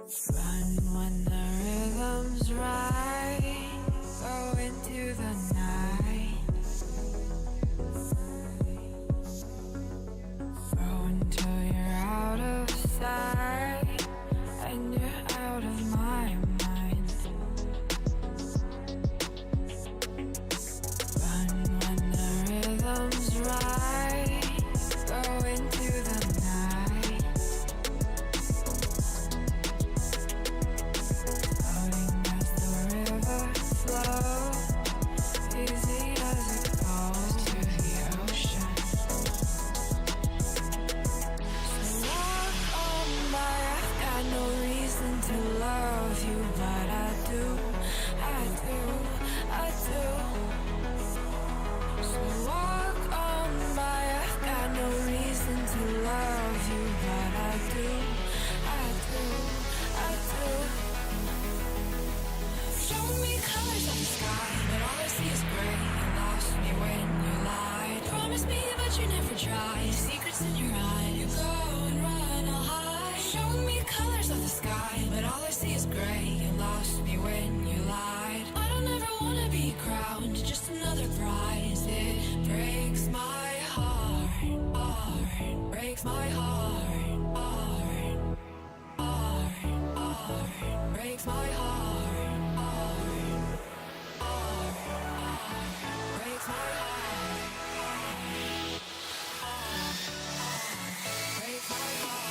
Run when the rhythm's right. Go into the night. Throw until you're out of sight and you're out of my mind. Run when the rhythm's right. Go into the night. Floating as the river flows, easy as it goes to the ocean. So walk on by, I've got no reason to love you, but I do, I do, I do. So walk on by, I've got no reason to love you, but I do, I do, I do. Show me colors of the sky, but all I see is gray. You lost me when you lied. Promise me, but you never try. Secrets in your eye, you go and run, I'll hide. Show me colors of the sky, but all I see is gray. You lost me when you lied. I don't ever wanna be crowned, just another prize. It breaks my heart, heart, breaks my heart, heart, heart, heart, breaks my heart, heart, heart, heart, breaks my heart, heart, heart, breaks my heart.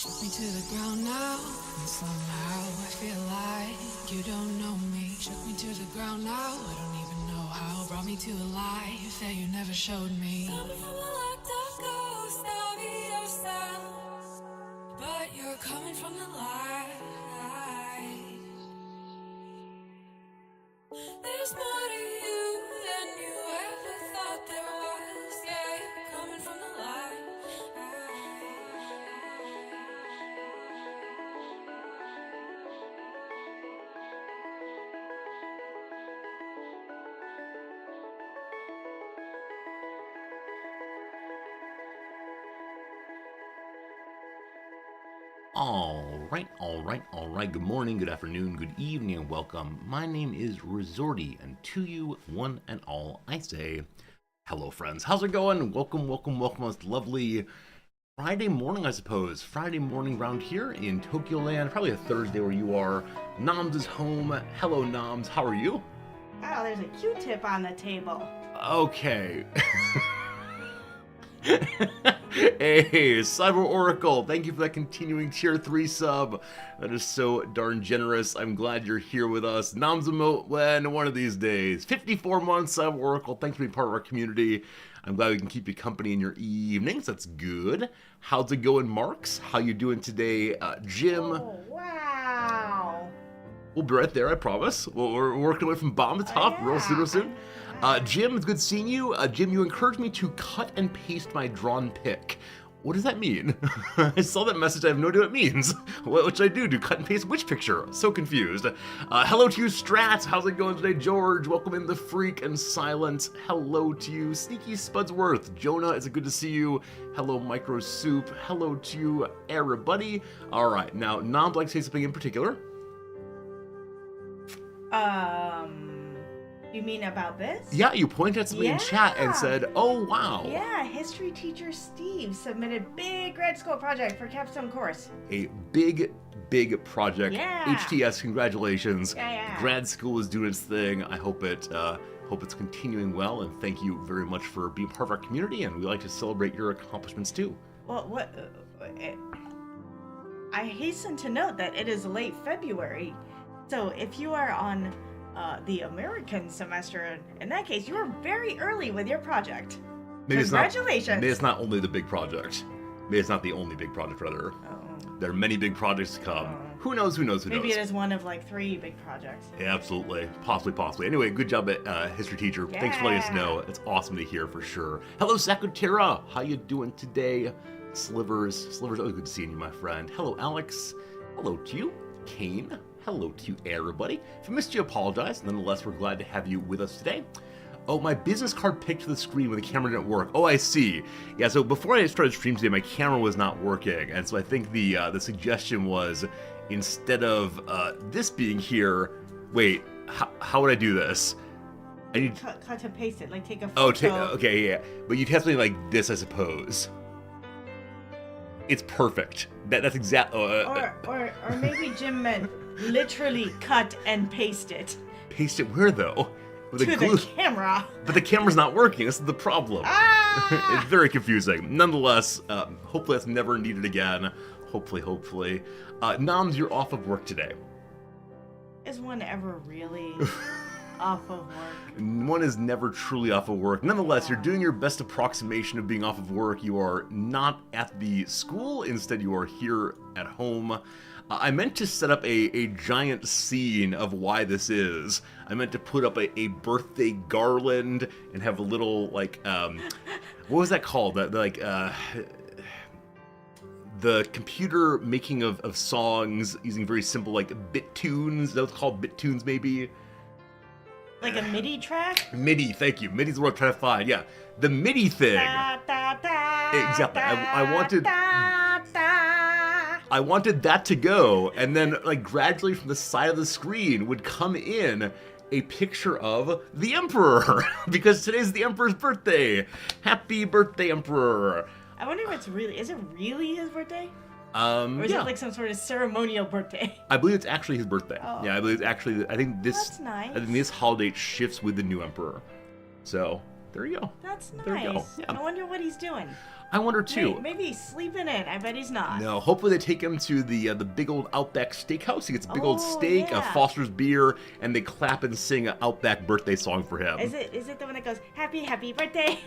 Shook me to the ground now, and somehow I feel like you don't know me. Shook me to the ground now, I don't even know how. Brought me to a life that you never showed me. Coming from a locked up ghost of yourself, but you're coming from the light. There's more to you than you ever thought there was. Yeah, you're coming from the light. All right. Good morning, good afternoon, good evening, and welcome. My name is Resorty, and to you, one and all, I say, hello, friends. How's it going? Welcome on this lovely Friday morning, I suppose. Friday morning round here in Tokyo Land, probably a Thursday where you are. Noms is home. Hello, Noms. How are you? Oh, there's a Q-tip on the table. Okay. Hey, Cyber Oracle, thank you for that continuing tier 3 sub. That is so darn generous. I'm glad you're here with us. Namzamote, when one of these days. 54 months, Cyber Oracle, thanks for being part of our community. I'm glad we can keep you company in your evenings. That's good. How's it going, Marks? How you doing today, Jim? Oh, wow. We'll be right there, I promise. We're working away from bottom to top real soon. Jim, it's good seeing you. Jim, you encouraged me to cut and paste my drawn pic. What does that mean? I saw that message, I have no idea what it means. What should I do? Do cut and paste which picture? So confused. Hello to you, Strats. How's it going today, George? Welcome in the Freak and Silence. Hello to you, Sneaky Spudsworth. Jonah, it's good to see you. Hello, Micro Soup. Hello to you, everybody. All right, now, Nom would like to say something in particular. You mean about this? Yeah, you pointed at something in chat and said, oh, wow. Yeah, history teacher Steve submitted big grad school project for capstone course. A big project. Yeah. HTS, congratulations. Yeah. Grad school is doing its thing. I hope it's continuing well, and thank you very much for being part of our community, and we like to celebrate your accomplishments too. Well, I hasten to note that it is late February, so if you are on the American semester, in that case, you are very early with your project. Congratulations. Maybe it's not only the big project. Maybe it's not the only big project, rather. Oh. There are many big projects to come. Oh. Who knows? Maybe it is one of like 3 big projects. Yeah, absolutely. Possibly. Anyway, good job at History Teacher. Yeah. Thanks for letting us know. It's awesome to hear for sure. Hello, Sakutera. How you doing today? Slivers, always good seeing you, my friend. Hello, Alex. Hello to you. Kane. Hello to you, everybody. If I missed you, apologize. Nonetheless, we're glad to have you with us today. Oh, my business card picked to the screen when the camera didn't work. Oh, I see. Yeah, so before I started stream today, my camera was not working. And so I think the suggestion was, instead of this being here, wait, how would I do this? I need cut and paste it, like take a photo. Okay, yeah. But you'd have something like this, I suppose. It's perfect. That's exactly. Or maybe Jim meant literally cut and paste it. Paste it where though? With to the camera. But the camera's not working. This is the problem. Ah! It's very confusing. Nonetheless, hopefully that's never needed again. Hopefully. Noms, you're off of work today. Is one ever really off of work? One is never truly off of work. Nonetheless, you're doing your best approximation of being off of work. You are not at the school. Instead, you are here at home. I meant to set up a giant scene of why this is. I meant to put up a birthday garland and have a little, like, what was that called? The computer making of songs using very simple, like, bit tunes. That was called bit tunes, maybe? Like a MIDI track? MIDI, thank you. MIDI's the word I'm trying to find, yeah. The MIDI thing. Exactly. I wanted that to go, and then, like, gradually from the side of the screen would come in a picture of the Emperor, because today's the Emperor's birthday. Happy birthday, Emperor. I wonder if is it really his birthday? Or is it like some sort of ceremonial birthday? I believe it's actually his birthday. Oh. Yeah, I believe it's actually, I think this, That's nice. I think this holiday shifts with the new Emperor. So, There you go. That's There you go. nice. Yeah. I wonder what he's doing. I wonder too. Maybe he's sleeping in. I bet he's not. No, hopefully they take him to the big old Outback Steakhouse. He gets a big old Oh, steak, a yeah. Foster's beer, and they clap and sing an Outback birthday song for him. Is it the one that goes, happy birthday?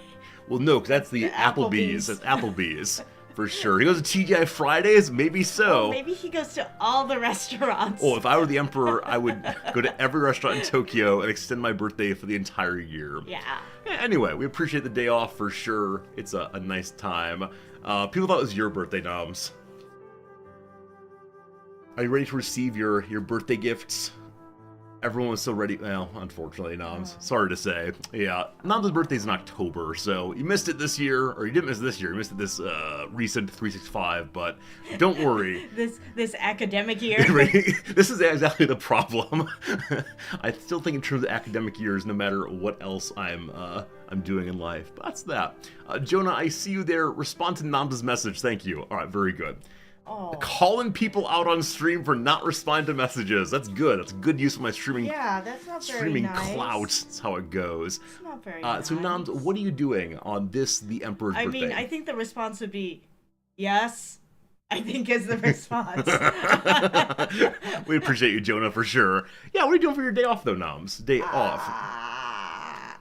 Well, no, because that's the The Applebee's. Applebee's. That's Applebee's. For sure. He goes to TGI Fridays? Maybe so. Maybe he goes to all the restaurants. Oh, if I were the Emperor, I would go to every restaurant in Tokyo and extend my birthday for the entire year. Yeah. Anyway, we appreciate the day off for sure. It's a nice time. People thought it was your birthday, Noms. Are you ready to receive your birthday gifts? Everyone was so ready. Well, unfortunately, Noms. Sorry to say. Yeah, Noms' birthday's in October, so you missed it this year, or you didn't miss it this year. You missed it this recent 365, but don't worry. This academic year. This is exactly the problem. I still think in terms of academic years, no matter what else I'm doing in life. But that's that. Jonah, I see you there. Respond to Noms' message. Thank you. All right, very good. Oh. Calling people out on stream for not responding to messages. That's good. That's good use of my streaming. Yeah, that's not very Streaming nice. clout. That's how it goes. It's not very nice. So Noms, what are you doing on this, the Emperor's I birthday? mean, I think the response would be, yes. I think is the response. We appreciate you, Jonah, for sure. Yeah, what are you doing for your day off, though, Noms? Day off.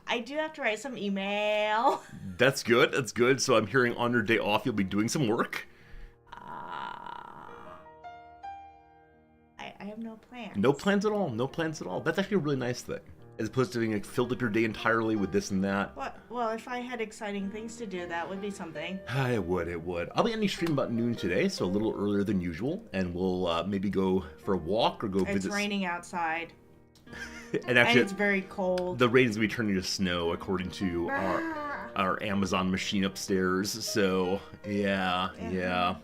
I do have to write some email. That's good. That's good. So I'm hearing on your day off, you'll be doing some work. I have no plans. No plans at all. No plans at all. That's actually a really nice thing. As opposed to being like, filled up your day entirely with this and that. Well, if I had exciting things to do, that would be something. It would. I'll be ending stream about noon today, so a little earlier than usual. And we'll maybe go for a walk or go visit. It's raining outside. And actually, And it's very cold. the rain's gonna be turning to snow according to our Amazon machine upstairs. So yeah.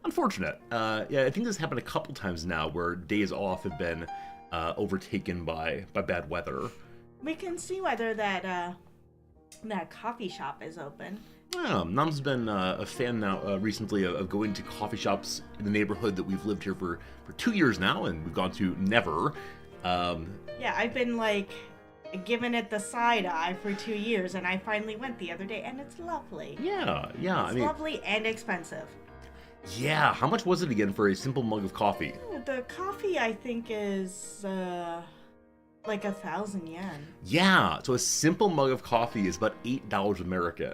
Unfortunate. Yeah, I think this happened a couple times now where days off have been overtaken by bad weather. We can see whether that coffee shop is open. Yeah, Nom's been a fan now recently of going to coffee shops in the neighborhood that we've lived here for 2 years now, and we've gone to never. Yeah, I've been like giving it the side eye for 2 years, and I finally went the other day, and it's lovely. Yeah. It's lovely and expensive. Yeah, how much was it again for a simple mug of coffee? The coffee, I think, is like 1,000 yen. Yeah, so a simple mug of coffee is about $8 American.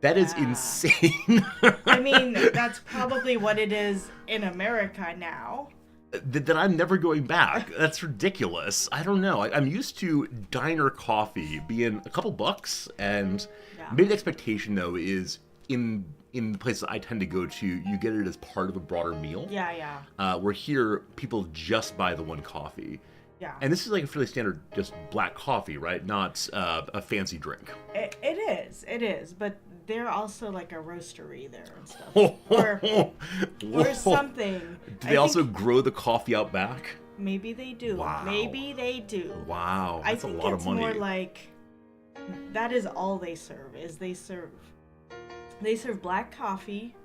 That is insane. I mean, that's probably what it is in America now. That I'm never going back. That's ridiculous. I don't know. I'm used to diner coffee being a couple bucks, and maybe the expectation though is in the places I tend to go to, you get it as part of a broader meal. Yeah. Where here, people just buy the one coffee. Yeah. And this is like a fairly standard, just black coffee, right? Not a fancy drink. It is, but they're also like a roastery there and stuff. or something. Do they also grow the coffee out back? Maybe they do. Wow. Maybe they do. Wow, that's a lot of money. I think it's more like that is all they serve. They serve black coffee.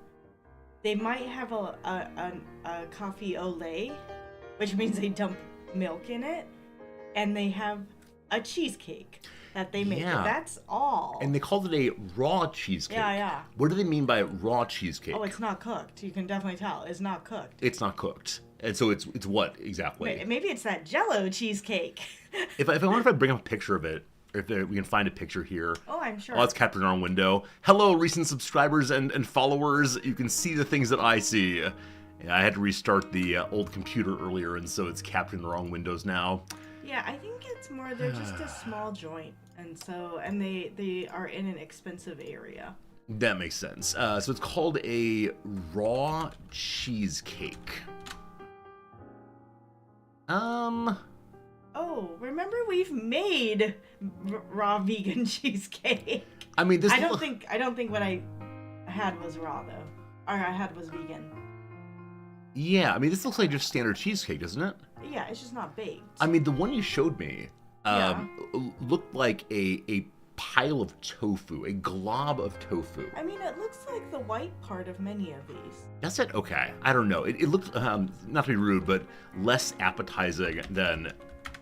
They might have a coffee au lait, which means they dump milk in it, and they have a cheesecake that they make. Yeah. That's all. And they called it a raw cheesecake. Yeah. What do they mean by raw cheesecake? Oh, it's not cooked. You can definitely tell. It's not cooked. It's not cooked. And so it's what exactly? Maybe it's that Jell-O cheesecake. If I wonder if I bring up a picture of it, or if we can find a picture here. Oh, I'm sure. Oh, it's captured in our window. Hello, recent subscribers and followers. You can see the things that I see. Yeah, I had to restart the old computer earlier, and so it's captured in the wrong windows now. Yeah, I think it's more they're just a small joint, and they are in an expensive area. That makes sense. So it's called a raw cheesecake. Oh, remember we've made raw vegan cheesecake. I mean, this. I don't think what I had was raw though, or I had was vegan. Yeah, I mean, this looks like just standard cheesecake, doesn't it? Yeah, it's just not baked. I mean, the one you showed me looked like a pile of tofu, a glob of tofu. I mean, it looks like the white part of many of these. That's it? Okay. I don't know. It looks, not to be rude, but less appetizing than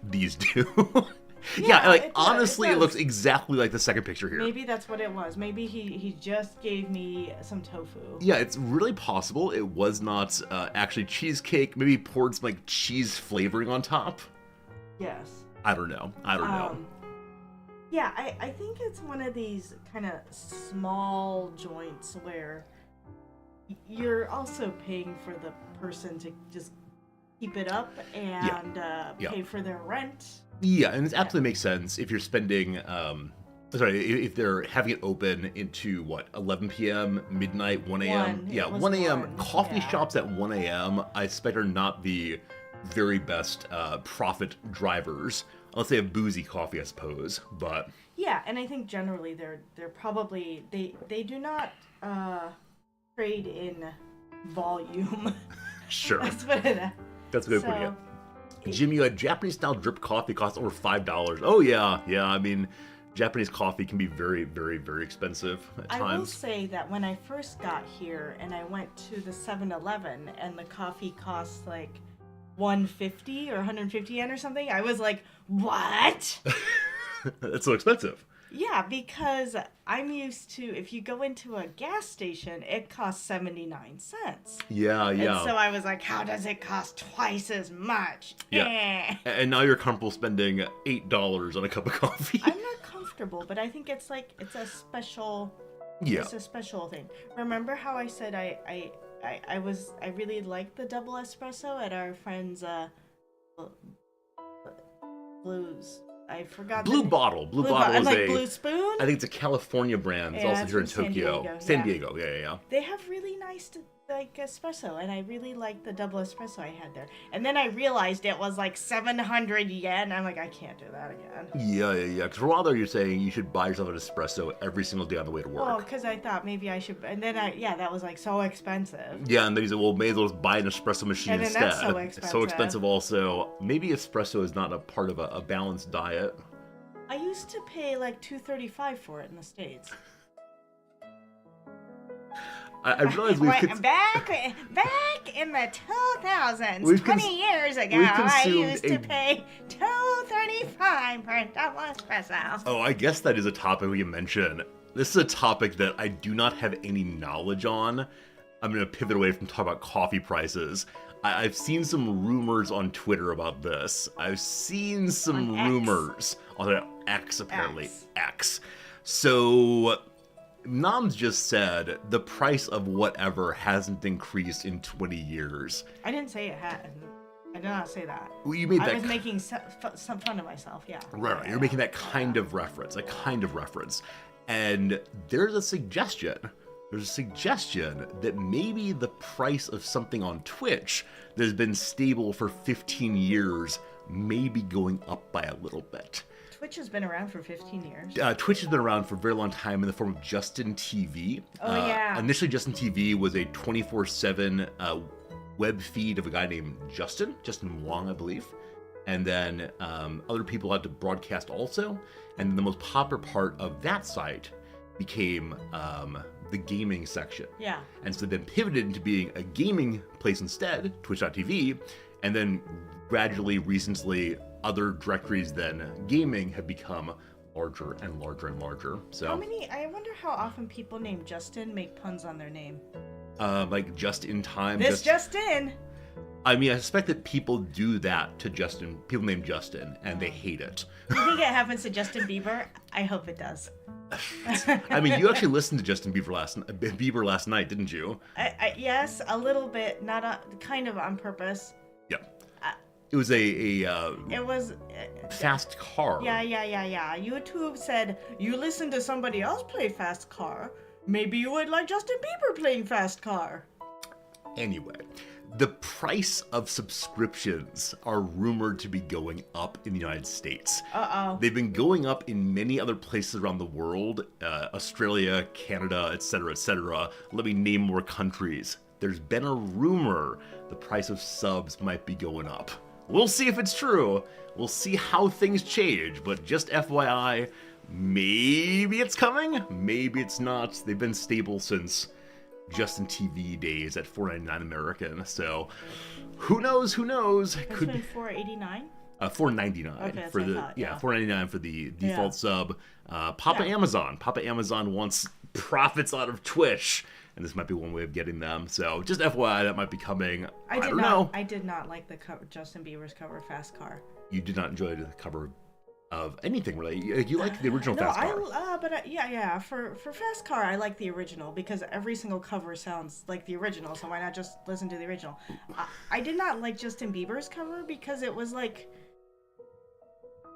these do. Yeah, like it does, honestly, it does. looks exactly like the second picture here. Maybe that's what it was. Maybe he just gave me some tofu. Yeah, it's really possible it was not actually cheesecake. Maybe poured some like cheese flavoring on top. Yes. I don't know. Yeah, I think it's one of these kind of small joints where you're also paying for the person to just keep it up and pay for their rent. Yeah, and it absolutely makes sense if you're spending. If they're having it open into what 11 p.m., midnight, 1 a.m. Yeah, 1 a.m. Coffee shops at 1 a.m. I expect are not the very best profit drivers. Unless they have boozy coffee, I suppose. But yeah, and I think generally they're probably they do not trade in volume. Sure, Let's put it. That's a good putting it. Jim, you had Japanese style drip coffee costs over $5. Oh yeah. I mean, Japanese coffee can be very, very, very expensive at times. I will say that when I first got here and I went to the 7-Eleven and the coffee costs like 150 or 150 yen or something, I was like, what? That's so expensive. Yeah, because I'm used to, if you go into a gas station, it costs 79 cents. Yeah. And so I was like, how does it cost twice as much? Yeah. And now you're comfortable spending $8 on a cup of coffee. I'm not comfortable, but I think it's like, it's a special, it's a special thing. Remember how I said I really liked the double espresso at our friend's Blues. I forgot. Blue Bottle. Blue Bottle is like Blue Spoon. I think it's a California brand. It's also here in Tokyo. San Diego. Yeah. They have really nice like espresso, and I really liked the double espresso I had there. And then I realized it was like 700 yen. I'm like, I can't do that again. Yeah. Because for a while there, you're saying you should buy yourself an espresso every single day on the way to work. Well, because I thought maybe I should, and then that was like so expensive. Yeah, and then you said, well, may as well just buy an espresso machine and instead. That's so expensive. It's so expensive also. Maybe espresso is not a part of a balanced diet. I used to pay like $2.35 for it in the States. I realize we've back in the 2000s, 20 years ago, I used to pay $2.35 for a double espresso. Oh, I guess that is a topic we can mention. This is a topic that I do not have any knowledge on. I'm going to pivot away from talking about coffee prices. I've seen some rumors on Twitter about this. I've seen some rumors on X, apparently. X. So Noms just said the price of whatever hasn't increased in 20 years. I didn't say it had. I did not say that. Well, you made that. I was making some fun of myself, yeah. Right. You're making that kind of reference, And there's a suggestion. There's a suggestion that maybe the price of something on Twitch that has been stable for 15 years may be going up by a little bit. Twitch has been around for 15 years. Twitch has been around for a very long time in the form of Justin TV. Oh, yeah. Initially, Justin TV was a 24/7 web feed of a guy named Justin Wong, I believe. And then other people had to broadcast also. And then the most popular part of that site became the gaming section. Yeah. And so then pivoted into being a gaming place instead, Twitch.tv, and then gradually, recently, other directories than gaming have become larger and larger and larger. So I wonder how often people named Justin make puns on their name. Like just in time. Justin. I mean, I suspect that people do that to Justin, people named Justin, and they hate it. You think it happens to Justin Bieber? I hope it does. I mean, you actually listened to Justin Bieber last night, didn't you? Yes, a little bit, kind of on purpose. Yeah. It was it was fast car. Yeah. YouTube said, you listen to somebody else play fast car. Maybe you would like Justin Bieber playing fast car. Anyway, the price of subscriptions are rumored to be going up in the United States. Uh-oh. They've been going up in many other places around the world, Australia, Canada, etc., etc. Let me name more countries. There's been a rumor the price of subs might be going up. We'll see if it's true. We'll see how things change, but just FYI, maybe it's coming, maybe it's not. They've been stable since Justin TV days at $4.99 American, so who knows? It's been $4.89? $4.99 Okay, that's for what I the thought, yeah. $4.99 for the default Yeah. sub. Papa Amazon wants profits out of Twitch, and this might be one way of getting them. So just FYI, that might be coming. I don't know. I did not like the cover, Justin Bieber's cover, Fast Car. You did not enjoy the cover of anything, really. You like the original Fast Car. Yeah. For Fast Car, I like the original because every single cover sounds like the original. So why not just listen to the original? I did not like Justin Bieber's cover because it was like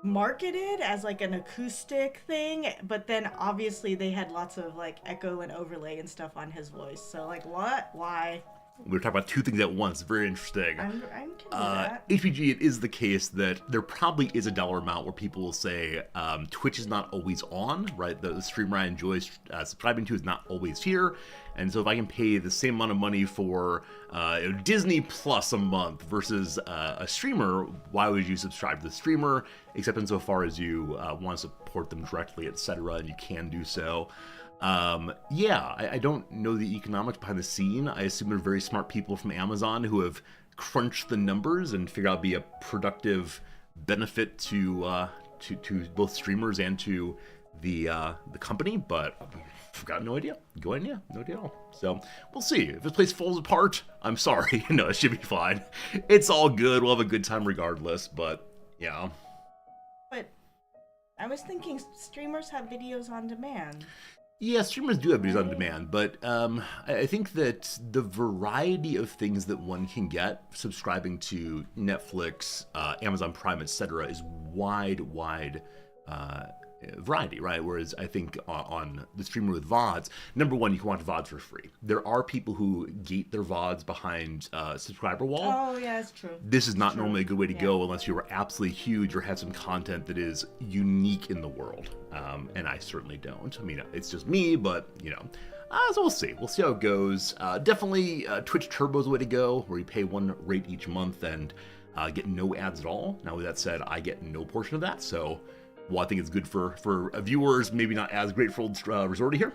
marketed as like an acoustic thing, but then obviously they had lots of like echo and overlay and stuff on his voice. So like, what? Why? We're talking about two things at once. Very interesting. I'm can do that. HPG, it is the case that there probably is a dollar amount where people will say Twitch is not always on, right? The streamer I enjoy subscribing to is not always here. And so if I can pay the same amount of money for Disney Plus a month versus a streamer, why would you subscribe to the streamer? Except insofar as you want to support them directly, etc., and you can do so. I don't know the economics behind the scene. I assume they're very smart people from Amazon who have crunched the numbers and figured out it'd be a productive benefit to both streamers and to the company, but I've got no idea. No idea at all. So we'll see. If this place falls apart, I'm sorry. No, it should be fine. It's all good. We'll have a good time regardless, but yeah. But I was thinking streamers have videos on demand. Yeah, streamers do have videos on demand, but I think that the variety of things that one can get subscribing to Netflix, Amazon Prime, etc., is wide variety, right? Whereas I think on the streamer with VODs, number one, you can watch VODs for free. There are people who gate their VODs behind subscriber wall. Oh, yeah, that's true. This is not normally a good way to go unless you are absolutely huge or have some content that is unique in the world. And I certainly don't. I mean, it's just me, but, so we'll see. We'll see how it goes. Definitely Twitch Turbo is the way to go, where you pay one rate each month and get no ads at all. Now, with that said, I get no portion of that, so I think it's good for viewers, maybe not as great for old Resorty here.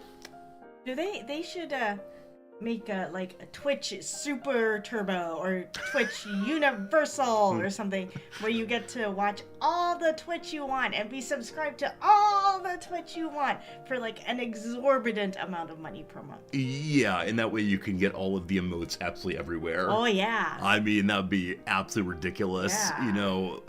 Do they should make a Twitch Super Turbo or Twitch Universal or something where you get to watch all the Twitch you want and be subscribed to all the Twitch you want for like an exorbitant amount of money per month. Yeah, and that way you can get all of the emotes absolutely everywhere. Oh yeah. I mean, that would be absolutely ridiculous. Yeah.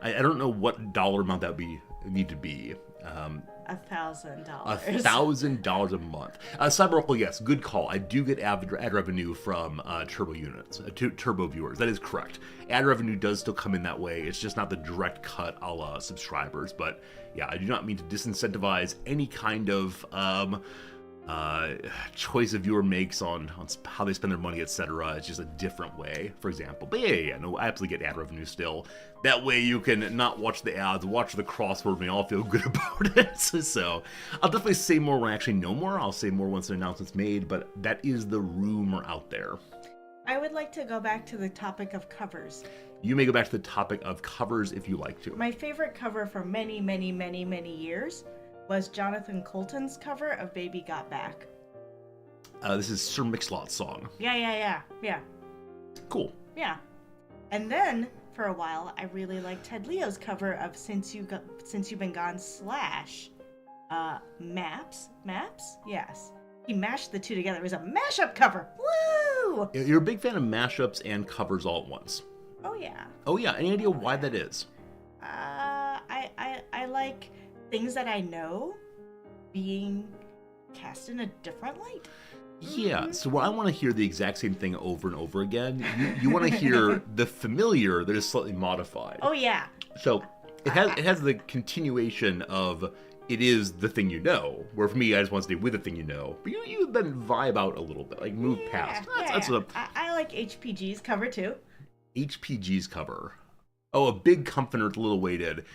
I don't know what dollar amount that would need to be. $1,000. $1,000 a month. Cyberlocal, yes, good call. I do get ad revenue from Turbo units, Turbo viewers. That is correct. Ad revenue does still come in that way. It's just not the direct cut a la subscribers. But yeah, I do not mean to disincentivize any kind of choice a viewer makes on how they spend their money, etc. It's just a different way, for example. But yeah, no, I absolutely get ad revenue still. That way you can not watch the ads, watch the crossword, and we all feel good about it. So I'll definitely say more when I actually know more. I'll say more once an announcement's made, but that is the rumor out there. I would like to go back to the topic of covers. You may go back to the topic of covers if you like to. My favorite cover for many, many, many, many years was Jonathan Coulton's cover of Baby Got Back. This is Sir Mix-a-Lot's song. Yeah. Cool. Yeah. And then, for a while, I really liked Ted Leo's cover of Since You've Been Gone / Maps? Yes. He mashed the two together. It was a mashup cover. Woo! You're a big fan of mashups and covers all at once. Oh, yeah. Oh, yeah. Any idea why that is? I like things that I know being cast in a different light. Yeah, so I want to hear the exact same thing over and over again. You want to hear the familiar that is slightly modified. Oh, yeah. So it has the continuation of it is the thing you know, where for me, I just want to stay with the thing you know. But you then vibe out a little bit, like move past. That's I like HPG's cover, too. HPG's cover. Oh, a big comforter, it's a little weighted.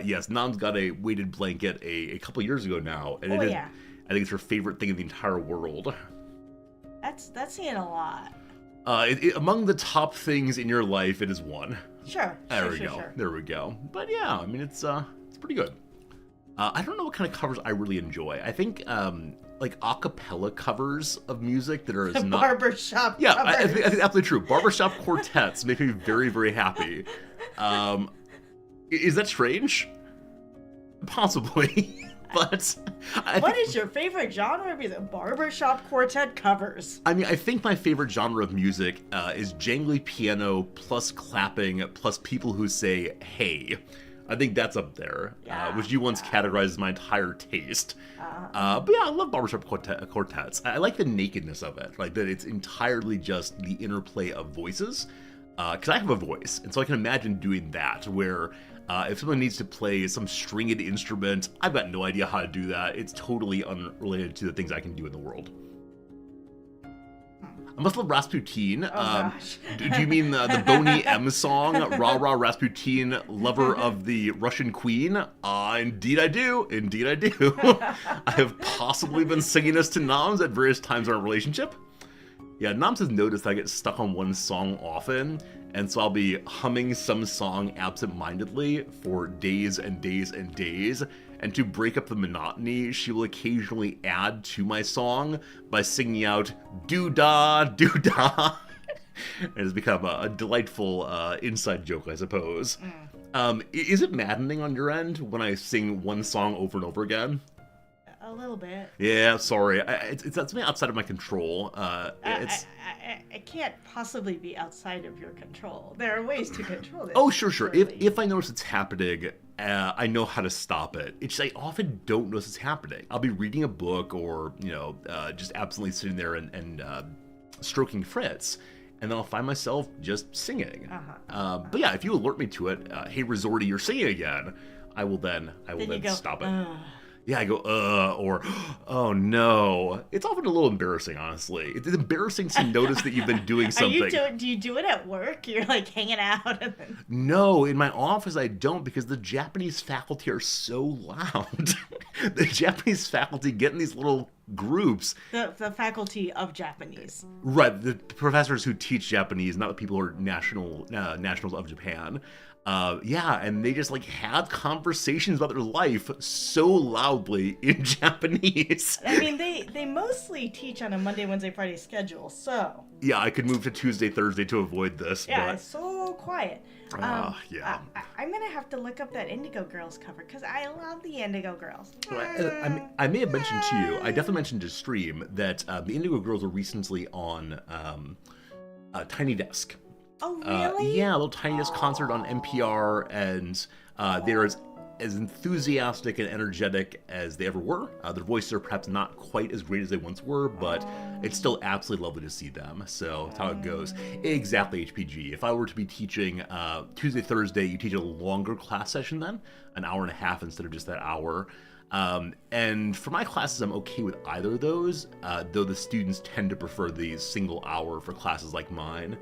Yes, Nam's got a weighted blanket a couple years ago now. And I think it's her favorite thing in the entire world. That's saying a lot. Among the top things in your life, it is one. Sure. There we go. There we go. But yeah, I mean, it's pretty good. I don't know what kind of covers I really enjoy. I think like a cappella covers of music that are not barbershop. Yeah, I think absolutely true. Barbershop quartets make me very, very happy. Is that strange? Possibly. But what is your favorite genre of music? Barbershop quartet covers. I mean, I think my favorite genre of music is jangly piano plus clapping plus people who say "hey." I think that's up there, which you once categorized as my entire taste. But yeah, I love barbershop quartets. I like the nakedness of it, like that it's entirely just the interplay of voices. Because I have a voice, and so I can imagine doing that, where if someone needs to play some stringed instrument, I've got no idea how to do that. It's totally unrelated to the things I can do in the world. I must love Rasputin. Gosh. Do you mean the Boney M song, Rah Rah Rasputin, lover of the Russian queen? Indeed I do. Indeed I do. I have possibly been singing this to Noms at various times in our relationship. Yeah, Noms has noticed I get stuck on one song often, and so I'll be humming some song absent-mindedly for days and days and days, and to break up the monotony, she will occasionally add to my song by singing out, doo-dah, doo-dah. It has become a delightful inside joke, I suppose. Is it maddening on your end when I sing one song over and over again? A little bit. Yeah, sorry. It's something outside of my control. It can't possibly be outside of your control. There are ways to control this. Oh, sure. If I notice it's happening, I know how to stop it. It's just I often don't notice it's happening. I'll be reading a book or, just absolutely sitting there and stroking Fritz, and then I'll find myself just singing. But yeah, if you alert me to it, hey, Resorty, you're singing again, I will then stop it. Yeah, I go, or, oh no. It's often a little embarrassing, honestly. It's embarrassing to notice that you've been doing something. Do you do it at work? You're like hanging out? And then... No, in my office I don't, because the Japanese faculty are so loud. The Japanese faculty get in these little groups. The faculty of Japanese. Right, the professors who teach Japanese, not the people who are nationals of Japan. And they just have conversations about their life so loudly in Japanese. I mean, they mostly teach on a Monday, Wednesday, Friday schedule, so. Yeah, I could move to Tuesday, Thursday to avoid this. Yeah, but... it's so quiet. Yeah. I'm gonna have to look up that Indigo Girls cover because I love the Indigo Girls. I may have mentioned to you, I definitely mentioned to stream that the Indigo Girls were recently on Tiny Desk. Oh, really? Yeah, a little Tiny Desk concert on NPR, and they're as enthusiastic and energetic as they ever were. Their voices are perhaps not quite as great as they once were, but it's still absolutely lovely to see them. So that's how it goes. Exactly, HPG. If I were to be teaching Tuesday, Thursday, you teach a longer class session then, an hour and a half instead of just that hour. And for my classes, I'm okay with either of those, though the students tend to prefer the single hour for classes like mine.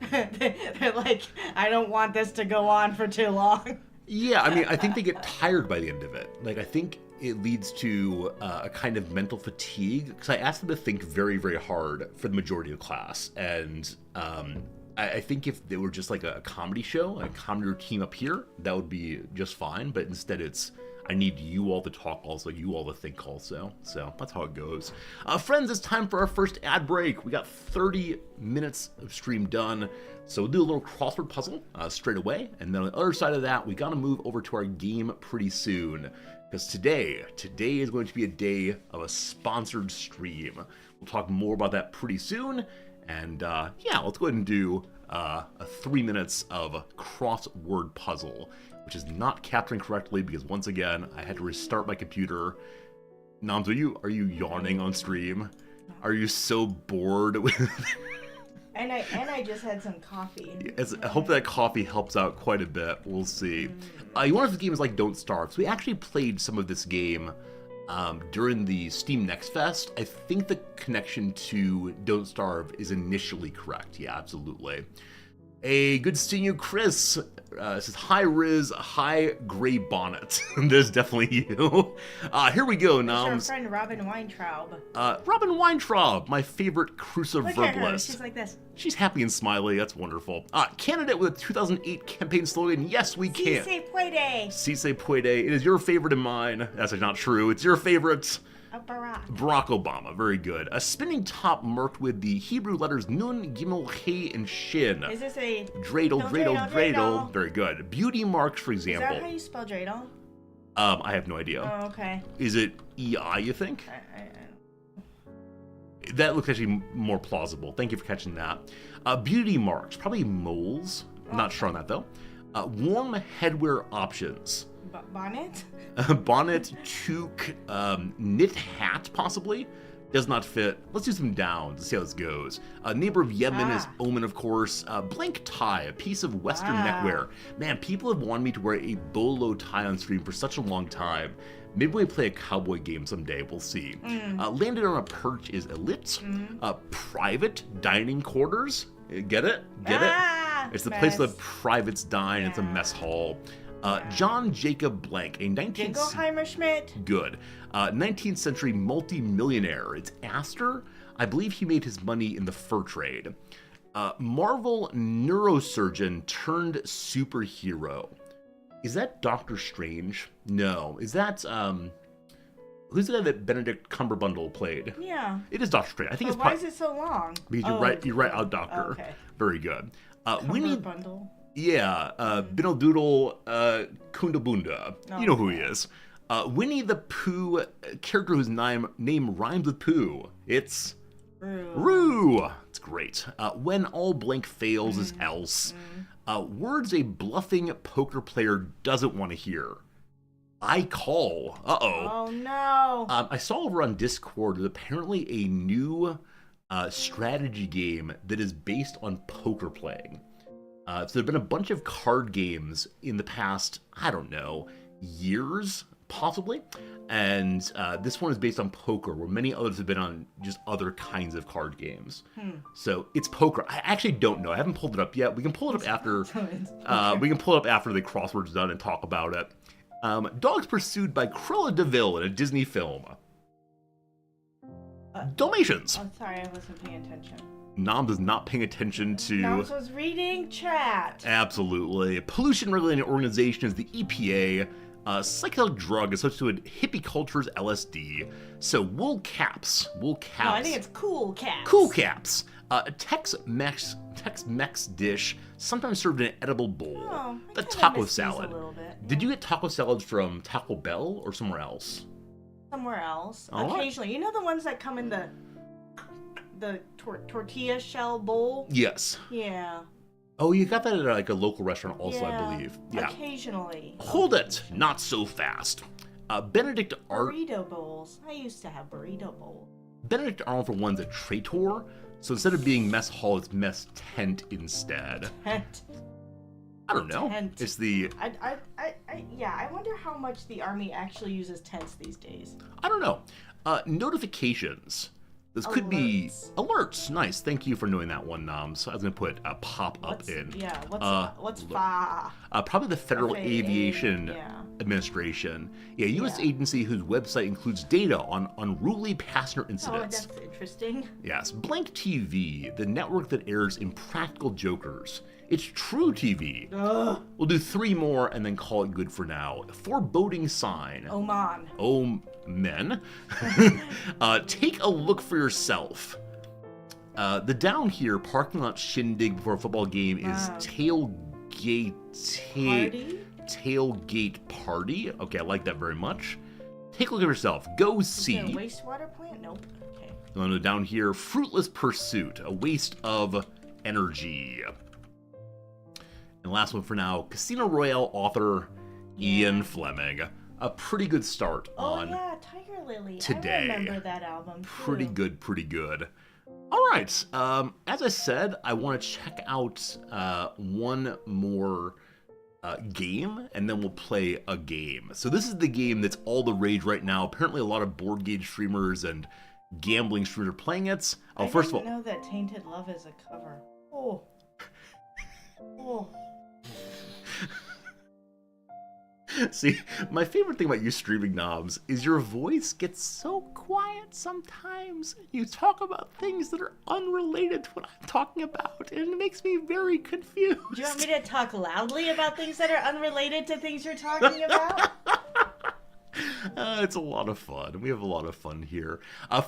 They're like, I don't want this to go on for too long. Yeah, I mean, I think they get tired by the end of it. I think it leads to a kind of mental fatigue, because I asked them to think very, very hard for the majority of class. And I think if they were just like a comedy show, a comedy routine up here, that would be just fine. But instead it's, I need you all to talk also, you all to think also. So that's how it goes. Friends, it's time for our first ad break. We got 30 minutes of stream done. So we'll do a little crossword puzzle straight away. And then on the other side of that, we got to move over to our game pretty soon. Because today is going to be a day of a sponsored stream. We'll talk more about that pretty soon. And let's go ahead and do a 3 minutes of crossword puzzle, which is not capturing correctly because once again, I had to restart my computer. Noms, are you yawning on stream? Are you so bored with And I just had some coffee. I hope that coffee helps out quite a bit. We'll see. You wonder if the game is like Don't Starve. So we actually played some of this game during the Steam Next Fest. I think the connection to Don't Starve is initially correct. Yeah, absolutely. Good seeing you, Chris. It says, hi, Riz. Hi, Gray Bonnet. There's definitely you. Here we go, Noms. Our friend Robin Weintraub. Robin Weintraub, my favorite Crucive Look verbalist. at her. She's like this. She's happy and smiley. That's wonderful. Candidate with a 2008 campaign slogan, yes, we can. Si se puede. Si se puede. It is your favorite and mine. That's not true. It's your favorite. Barack Obama, very good. A spinning top marked with the Hebrew letters Nun, Gimel, He, and Shin. Is this a... Dreidel. Very good. Beauty marks, for example. Is that how you spell dreidel? I have no idea. Oh, okay. Is it EI, you think? That looks actually more plausible. Thank you for catching that. Beauty marks, probably moles. I'm not sure on that, though. Warm headwear options. Bonnet? Bonnet, toque, knit hat, possibly. Does not fit. Let's do some downs. Let's see how this goes. Neighbor of Yemen is Omen, of course. Blank tie, a piece of Western neckwear. Man, people have wanted me to wear a bolo tie on stream for such a long time. Maybe we play a cowboy game someday. We'll see. Landed on a perch is elite. Private dining quarters. Get it? Get it? It's the place where the privates dine. It's a mess hall. John Jacob Blank, a 19th... Jingleheimer Schmidt. Good. 19th century multi-millionaire. It's Astor. I believe he made his money in the fur trade. Marvel neurosurgeon turned superhero. Is that Doctor Strange? No. Is that, who's the guy that Benedict Cumberbundle played? Yeah. It is Doctor Strange. I think but why is it so long? Because you're right, Doctor. Oh, okay. Very good. Cumberbundle. Yeah, Binneldoodle Kundabunda. You know who he is. Winnie the Pooh, character whose name rhymes with Pooh. It's... Roo. It's great. When all blank fails is else. Words a bluffing poker player doesn't want to hear. I call. Uh-oh. Oh, no. I saw over on Discord there's apparently a new strategy game that is based on poker playing. So there have been a bunch of card games in the past, I don't know, years, possibly. And this one is based on poker, where many others have been on just other kinds of card games. So it's poker. I actually don't know. I haven't pulled it up yet. We can pull it up after. We can pull it up after the crossword's done and talk about it. Dogs pursued by Cruella de Vil in a Disney film. Dalmatians. I'm sorry, I wasn't paying attention. Noms is not paying attention to... Noms was reading chat. Absolutely. Pollution regulating organization is the EPA. Psychedelic drug associated with hippie culture's LSD. So wool caps. No, I think it's cool caps. Cool caps. A Tex-Mex dish, sometimes served in an edible bowl. Oh, the taco salad. A little bit. Did you get taco salads from Taco Bell or somewhere else? Somewhere else. Oh, occasionally. You know the ones that come in the tortilla shell bowl? Yes. Yeah. Oh, you got that at like a local restaurant also, yeah, I believe. Yeah. Occasionally. Hold it. Not so fast. Benedict Arnold. Burrito bowls. I used to have burrito bowls. Benedict Arnold for one's a traitor. So instead of being mess hall, it's mess tent instead. Tent. I don't know. Tent. It's the... Yeah, I wonder how much the army actually uses tents these days. I don't know. Notifications. This could be alerts. Nice. Thank you for knowing that one, Noms. I was going to put a pop-up in. Yeah, what's FA? Probably the Federal Aviation Administration. Yeah, U.S. agency whose website includes data on unruly passenger incidents. Oh, that's interesting. Yes. Blank TV, the network that airs Impractical Jokers. It's True TV. Ugh. We'll do 3 more and then call it good for now. Foreboding sign. Oman. Men. Take a look for yourself. The down here parking lot shindig before a football game is tailgate party. Okay, I like that very much. Take a look at yourself. Go see. Is there a wastewater plant? Nope. Okay. Down here, fruitless pursuit, a waste of energy. And last one for now, Casino Royale author Ian Fleming. A pretty good start on Tiger Lily. Today. I remember that album too. Pretty good. All right. As I said, I want to check out one more game, and then we'll play a game. So this is the game that's all the rage right now. Apparently, a lot of board game streamers and gambling streamers are playing it. Oh, first of all, I didn't know that Tainted Love is a cover. Oh. See, my favorite thing about you streaming, Knobs, is your voice gets so quiet sometimes. You talk about things that are unrelated to what I'm talking about, and it makes me very confused. Do you want me to talk loudly about things that are unrelated to things you're talking about? It's a lot of fun. We have a lot of fun here.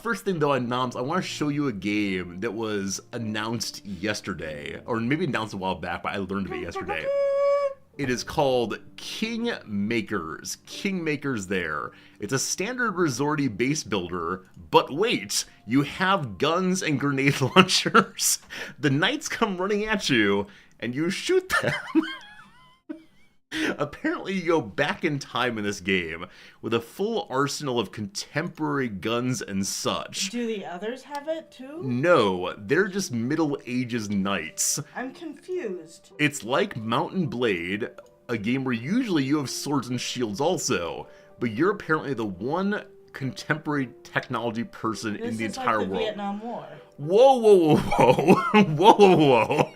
First thing though on Noms, I want to show you a game that was announced yesterday, or maybe announced a while back, but I learned of it yesterday. It is called Kingmakers. Kingmakers there. It's a standard resorty base builder, but wait, you have guns and grenade launchers. The knights come running at you, and you shoot them. Apparently, you go back in time in this game with a full arsenal of contemporary guns and such. Do the others have it too? No, they're just Middle Ages knights. I'm confused. It's like Mount and Blade, a game where usually you have swords and shields also, but you're apparently the one contemporary technology person in the entire like the world. Vietnam War. Whoa, whoa, whoa, whoa, whoa, whoa, whoa.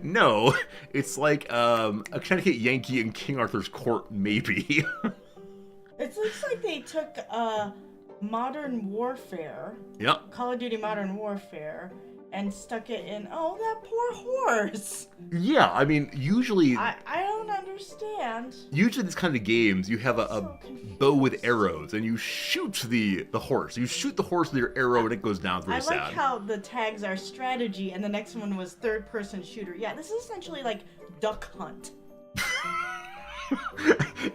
No, it's like a Connecticut Yankee in King Arthur's court, maybe. It looks like they took Modern Warfare, Yep. Call of Duty Modern Warfare, and stuck it in, oh, that poor horse. Yeah, I mean, usually I don't understand. these kind of games, you have a So confused. bow with arrows, and you shoot the horse. You shoot the horse with your arrow, and it goes down. It's very I sad. like how the tags are strategy, and the next one was third-person shooter. Yeah, this is essentially like Duck Hunt.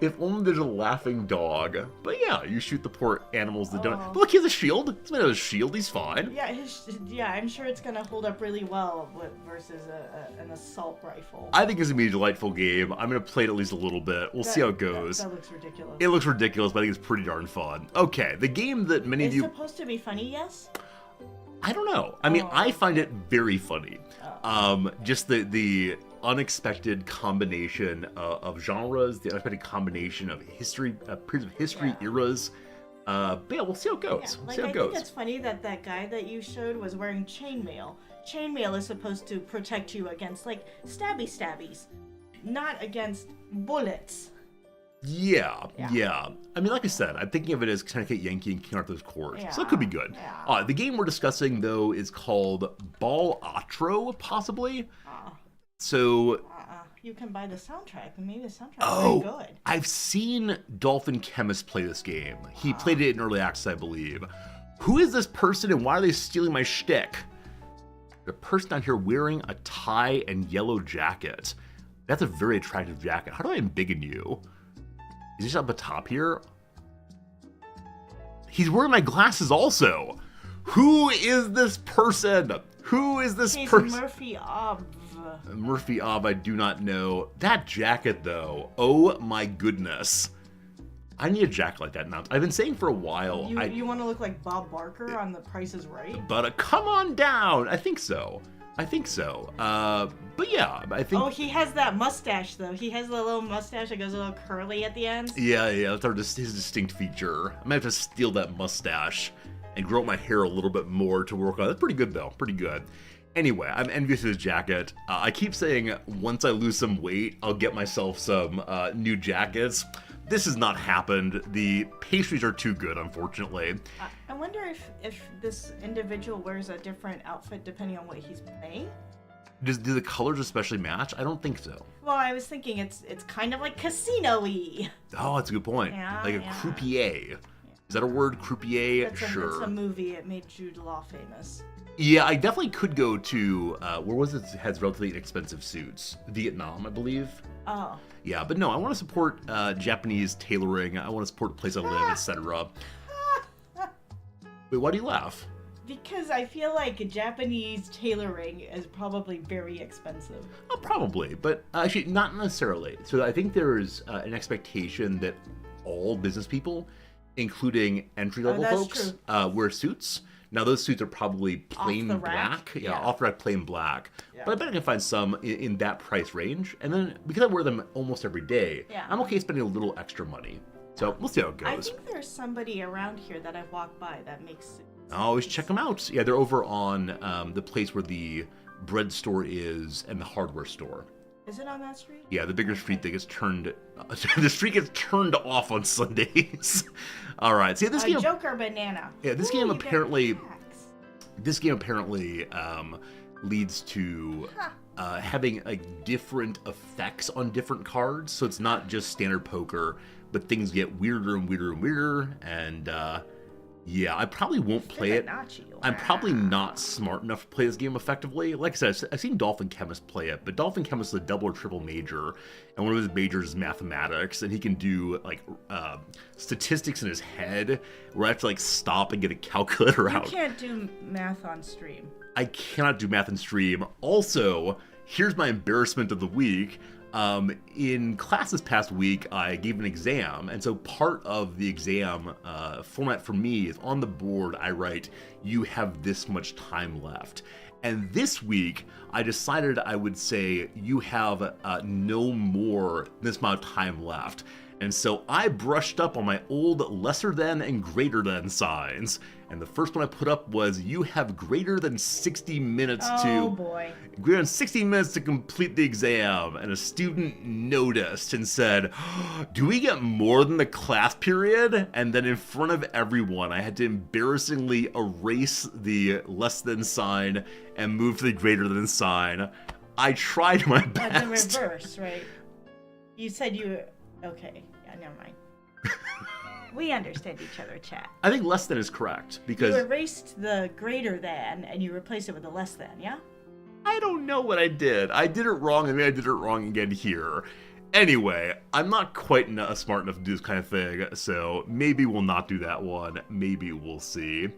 If only there's a laughing dog. But yeah, you shoot the poor animals that don't. Oh. Look, he has a shield. He's made out of a shield. He's fine. Yeah, I'm sure it's gonna hold up really well versus an assault rifle. I think it's gonna be a delightful game. I'm gonna play it at least a little bit. We'll see how it goes. That looks ridiculous. It looks ridiculous, but I think it's pretty darn fun. Okay, the game that many It's of you. supposed to be funny, yes? I don't know. I mean, Oh. I find it very funny. Just the unexpected combination of genres, the unexpected combination of history, periods of history, Yeah. eras. But yeah, we'll see how it Yeah, goes. like See how I it think goes. it's funny that guy that you showed was wearing chainmail. Chainmail is supposed to protect you against like stabbies, not against bullets. Yeah. Yeah. I mean, like I said, I'm thinking of it as Connecticut Yankee and King Arthur's Court, so it Yeah, could be good. yeah. The game we're discussing, though, is called Ball Atro, possibly. So, You can buy the soundtrack, and maybe the soundtrack's oh, very good. I've seen Dolphin Chemist play this game. He played it in early access, I believe. Who is this person, and why are they stealing my shtick? The person out here wearing a tie and yellow jacket. That's a very attractive jacket. How do I embiggen you? Is this up the top here? He's wearing my glasses also. Who is this person? Who is this He's person? Murphy Ob. Murphy Ob, I do not know. That jacket, though. Oh my goodness. I need a jacket like that now. I've been saying for a while. You want to look like Bob Barker on The Price is Right? But come on down. I think so. But yeah, I think. Oh, he has that mustache though. He has the little mustache that goes a little curly at the end. Yeah, that's his distinct feature. I might have to steal that mustache and grow out my hair a little bit more to work on. That's pretty good though. Pretty good. Anyway, I'm envious of his jacket. I keep saying once I lose some weight, I'll get myself some new jackets. This has not happened. The pastries are too good, unfortunately. I wonder if this individual wears a different outfit depending on what he's playing. Do the colors especially match? I don't think so. Well, I was thinking it's kind of like casino-y. Oh, that's a good point. Yeah, Like a yeah. croupier. Is that a word? Croupier? It's Sure. a movie. It made Jude Law famous. Yeah, I definitely could go to, where was it? It has relatively inexpensive suits. Vietnam, I believe. Oh. Yeah, but no, I want to support Japanese tailoring. I want to support the place I live, etc. Wait, why do you laugh? Because I feel like Japanese tailoring is probably very expensive. Oh, probably, but actually not necessarily. So I think there's an expectation that all business people, including entry-level that's folks, true. wear suits. Now those suits are probably plain the rack? black. Yeah, Yeah. off the rack plain black. Yeah. But I bet I can find some in that price range. And then because I wear them almost every day, Yeah. I'm okay spending a little extra money. So we'll see how it I goes. think there's somebody around here that I've walked by that makes suits. Always check them out. Yeah, they're over on the place where the bread store is and the hardware store. Is it on that street? Yeah, the bigger street that gets turned. The street gets turned off on Sundays. All right. See, this A game. Joker banana. Yeah, this Ooh, game you get apparently. packs. This game apparently leads to having like different effects on different cards. So it's not just standard poker, but things get weirder and weirder and weirder, and yeah, I probably won't play it. I'm probably not smart enough to play this game effectively. Like I said, I've seen Dolphin Chemist play it, but Dolphin Chemist is a double or triple major, and one of his majors is mathematics, and he can do like statistics in his head where I have to like stop and get a calculator out. You can't do math on stream. I cannot do math on stream. Also, here's my embarrassment of the week. In class this past week, I gave an exam, and so part of the exam format for me is on the board I write, you have this much time left. And this week, I decided I would say, you have no more than this amount of time left. And so I brushed up on my old lesser than and greater than signs. And the first one I put up was, you have greater than 60 minutes greater than 60 minutes to complete the exam. And a student noticed and said, do we get more than the class period? And then in front of everyone, I had to embarrassingly erase the less than sign and move to the greater than sign. I tried my best. The reverse, right? You said you... Okay, yeah, never mind. We understand each other, chat. I think less than is correct, because... You erased the greater than, and you replaced it with the less than, yeah? I don't know what I did. I did it wrong, and maybe I did it wrong again here. Anyway, I'm not quite smart enough to do this kind of thing, so maybe we'll not do that one. Maybe we'll see.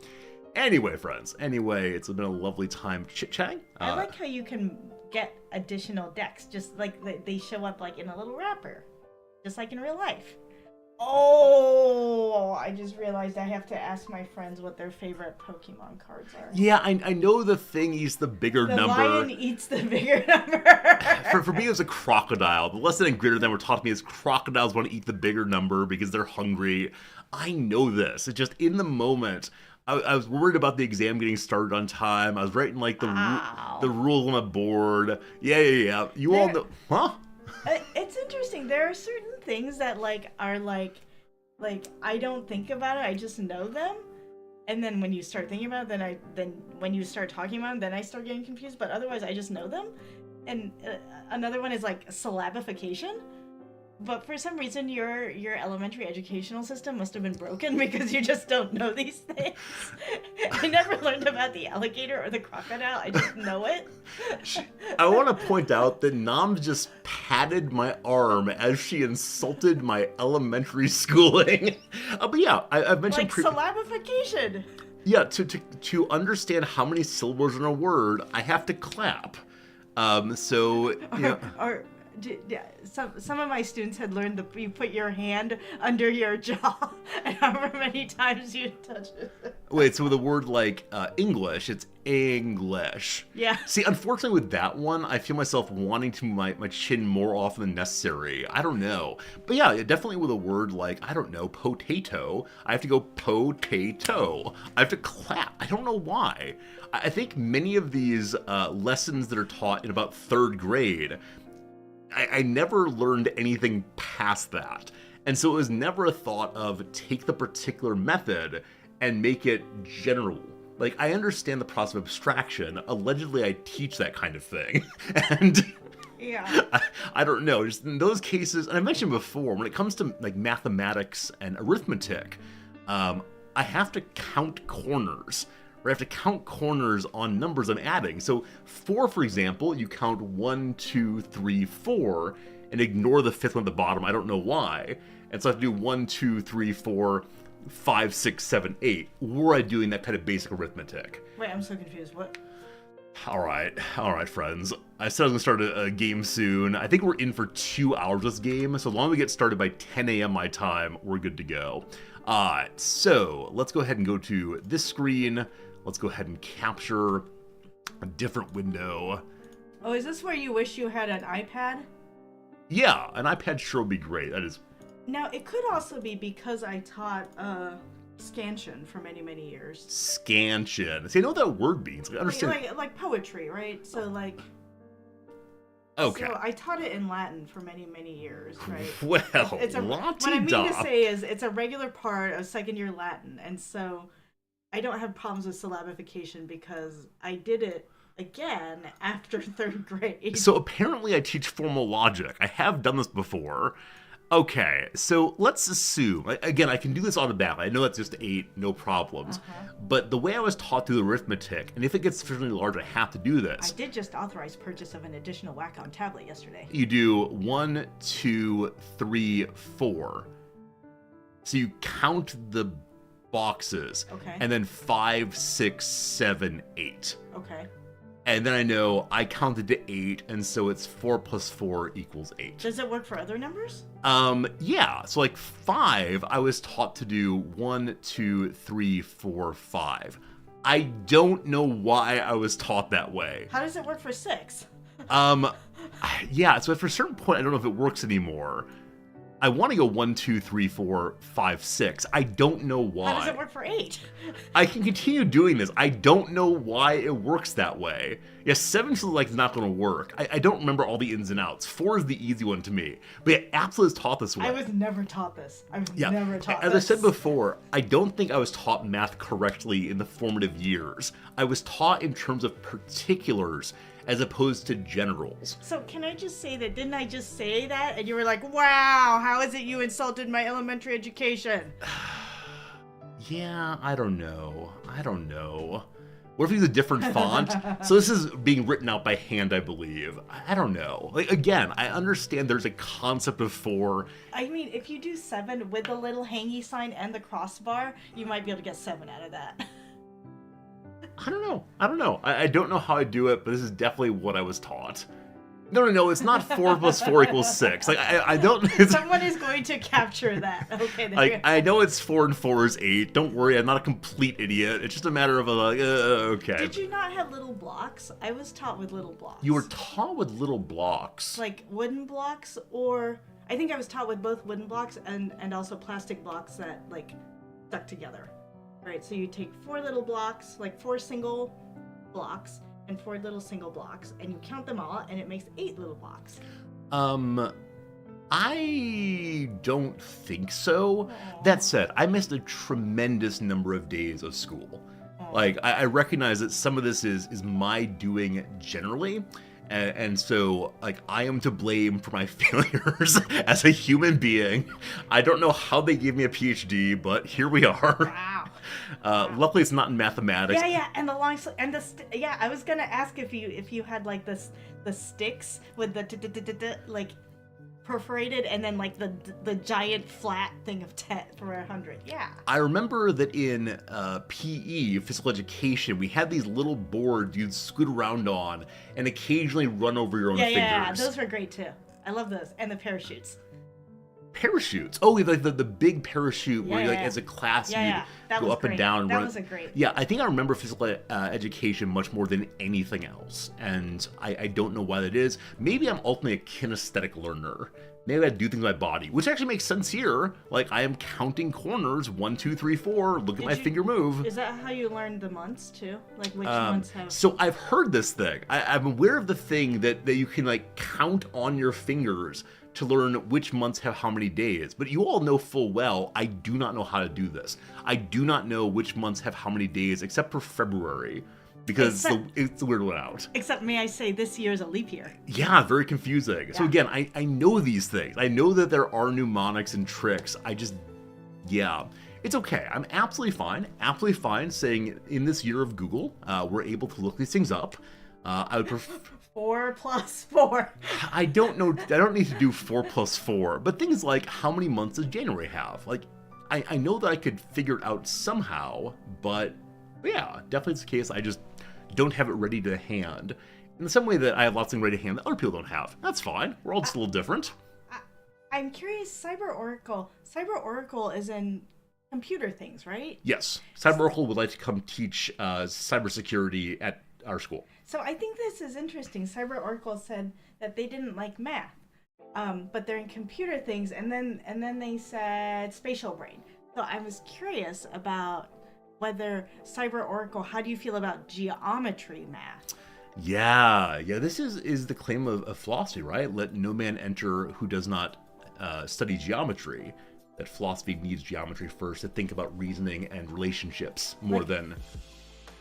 Anyway, friends. Anyway, it's been a lovely time chit-chatting. I like how you can get additional decks, just like they show up like in a little wrapper. Just like in real life. Oh, I just realized I have to ask my friends what their favorite Pokemon cards are. Yeah, I know the thing eats the bigger number. The lion eats the bigger number. For me, it was a crocodile. The less than and greater than were taught to me is crocodiles want to eat the bigger number because they're hungry. I know this. It's just in the moment... I was worried about the exam getting started on time. I was writing like the rules on a board. Yeah. You all know... Huh? It's interesting. There are certain things that are like I don't think about it. I just know them, and then when you start thinking about it, then when you start talking about them, then I start getting confused. But otherwise, I just know them. And another one is like syllabification. But for some reason, your elementary educational system must have been broken because you just don't know these things. I never learned about the alligator or the crocodile. I just know it. I want to point out that Nam just patted my arm as she insulted my elementary schooling. But yeah, I've mentioned... syllabification. Yeah, to understand how many syllables in a word, I have to clap. So, you know... Some of my students had learned that you put your hand under your jaw, and however many times you touch it. Wait, so with a word like English, it's English. Yeah. See, unfortunately with that one, I feel myself wanting to move my chin more often than necessary. I don't know. But yeah, definitely with a word like, I don't know, potato, I have to go potato. I have to clap. I don't know why. I think many of these lessons that are taught in about 3rd grade, I never learned anything past that. And so it was never a thought of take the particular method and make it general. Like, I understand the process of abstraction. Allegedly, I teach that kind of thing. And yeah, I don't know. Just in those cases, and I mentioned before, when it comes to like mathematics and arithmetic, I have to count corners. Or I have to count corners on numbers I'm adding. So 4, for example, you count 1, 2, 3, 4, and ignore the 5th one at the bottom. I don't know why. And so I have to do 1, 2, 3, 4, 5, 6, 7, 8. Were I doing that kind of basic arithmetic? Wait, I'm so confused. What? All right, friends. I said I was going to start a game soon. I think we're in for 2 hours this game. So long as we get started by 10 a.m. my time, we're good to go. So let's go ahead and go to this screen. Let's go ahead and capture a different window. Oh, is this where you wish you had an iPad? Yeah, an iPad sure would be great. That is. Now, it could also be because I taught scansion for many, many years. Scansion. See, I know what that word means. I understand. Like poetry, right? So, like... Okay. So I taught it in Latin for many, many years, right? Well, what I mean to say is it's a regular part of 2nd year Latin, and so... I don't have problems with syllabification because I did it again after 3rd grade. So apparently I teach formal logic. I have done this before. Okay, so let's assume, again, I can do this automatically. I know that's just 8, no problems. But the way I was taught through arithmetic, and if it gets sufficiently large, I have to do this. I did just authorize purchase of an additional Wacom tablet yesterday. You do 1, 2, 3, 4. So you count the boxes. Okay. And then 5, 6, 7, 8. Okay. And then I know I counted to 8, and so it's 4 plus 4 equals 8. Does it work for other numbers? Yeah. So like 5, I was taught to do 1, 2, 3, 4, 5. I don't know why I was taught that way. How does it work for 6? Yeah. So for a certain point, I don't know if it works anymore. I want to go 1, 2, 3, 4, 5, 6. I don't know why. How does it work for 8? I can continue doing this. I don't know why it works that way. Yeah, 7 feels like it's not going to work. I don't remember all the ins and outs. 4 is the easy one to me. But yeah, absolutely is taught this way. I was never taught this. As I said before, I don't think I was taught math correctly in the formative years. I was taught in terms of particulars as opposed to generals. So can I just say that, didn't I just say that? And you were like, wow, how is it you insulted my elementary education? Yeah, I don't know. What if it's a different font? So this is being written out by hand, I believe. I don't know. Like, again, I understand there's a concept of 4. I mean, if you do 7 with the little hangy sign and the crossbar, you might be able to get 7 out of that. I don't know. I don't know how I do it, but this is definitely what I was taught. No, it's not 4 plus 4 equals 6. Like, I don't... Someone is going to capture that. Okay, like, I know it's 4 and 4 is 8. Don't worry, I'm not a complete idiot. It's just a matter of, okay. Did you not have little blocks? I was taught with little blocks. You were taught with little blocks? Like wooden blocks, or... I think I was taught with both wooden blocks and also plastic blocks that, like, stuck together. Right, so you take 4 little blocks, like 4 single blocks, and 4 little single blocks, and you count them all, and it makes 8 little blocks. I don't think so. Aww. That said, I missed a tremendous number of days of school. Aww. Like, I recognize that some of this is my doing generally, and so, like, I am to blame for my failures as a human being. I don't know how they gave me a PhD, but here we are. Wow. Luckily, it's not in mathematics. Yeah, and I was gonna ask if you had like the sticks with the like perforated, and then like the giant flat thing of 10 for 100. Yeah. I remember that in PE, physical education, we had these little boards you'd scoot around on and occasionally run over your own fingers. Yeah, those were great too. I love those, and the parachutes. Parachutes. Oh, like the big parachute where you, like, as a class, you go up and down. That was a great. Yeah, I think I remember physical education much more than anything else, and I don't know why that is. Maybe I'm ultimately a kinesthetic learner. Maybe I do things with my body, which actually makes sense here. Like, I am counting corners, 1, 2, 3, 4. Look at my finger move. Is that how you learned the months too? Like which months have? So I've heard this thing. I'm aware of the thing that you can, like, count on your fingers to learn which months have how many days. But you all know full well, I do not know how to do this. I do not know which months have how many days, except for February, because it's the weird one out. Except, may I say, this year is a leap year. Yeah, very confusing. Yeah. So again, I know these things. I know that there are mnemonics and tricks. It's okay. I'm absolutely fine saying in this year of Google, we're able to look these things up. I would prefer... 4 plus 4. I don't know. I don't need to do 4 plus 4. But things like, how many months does January have? Like, I know that I could figure it out somehow, but yeah, definitely it's the case. I just don't have it ready to hand. In the same way that I have lots of things ready to hand that other people don't have. That's fine. We're all just a little different. I'm curious, Cyber Oracle is in computer things, right? Yes. Cyber Oracle would like to come teach cybersecurity at our school. So I think this is interesting. Cyber Oracle said that they didn't like math, but they're in computer things, and then they said spatial brain. So I was curious about whether Cyber Oracle, how do you feel about geometry math? Yeah. This is the claim of philosophy, right? Let no man enter who does not study geometry. That philosophy needs geometry first to think about reasoning and relationships more than...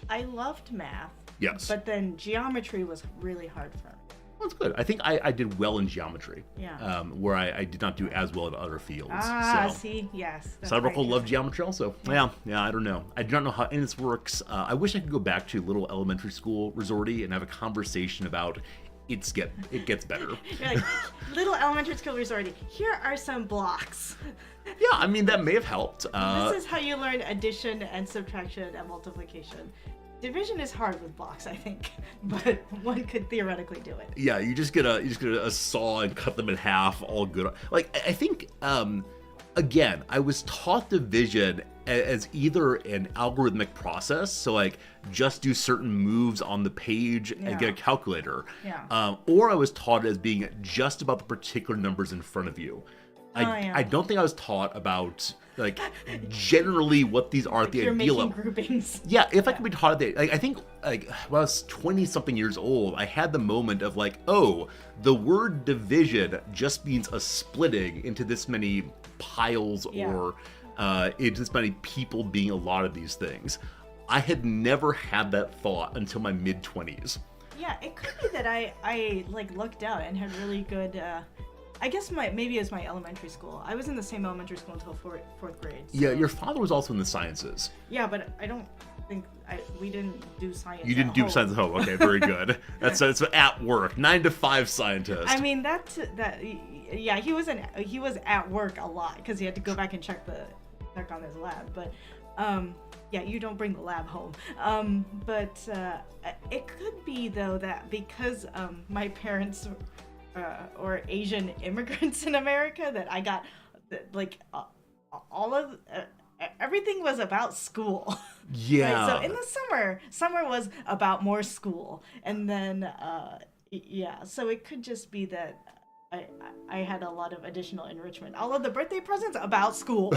I loved math. Yes. But then geometry was really hard for me. that's good. I think I did well in geometry. Yeah. Where I did not do as well in other fields. See, yes. Some people love geometry also. Yeah, I don't know. I do not know how any of this works. I wish I could go back to little elementary school resorty and have a conversation about it gets better. You're like, little elementary school resorty, here are some blocks. Yeah, I mean, that may have helped. This is how you learn addition and subtraction and multiplication. Division is hard with blocks, I think, but one could theoretically do it. Yeah, you just get a saw and cut them in half, all good. Like, I think, again, I was taught division as either an algorithmic process, so like just do certain moves on the page and get a calculator, or I was taught it as being just about the particular numbers in front of you. I don't think I was taught about like generally what these are at the ideal level. Groupings. Yeah, if I could be taught at the like, I think like when I was 20 something years old, I had the moment of like, oh, the word division just means a splitting into this many piles or into this many people being a lot of these things. I had never had that thought until my mid-20s. Yeah, it could be that I like looked out and had really good. I guess maybe as my elementary school. I was in the same elementary school until fourth grade. So. Yeah, your father was also in the sciences. Yeah, but I don't think we didn't do science. You didn't do science at home. Okay, very good. That's at work, 9 to 5 scientist. I mean yeah, he was at work a lot because he had to go back and check on his lab. But yeah, you don't bring the lab home. But it could be though that because my parents. Or Asian immigrants in America that I got like all of everything was about school. Yeah. Right? So in the summer was about more school, and then so it could just be that I had a lot of additional enrichment. All of the birthday presents about school.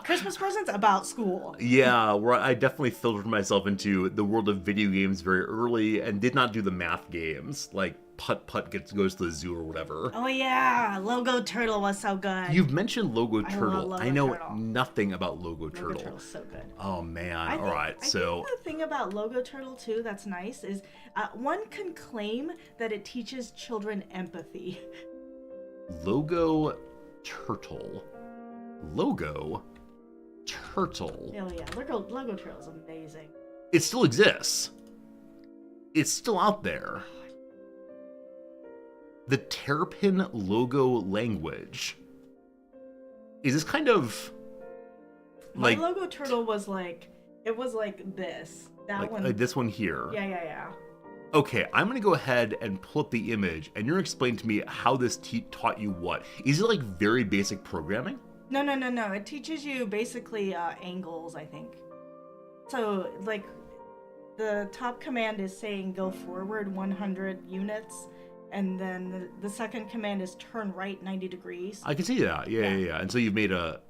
Christmas presents about school. Yeah, where I definitely filtered myself into the world of video games very early and did not do the math games like Putt goes to the zoo or whatever. Oh yeah, Logo Turtle was so good. You've mentioned Logo Turtle. Love I know Turtle. Nothing about Logo Turtle. Logo Turtle's so good. Oh man! I think the thing about Logo Turtle too that's nice is one can claim that it teaches children empathy. Logo Turtle. Logo Turtle. Oh yeah, Logo Turtle is amazing. It still exists. It's still out there. The Terrapin logo language. Is this kind of like... My Logo Turtle was like, it was like this. That one. Like this one here. Yeah. Okay, I'm gonna go ahead and pull up the image, and you're gonna explain to me how this taught you what. Is it like very basic programming? No. It teaches you basically angles, I think. So like, the top command is saying go forward 100 units. And then the second command is turn right 90 degrees. I can see that. Yeah. And so you've made a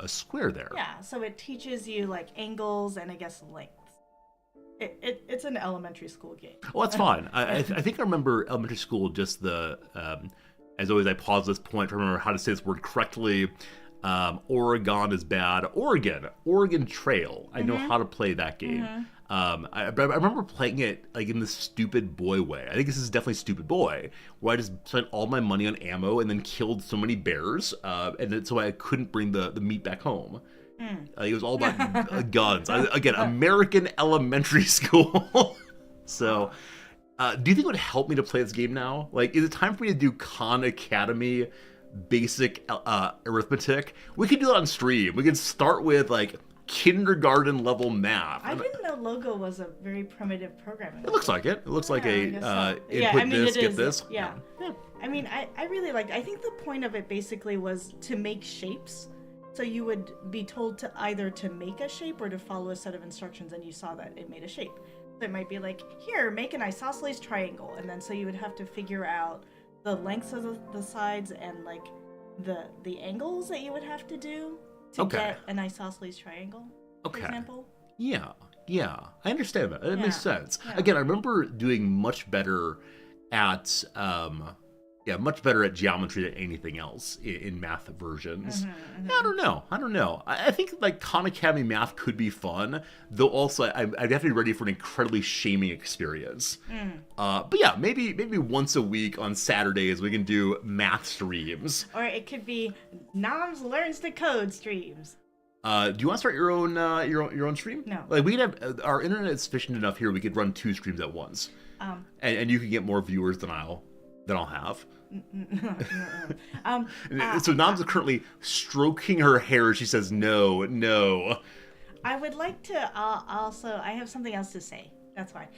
square there. Yeah, so it teaches you like angles and I guess lengths. It's an elementary school game. Well, that's fine. I think I remember elementary school just the, as always I pause this point to remember how to say this word correctly. Oregon is bad. Oregon Trail. I know how to play that game. I remember playing it like in the Stupid Boy way. I think this is definitely Stupid Boy, where I just spent all my money on ammo and then killed so many bears, and then, so I couldn't bring the meat back home. It was all about guns. Again, American elementary school. So, do you think it would help me to play this game now? Like, is it time for me to do Khan Academy basic arithmetic? We could do that on stream. We could start with like kindergarten level math. I didn't know Logo was a very primitive programming. It looks like it. It looks like this, get this. Yeah. I mean, I really liked it. I think the point of it basically was to make shapes. So you would be told to either to make a shape or to follow a set of instructions, and you saw that it made a shape. So it might be like, here, make an isosceles triangle, and then so you would have to figure out the lengths of the sides and like the angles that you would have to do to get an isosceles triangle, for example. Yeah, I understand that. It makes sense. Yeah. Again, I remember doing much better at Yeah, much better at geometry than anything else in math versions. Mm-hmm. I don't know. I think like Khan Academy math could be fun, though. Also, I'd have to be ready for an incredibly shaming experience. But yeah, maybe once a week on Saturdays we can do math streams. Or it could be Noms learns to code streams. Do you want to start your own stream? No. Like we could have our internet is sufficient enough here. We could run 2 streams at once, and you can get more viewers than I'll have. So Noms is currently stroking her hair. She says, no. I would like to also, I have something else to say. That's fine.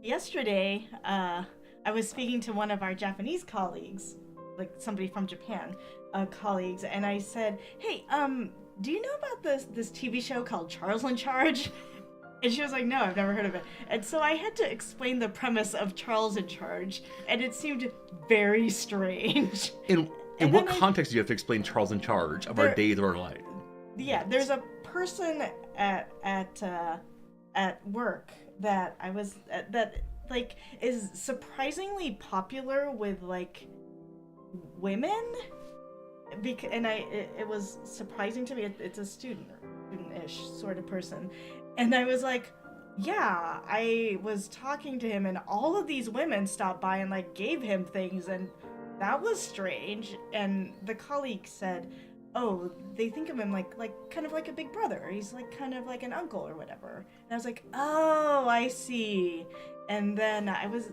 Yesterday, I was speaking to one of our Japanese colleagues, like somebody from Japan, colleagues, and I said, hey, do you know about this TV show called Charles in Charge? And she was like, no, I've never heard of it. And so I had to explain the premise of Charles in Charge, and it seemed very strange. In what context do you have to explain Charles in Charge of our days of our life? Yeah, there's a person at work that I was that like is surprisingly popular with like women. And it was surprising to me. It's a student-ish sort of person. And I was like, yeah, I was talking to him and all of these women stopped by and like gave him things, and that was strange. And the colleague said, oh, they think of him like kind of like a big brother. He's like kind of like an uncle or whatever. And I was like, oh, I see. And then I was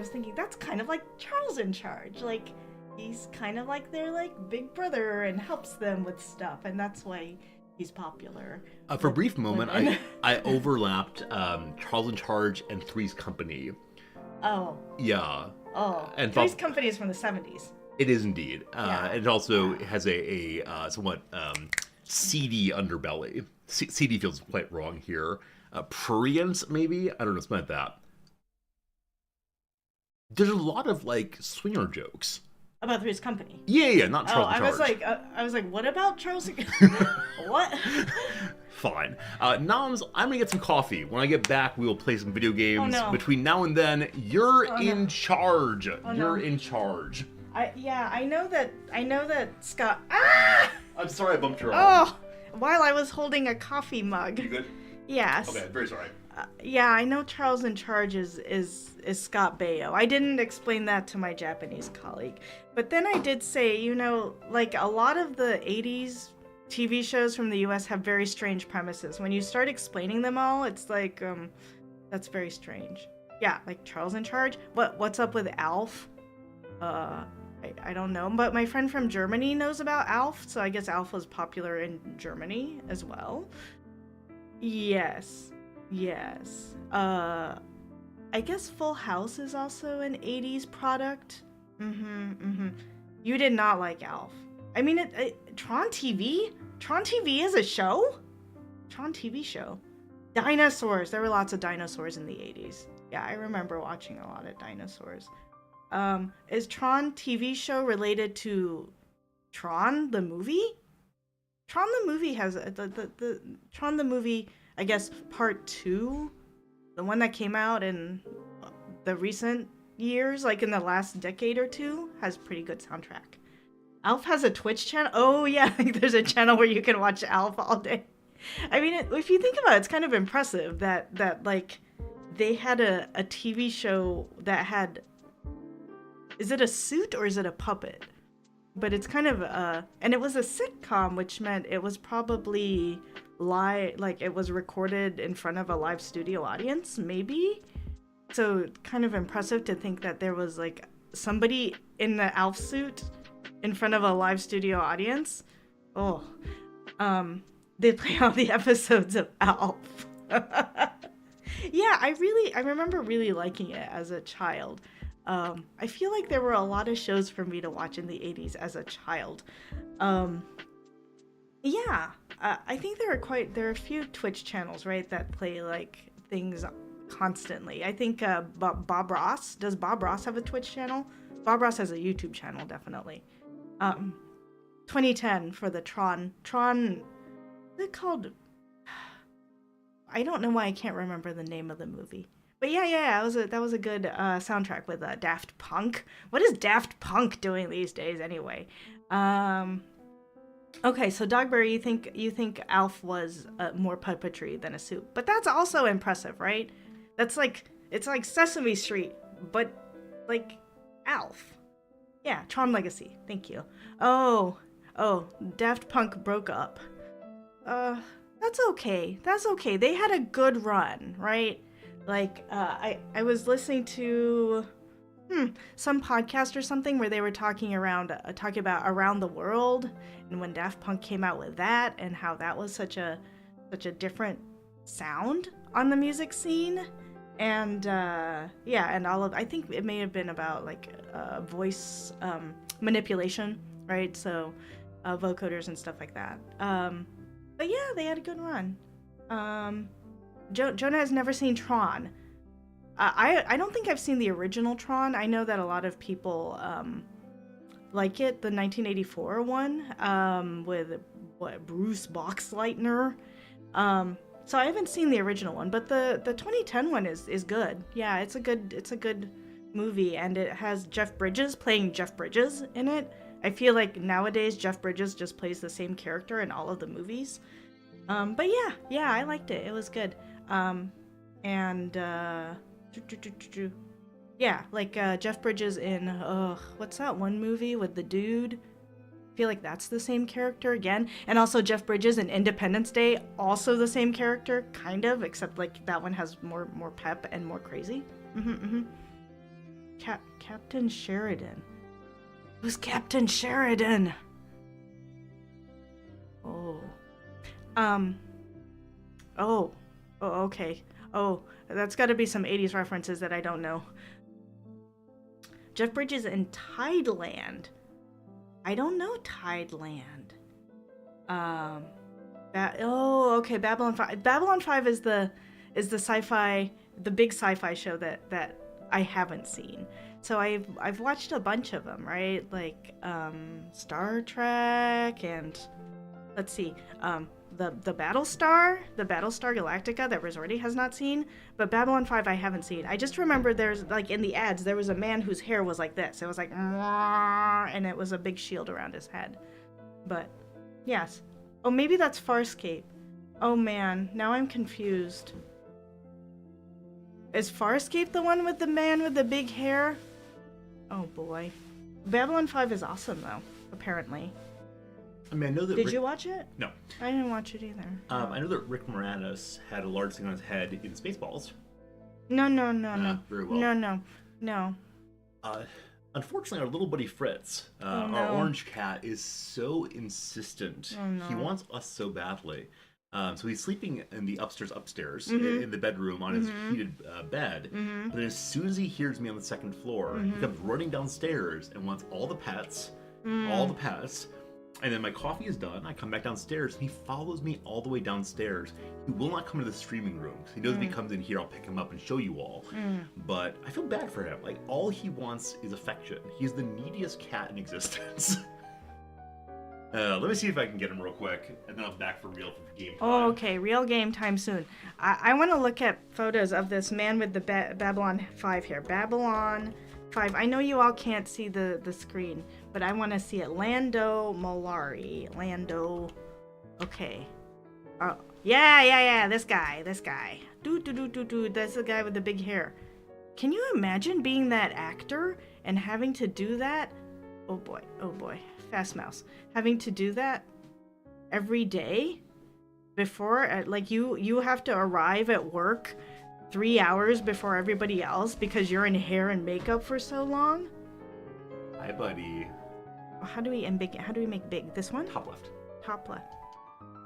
thinking that's kind of like Charles in Charge. Like he's kind of like their like big brother and helps them with stuff, and that's why he's popular. For a brief moment, I overlapped Charles in Charge and Three's Company. Oh. Yeah. Oh. And Three's Company is from the 70s. It is indeed. Yeah. It also has a somewhat seedy underbelly. Seedy feels quite wrong here. Prurience, maybe? I don't know, something like that. There's a lot of, like, swinger jokes. About Three's Company. Yeah, not Charles in Charge. I was like, what about Charles? What? Fine. Noms, I'm gonna get some coffee. When I get back, we will play some video games. Oh, no. Between now and then, you're in charge. Oh, you're no. in charge. I know that Scott. Ah! I'm sorry I bumped your arm. Oh, while I was holding a coffee mug. You good? Yes. Okay, very sorry. Yeah, I know Charles in Charge is Scott Baio. I didn't explain that to my Japanese colleague. But then I did say, like a lot of the 80s TV shows from the US have very strange premises. When you start explaining them all, it's like, that's very strange. Yeah, like Charles in Charge. What's up with Alf? I don't know. But my friend from Germany knows about Alf, so I guess Alf was popular in Germany as well. Yes. I guess Full House is also an 80s product. You did not like Alf. I mean, Tron TV? Tron TV is a show? Tron TV show. Dinosaurs. There were lots of dinosaurs in the 80s. Yeah, I remember watching a lot of dinosaurs. Is Tron TV show related to Tron the movie? Tron the movie has the Tron the movie, I guess part 2, the one that came out in the recent years, like in the last decade or two, has pretty good soundtrack. Alf has a Twitch channel. Oh yeah, there's a channel where you can watch Alf all day. I mean, if you think about it, it's kind of impressive that like they had a TV show that had, is it a suit or is it a puppet? But it's kind of and it was a sitcom, which meant it was probably live, like it was recorded in front of a live studio audience, maybe. So kind of impressive to think that there was like somebody in the Alf suit in front of a live studio audience. Oh, they play all the episodes of Alf. Yeah, I remember really liking it as a child. I feel like there were a lot of shows for me to watch in the 80s as a child. Yeah, I think there are a few Twitch channels, right, that play like things constantly. I think Bob Ross, does Bob Ross have a Twitch channel? Bob Ross has a YouTube channel, definitely. 2010 for the Tron, what's it called? I don't know why I can't remember the name of the movie. But yeah, that was a good soundtrack with Daft Punk. What is Daft Punk doing these days anyway? Okay, so Dogberry, you think Alf was more puppetry than a suit, but that's also impressive, right? It's like Sesame Street, but like Alf. Yeah, Tron Legacy. Thank you. Oh, Daft Punk broke up. That's okay. That's okay. They had a good run, right? Like, I was listening to some podcast or something where they were talking about Around the World, and when Daft Punk came out with that, and how that was such a different sound on the music scene, and and I think it may have been about like voice manipulation, right? So vocoders and stuff like that. But yeah, they had a good run. Jonah has never seen Tron. I don't think I've seen the original Tron. I know that a lot of people like it, the 1984 one with Bruce Boxleitner. So I haven't seen the original one, but the 2010 one is good. Yeah, it's a good movie, and it has Jeff Bridges playing Jeff Bridges in it. I feel like nowadays Jeff Bridges just plays the same character in all of the movies. But yeah, I liked it. It was good. Yeah, like Jeff Bridges in what's that one movie with the dude? I feel like that's the same character again. And also Jeff Bridges in Independence Day, also the same character, kind of, except like that one has more pep and more crazy. Captain Sheridan. Who's Captain Sheridan? Okay. Oh, that's got to be some 80s references that I don't know. Jeff Bridges in Tideland. I don't know Tideland. Okay, Babylon 5. Babylon 5 is the sci-fi, the big sci-fi show that I haven't seen. So I've watched a bunch of them, right? Like Star Trek and let's see, the Battlestar Galactica that Resorti has not seen, but Babylon 5 I haven't seen. I just remember there's like in the ads there was a man whose hair was like this. It was like and it was a big shield around his head. But yes. Oh, maybe that's Farscape. Oh man, now I'm confused. Is Farscape the one with the man with the big hair? Oh boy. Babylon 5 is awesome though, apparently. I mean, I know that. Did you watch it? No. I didn't watch it either. I know that Rick Moranis had a large thing on his head in Spaceballs. No. Very well. No. Unfortunately, our little buddy Fritz, our orange cat, is so insistent. Oh, no. He wants us so badly. So he's sleeping in the upstairs in the bedroom on his heated bed. But then as soon as he hears me on the second floor, he comes running downstairs and wants all the pets. And then my coffee is done. I come back downstairs, and he follows me all the way downstairs. He will not come to the streaming room. He knows if he comes in here, I'll pick him up and show you all. But I feel bad for him. Like, all he wants is affection. He's the neediest cat in existence. Let me see if I can get him real quick, and then I'm back for real for game time. Oh, okay. Real game time soon. I want to look at photos of this man with the Babylon 5 here. Babylon 5. I know you all can't see the screen, but I want to see it. Lando Mollari. Lando. Okay. Oh, yeah. This guy. Dude. That's the guy with the big hair. Can you imagine being that actor and having to do that? Oh boy. Fast mouse. Having to do that every day before, like you have to arrive at work 3 hours before everybody else because you're in hair and makeup for so long. Hi, buddy. How do we make big? This one? Top left. Top left.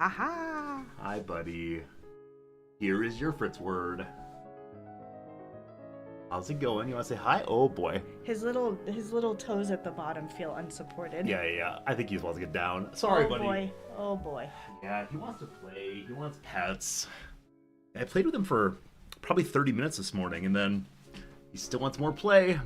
Aha! Hi, buddy. Here is your Fritz word. How's it going? You want to say hi? Oh boy. His little toes at the bottom feel unsupported. Yeah. I think he wants to get down. Sorry, buddy. Oh boy. Yeah, he wants to play. He wants pets. I played with him for probably 30 minutes this morning, and then he still wants more play.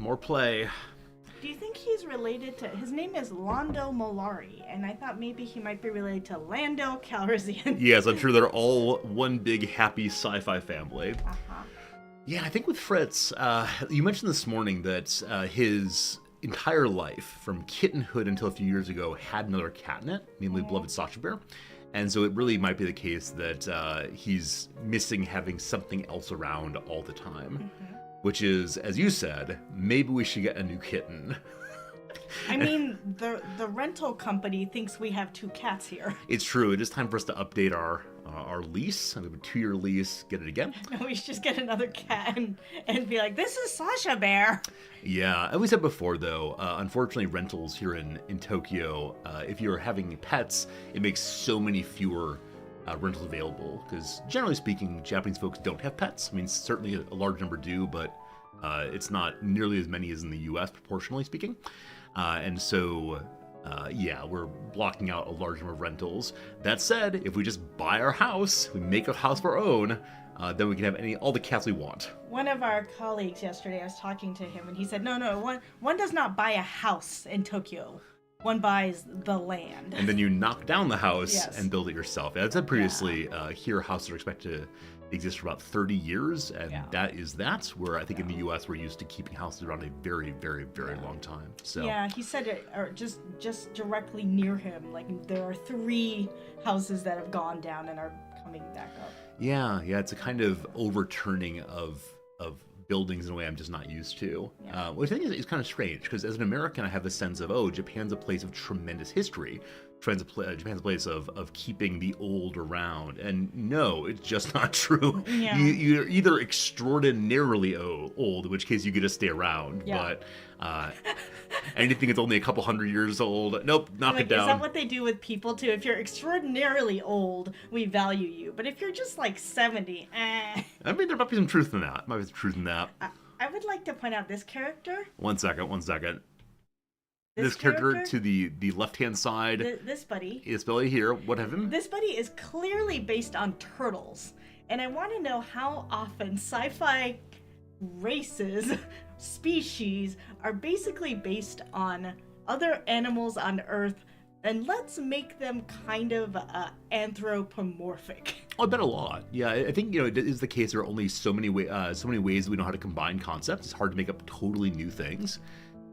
Do you think he's related to... His name is Lando Mollari, and I thought maybe he might be related to Lando Calrissian. Yes, I'm sure they're all one big happy sci-fi family. Yeah, I think with Fritz, you mentioned this morning that his entire life, from kittenhood until a few years ago, had another cat in it, namely beloved Sasha Bear. And so it really might be the case that he's missing having something else around all the time. Which is, as you said, maybe we should get a new kitten. I mean, the rental company thinks we have 2 cats here. It's true. It is time for us to update our lease. We have a 2-year lease. Get it again? No, we should just get another cat and be like, this is Sasha Bear. Yeah, as we said before, though, unfortunately, rentals here in Tokyo, if you're having pets, it makes so many fewer rentals available. Because generally speaking, Japanese folks don't have pets. I mean, certainly a large number do, but it's not nearly as many as in the U.S., proportionally speaking. And so, yeah, we're blocking out a large number of rentals. That said, if we just buy our house, we make a house of our own, then we can have all the cats we want. One of our colleagues yesterday, I was talking to him, and he said, no, one does not buy a house in Tokyo. One buys the land. And then you knock down the house Yes. and build it yourself. As I said previously, here houses are expected to exist for about 30 years, and that is where I think in the U.S. we're used to keeping houses around a very, very, very long time. So yeah, he said it, or just directly near him, like there are 3 houses that have gone down and are coming back up. Yeah, it's a kind of overturning of buildings in a way I'm just not used to. Which I think is kind of strange, because as an American, I have the sense of, Japan's a place of tremendous history. Japan's a place of keeping the old around. And no, it's just not true. Yeah. You're either extraordinarily old, in which case you get to stay around. Yeah. But anything that's only a couple hundred years old, nope, knock it down. Is that what they do with people too? If you're extraordinarily old, we value you. But if you're just like 70, I mean, there might be some truth in that. I would like to point out this character. One second. This character to the left-hand side. This buddy. Is Billy here? What have him? This buddy is clearly based on turtles. And I want to know how often sci-fi races, species, are basically based on other animals on Earth, and let's make them kind of anthropomorphic. Oh, I bet a lot. Yeah, I think it is the case. There are only so many ways we know how to combine concepts. It's hard to make up totally new things,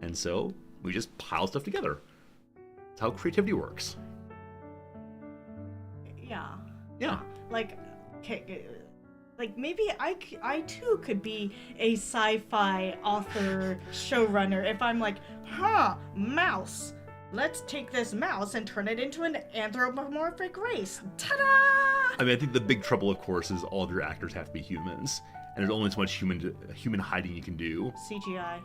and so we just pile stuff together. That's how creativity works. Yeah. Like, okay, like maybe I too could be a sci-fi author, showrunner if I'm like, mouse. Let's take this mouse and turn it into an anthropomorphic race. Ta-da! I mean, I think the big trouble, of course, is all of your actors have to be humans, and there's only so much human hiding you can do. CGI.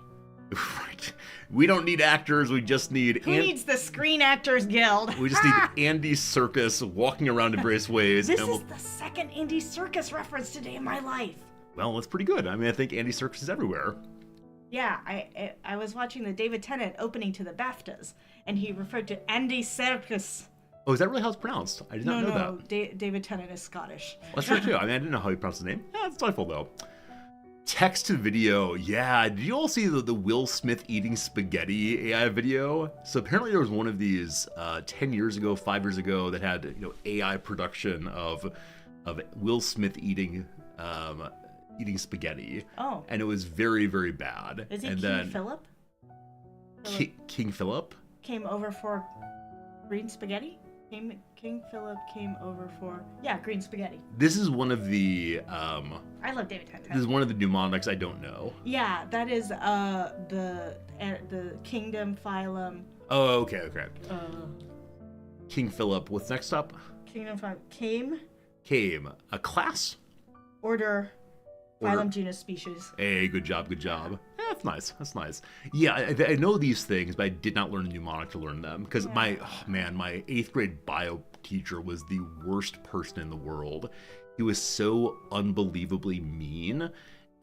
Right. We don't need actors. We just need. Who needs the Screen Actors Guild? We just need Andy Serkis walking around in various ways. This is the second Andy Serkis reference today in my life. Well, that's pretty good. I mean, I think Andy Serkis is everywhere. Yeah, I was watching the David Tennant opening to the BAFTAs, and he referred to Andy Serkis. Oh, is that really how it's pronounced? I did not know that. No, David Tennant is Scottish. Well, that's true too. I mean, I didn't know how he pronounced his name. Yeah, it's delightful though. Text to video. Yeah, did you all see the Will Smith eating spaghetti AI video? So apparently there was one of these 10 years ago, 5 years ago that had AI production of Will Smith eating spaghetti. Oh. And it was very, very bad. Is he and King Philip? King Philip? Came over for green spaghetti? King Philip came over for green spaghetti. This is one of the I love David Tennant. This is one of the mnemonics I don't know. Yeah, that is the kingdom phylum. Oh, okay. King Philip. What's next up? Kingdom phylum. Came. A class? Order. Phylum, genus, species. Hey, good job. That's nice. Yeah, I know these things, but I did not learn a mnemonic to learn them. Because my 8th grade bio teacher was the worst person in the world. He was so unbelievably mean.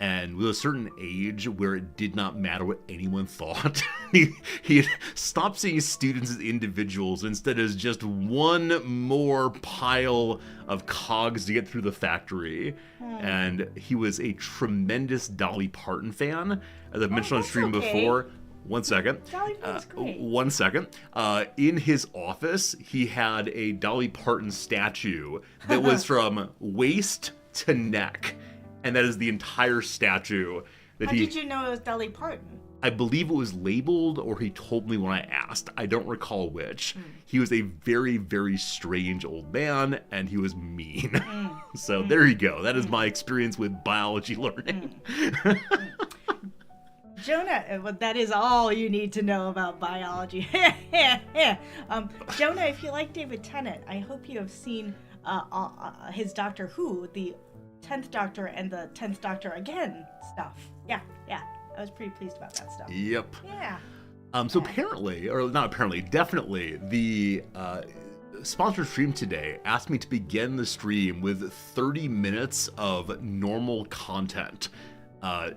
And with a certain age where it did not matter what anyone thought, he had stopped seeing students as individuals instead as just one more pile of cogs to get through the factory. And he was a tremendous Dolly Parton fan, as I've mentioned on stream before. One second. Dolly Parton's great. One second. In his office, he had a Dolly Parton statue that was from waist to neck. and that is the entire statue that How did you know it was Dolly Parton? I believe it was labeled, or he told me when I asked. I don't recall which. He was a very, very strange old man, and he was mean. So there you go. That is my experience with biology learning. Jonah, well, that is all you need to know about biology. Jonah, if you like David Tennant, I hope you have seen his Doctor Who, the 10th Doctor and the 10th Doctor Again stuff. Yeah. I was pretty pleased about that stuff. Yep. Yeah. So apparently, or not apparently, definitely, the sponsored stream today asked me to begin the stream with 30 minutes of normal content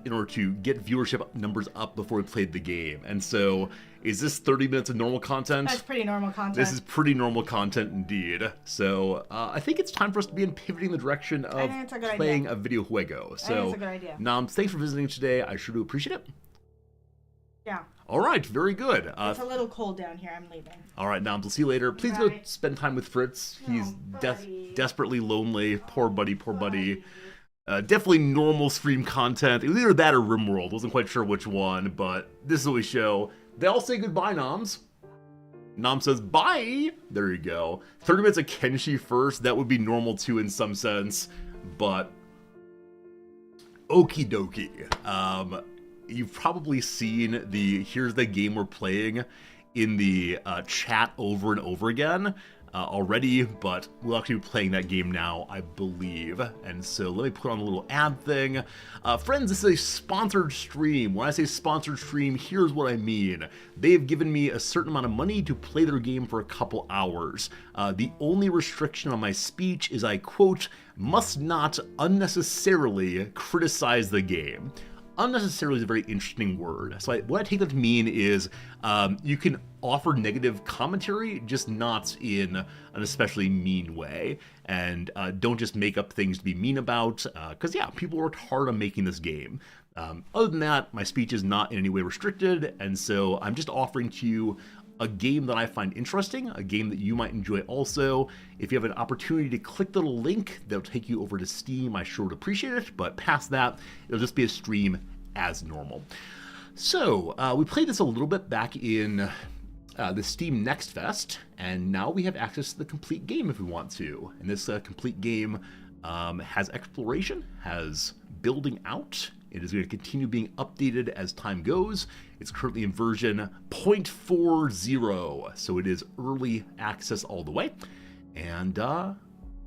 in order to get viewership numbers up before we played the game. And so, is this 30 minutes of normal content? That's pretty normal content. This is pretty normal content indeed. So I think it's time for us to begin pivoting the direction of playing a video juego. So, I think it's a good idea. Nams, thanks for visiting today. I sure do appreciate it. Yeah. All right, very good. It's a little cold down here. I'm leaving. All right, Nams, we'll see you later. Please go spend time with Fritz. He's desperately lonely. Poor buddy, poor buddy. Definitely normal stream content. It was either that or RimWorld. Wasn't quite sure which one, but this is what we show. They all say goodbye, Noms. Nom says bye. There you go. 30 minutes of Kenshi first. That would be normal too in some sense, but okie dokie. You've probably seen the here's the game we're playing in the chat over and over again already, but we'll actually be playing that game now, I believe. And so let me put on a little ad thing. Friends, this is a sponsored stream. When I say sponsored stream, here's what I mean. They've given me a certain amount of money to play their game for a couple hours. The only restriction on my speech is I quote, must not unnecessarily criticize the game. Unnecessarily is a very interesting word. So what I take that to mean is you can offer negative commentary, just not in an especially mean way. And don't just make up things to be mean about, because yeah, people worked hard on making this game. Other than that, my speech is not in any way restricted, and so I'm just offering to you a game that I find interesting, a game that you might enjoy also. If you have an opportunity to click the little link, that'll take you over to Steam. I sure would appreciate it, but past that, it'll just be a stream as normal. So, we played this a little bit back in the Steam Next Fest, and now we have access to the complete game if we want to. And this complete game has exploration, has building out. It is going to continue being updated as time goes. It's currently in version 0.40, so it is early access all the way. And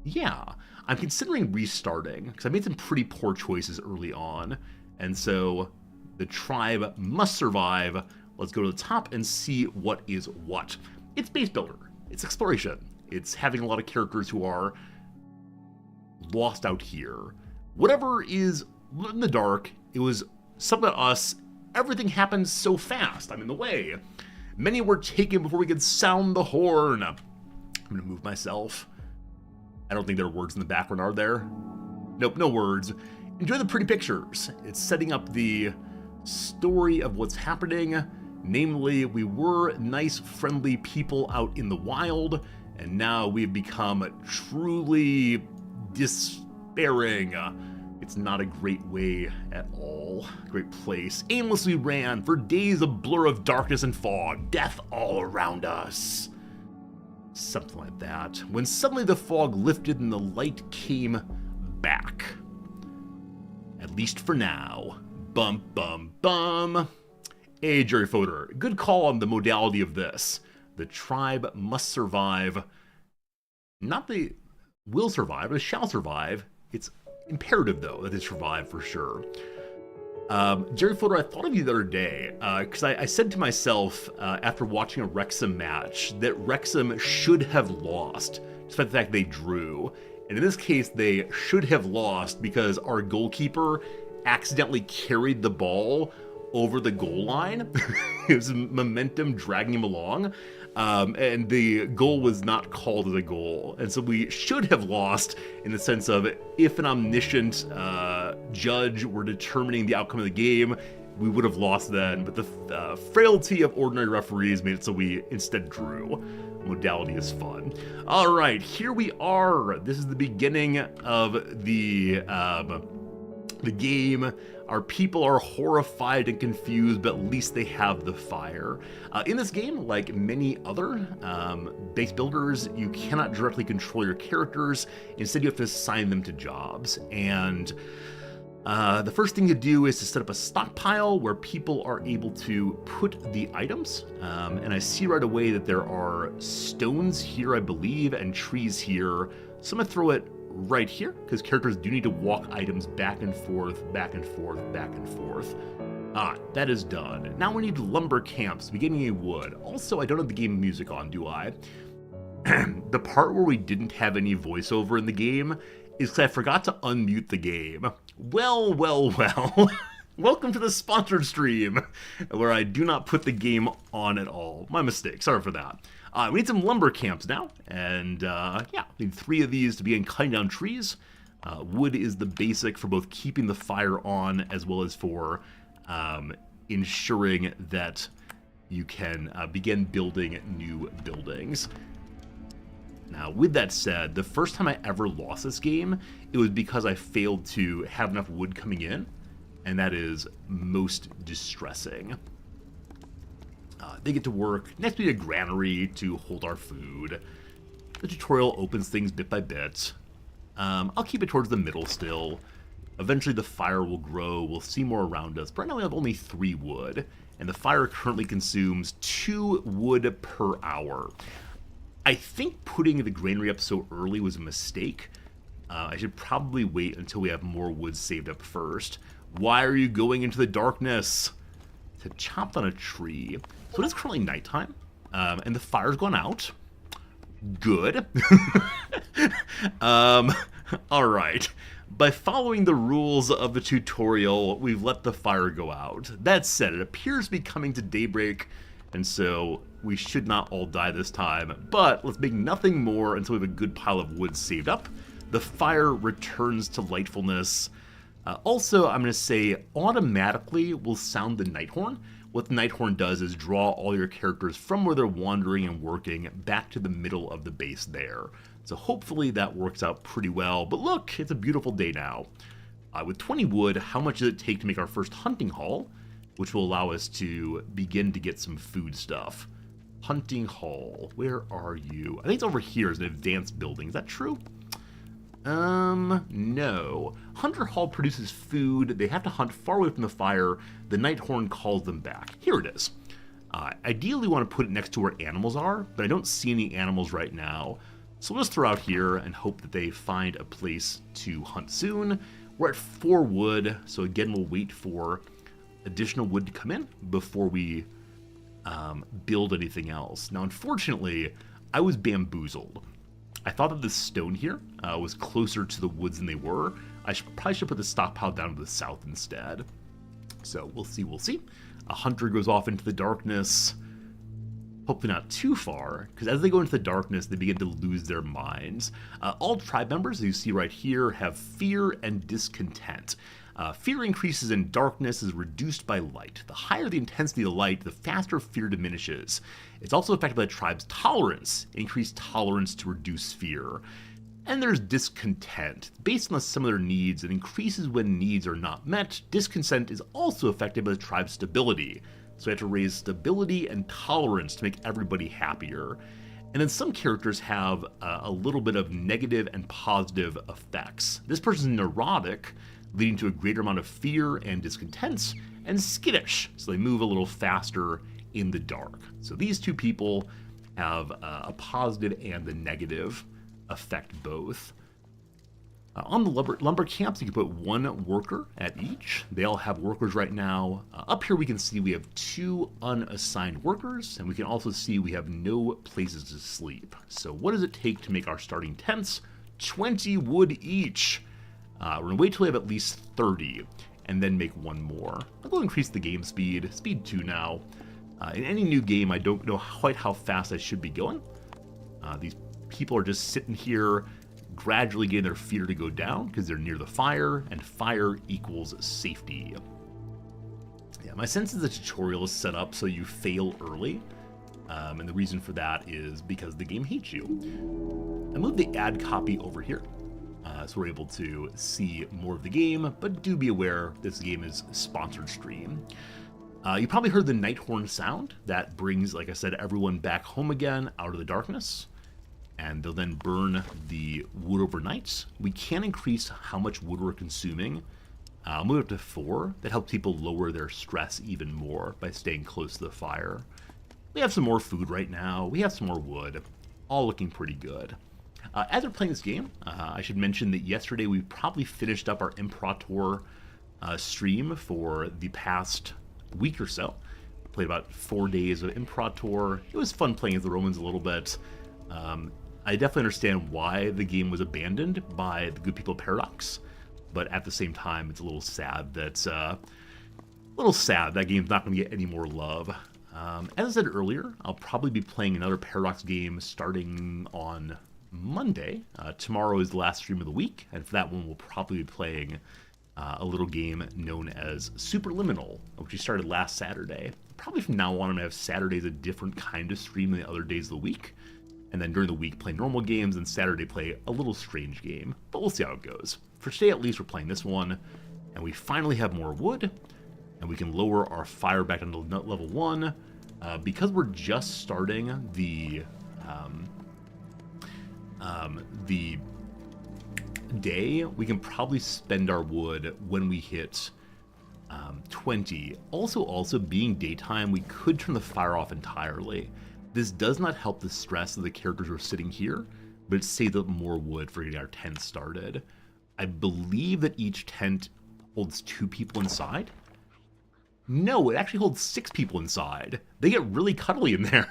yeah, I'm considering restarting, because I made some pretty poor choices early on. And so the tribe must survive. Let's go to the top and see what is what. It's base builder. It's exploration. It's having a lot of characters who are lost out here. Whatever is in the dark, it was something to us. Everything happened so fast. I'm in the way. Many were taken before we could sound the horn. I'm gonna move myself. I don't think there are words in the background, are there? Nope, no words. Enjoy the pretty pictures. It's setting up the story of what's happening. Namely, we were nice, friendly people out in the wild, and now we've become truly despairing. It's not a great way at all. Great place. Aimlessly ran for days, a blur of darkness and fog. Death all around us. Something like that. When suddenly the fog lifted and the light came back. At least for now. Bum, bum, bum. Hey, Jerry Fodor. Good call on the modality of this. The tribe must survive. Not they will survive, but shall survive. It's imperative, though, that they survive for sure. Jerry Fodor, I thought of you the other day, because I said to myself, after watching a Wrexham match, that Wrexham should have lost, despite the fact they drew. And in this case, they should have lost because our goalkeeper accidentally carried the ball over the goal line. It was momentum dragging him along. And the goal was not called as a goal. And so we should have lost in the sense of if an omniscient judge were determining the outcome of the game, we would have lost then. But the frailty of ordinary referees made it so we instead drew. Modality is fun. All right, here we are. This is the beginning of the the game. Our people are horrified and confused, but at least they have the fire. In this game, like many other base builders, you cannot directly control your characters. Instead, you have to assign them to jobs. And the first thing you do is to set up a stockpile where people are able to put the items. And I see right away that there are stones here, I believe, and trees here. So I'm gonna throw it right here, because characters do need to walk items back and forth, back and forth, back and forth. That is done. Now we need lumber camps, beginning of wood. Also, I don't have the game music on, do I? The part where we didn't have any voiceover in the game is because I forgot to unmute the game. Well. Welcome to the sponsored stream, where I do not put the game on at all. My mistake, sorry for that. We need some lumber camps now, and yeah, we need 3 of these to begin cutting down trees. Wood is the basic for both keeping the fire on as well as for ensuring that you can begin building new buildings. Now, with that said, the first time I ever lost this game, it was because I failed to have enough wood coming in, and that is most distressing. They get to work. Next, we need a granary to hold our food. The tutorial opens things bit by bit. I'll keep it towards the middle still. Eventually, the fire will grow. We'll see more around us. But right now, we have only 3 wood, and the fire currently consumes 2 wood per hour. I think putting the granary up so early was a mistake. I should probably wait until we have more wood saved up first. Why are you going into the darkness? To chop on a tree. So it is currently nighttime, and the fire's gone out. Good. All right. By following the rules of the tutorial, we've let the fire go out. That said, it appears to be coming to daybreak, and so we should not all die this time. But let's make nothing more until we have a good pile of wood saved up. The fire returns to lightfulness. Also, I'm going to say automatically we'll sound the night horn. What the night horn does is draw all your characters from where they're wandering and working back to the middle of the base there. So hopefully that works out pretty well. But look, it's a beautiful day now. With 20 wood, how much does it take to make our first hunting hall, which will allow us to begin to get some food stuff? Hunting hall, where are you? I think it's over here as an advanced building. Is that true? No. Hunter Hall produces food. They have to hunt far away from the fire. The night horn calls them back. Here it is. Ideally, we want to put it next to where animals are, but I don't see any animals right now. So we'll just throw out here and hope that they find a place to hunt soon. We're at 4 wood, so again, we'll wait for additional wood to come in before we build anything else. Now, unfortunately, I was bamboozled. I thought that this stone here was closer to the woods than they were. I probably should put the stockpile down to the south instead. So we'll see. A hunter goes off into the darkness. Hopefully not too far, because as they go into the darkness, they begin to lose their minds. All tribe members, as you see right here, have fear and discontent. Fear increases in darkness is reduced by light. The higher the intensity of the light, the faster fear diminishes. It's also affected by the tribe's tolerance, increased tolerance to reduce fear. And there's discontent. Based on similar needs, it increases when needs are not met. Discontent is also affected by the tribe's stability. So we have to raise stability and tolerance to make everybody happier. And then some characters have a little bit of negative and positive effects. This person's neurotic, leading to a greater amount of fear and discontent, and skittish, so they move a little faster in the dark. So these 2 people have a positive and the negative effect both. On the lumber camps, you can put 1 worker at each. They all have workers right now. Up here we can see we have 2 unassigned workers, and we can also see we have no places to sleep. So what does it take to make our starting tents? 20 wood each. We're going to wait till we have at least 30, and then make 1 more. I'll go increase the game speed. Speed 2 now. In any new game, I don't know quite how fast I should be going. These people are just sitting here, gradually getting their fear to go down because they're near the fire, and fire equals safety. Yeah, my sense is the tutorial is set up so you fail early, and the reason for that is because the game hates you. I moved the add copy over here. so we're able to see more of the game, but do be aware this game is sponsored stream. You probably heard the night horn sound. That brings, like I said, everyone back home again out of the darkness, and they'll then burn the wood overnight. We can increase how much wood we're consuming. I'll move it up to 4. That helps people lower their stress even more by staying close to the fire. We have some more food right now. We have some more wood. All looking pretty good. As we're playing this game, I should mention that yesterday we probably finished up our Imperator stream for the past week or so. Played about 4 days of Imperator. It was fun playing as the Romans a little bit. I definitely understand why the game was abandoned by the good people of Paradox, but at the same time, it's a little sad that game's not going to get any more love. As I said earlier, I'll probably be playing another Paradox game starting on Monday. Tomorrow is the last stream of the week, and for that one, we'll probably be playing a little game known as Superliminal, which we started last Saturday. Probably from now on, I'm going to have Saturdays a different kind of stream than the other days of the week. And then during the week, play normal games, and Saturday play a little strange game. But we'll see how it goes. For today, at least, we're playing this one, and we finally have more wood, and we can lower our fire back down to level 1. Because we're just starting the day, we can probably spend our wood when we hit 20. Also being daytime, we could turn the fire off entirely. This does not help the stress of the characters who are sitting here, but it saves up more wood for getting our tent started. I believe that each tent holds 2 people inside. No, it actually holds 6 people inside. They get really cuddly in there.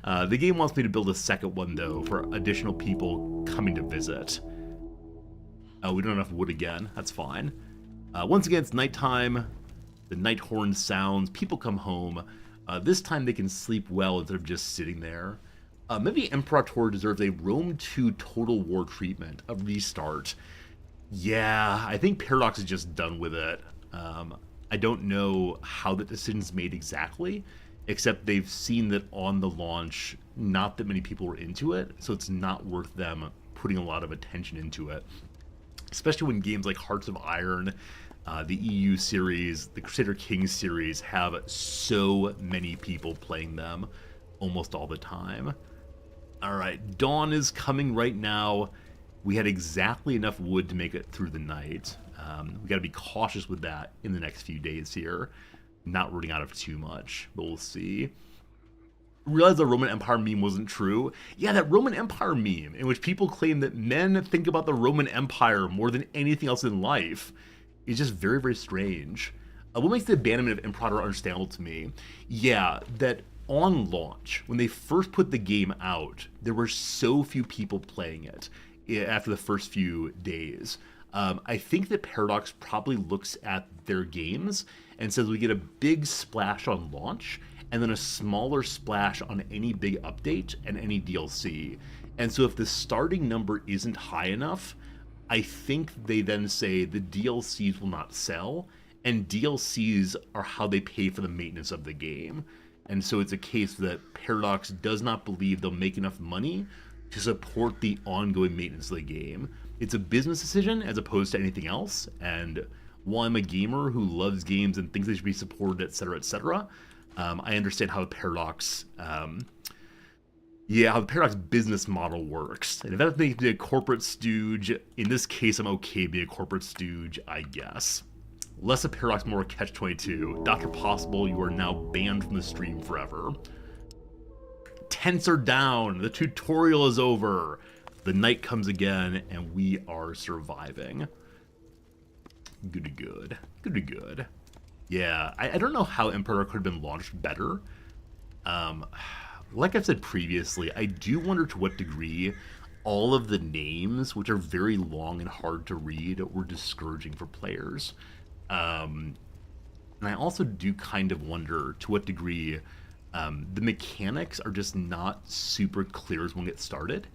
The game wants me to build a second one, though, for additional people coming to visit. Oh, we don't have enough wood again. That's fine. Once again, it's nighttime. The night horn sounds. People come home. This time they can sleep well instead of just sitting there. Maybe Imperator deserves a Rome 2 Total War treatment, a restart. Yeah, I think Paradox is just done with it. I don't know how the decision's made exactly, except they've seen that on the launch, not that many people were into it, so it's not worth them putting a lot of attention into it. Especially when games like Hearts of Iron, the EU series, the Crusader Kings series have so many people playing them almost all the time. Alright, dawn is coming right now. We had exactly enough wood to make it through the night. We got to be cautious with that in the next few days here. Not running out of too much, but we'll see. Realized the Roman Empire meme wasn't true. Yeah, that Roman Empire meme in which people claim that men think about the Roman Empire more than anything else in life is just very, very strange. What makes the abandonment of Imperator understandable to me? Yeah, that on launch, when they first put the game out, there were so few people playing it after the first few days. I think that Paradox probably looks at their games and says we get a big splash on launch and then a smaller splash on any big update and any DLC. And so if the starting number isn't high enough, I think they then say the DLCs will not sell, and DLCs are how they pay for the maintenance of the game. And so it's a case that Paradox does not believe they'll make enough money to support the ongoing maintenance of the game. It's a business decision as opposed to anything else, and while I'm a gamer who loves games and thinks they should be supported, etc., I understand how the Paradox, how the Paradox business model works. And if that makes me a corporate stooge, in this case, I'm okay being a corporate stooge, I guess. Less of Paradox, more Catch-22. Dr. Possible, you are now banned from the stream forever. Tents are down. The tutorial is over. The night comes again, and we are surviving. Good to good. Good to good. Yeah, I don't know how Imperator could have been launched better. Like I've said previously, I do wonder to what degree all of the names, which are very long and hard to read, were discouraging for players. And I also do kind of wonder to what degree the mechanics are just not super clear as one gets started.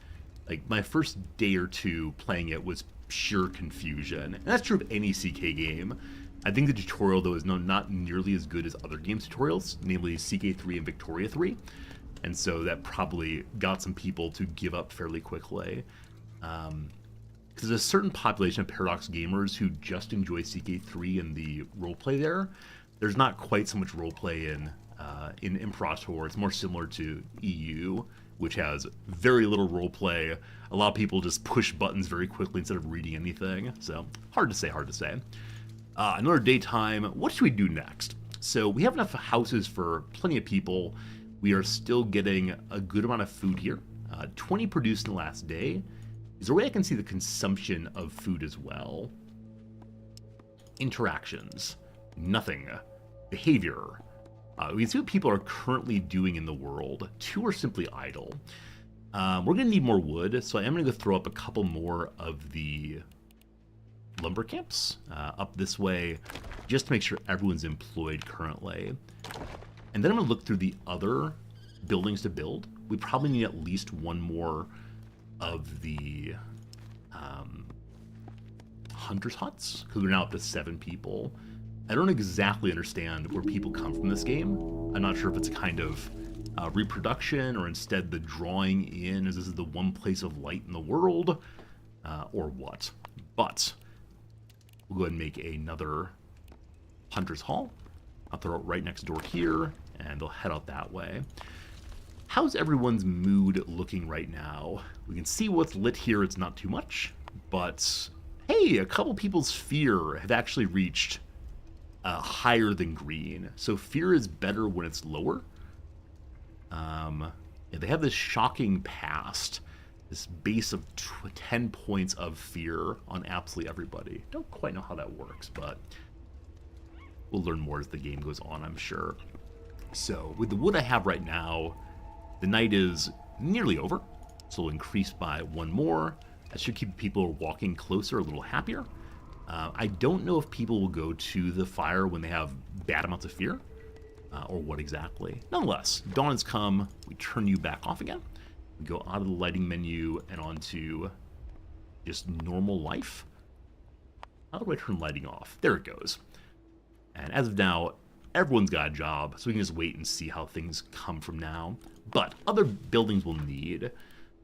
Like, my first day or two playing it was pure confusion. And that's true of any CK game. I think the tutorial, though, is not nearly as good as other games' tutorials, namely CK3 and Victoria 3. And so that probably got some people to give up fairly quickly. Because there's a certain population of Paradox gamers who just enjoy CK3 and the roleplay there. There's not quite so much roleplay in Imperator. It's more similar to EU, which has very little roleplay. A lot of people just push buttons very quickly instead of reading anything. So hard to say. Another daytime. What should we do next? So we have enough houses for plenty of people. We are still getting a good amount of food here. 20 produced in the last day. Is there a way I can see the consumption of food as well? Interactions. Nothing. Behavior. We can see what people are currently doing in the world. 2 are simply idle. We're going to need more wood, so I am going to go throw up a couple more of the lumber camps up this way, just to make sure everyone's employed currently. And then I'm going to look through the other buildings to build. We probably need at least one more of the hunters' huts, because we're now up to 7 people. I don't exactly understand where people come from this game. I'm not sure if it's a kind of reproduction or instead the drawing in as this is the one place of light in the world, or what. But we'll go ahead and make another Hunter's Hall. I'll throw it right next door here, and they'll head out that way. How's everyone's mood looking right now? We can see what's lit here. It's not too much, but hey, a couple people's fear have actually reached higher than green. So fear is better when it's lower. Yeah, they have this shocking past, this base of 10 points of fear on absolutely everybody. Don't quite know how that works, but we'll learn more as the game goes on, I'm sure. So with the wood I have right now, the night is nearly over, so we'll increase by 1 more. That should keep people walking closer a little happier. I don't know if people will go to the fire when they have bad amounts of fear, or what exactly. Nonetheless, dawn has come. We turn you back off again. We go out of the lighting menu and onto just normal life. How do I turn lighting off? There it goes. And as of now, everyone's got a job, so we can just wait and see how things come from now. But other buildings will need.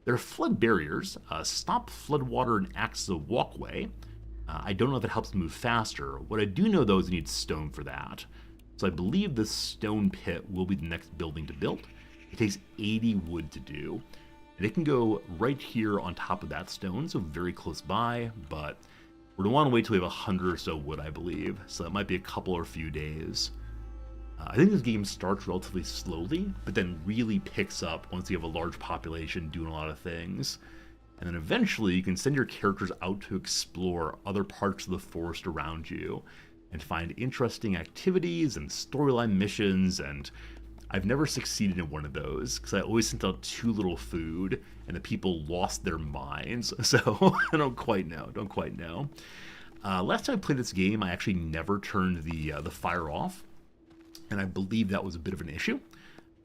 There are flood barriers. Stop floodwater and acts as a walkway. I don't know if it helps move faster. What I do know, though, is it needs stone for that. So I believe this stone pit will be the next building to build. It takes 80 wood to do. And it can go right here on top of that stone, so very close by, but we're going to want to wait till we have 100 or so wood, I believe. So that might be a couple or few days. I think this game starts relatively slowly, but then really picks up once you have a large population doing a lot of things. And then eventually you can send your characters out to explore other parts of the forest around you and find interesting activities and storyline missions. And I've never succeeded in one of those because I always sent out too little food and the people lost their minds. So I don't quite know. Last time I played this game, I actually never turned the fire off. And I believe that was a bit of an issue.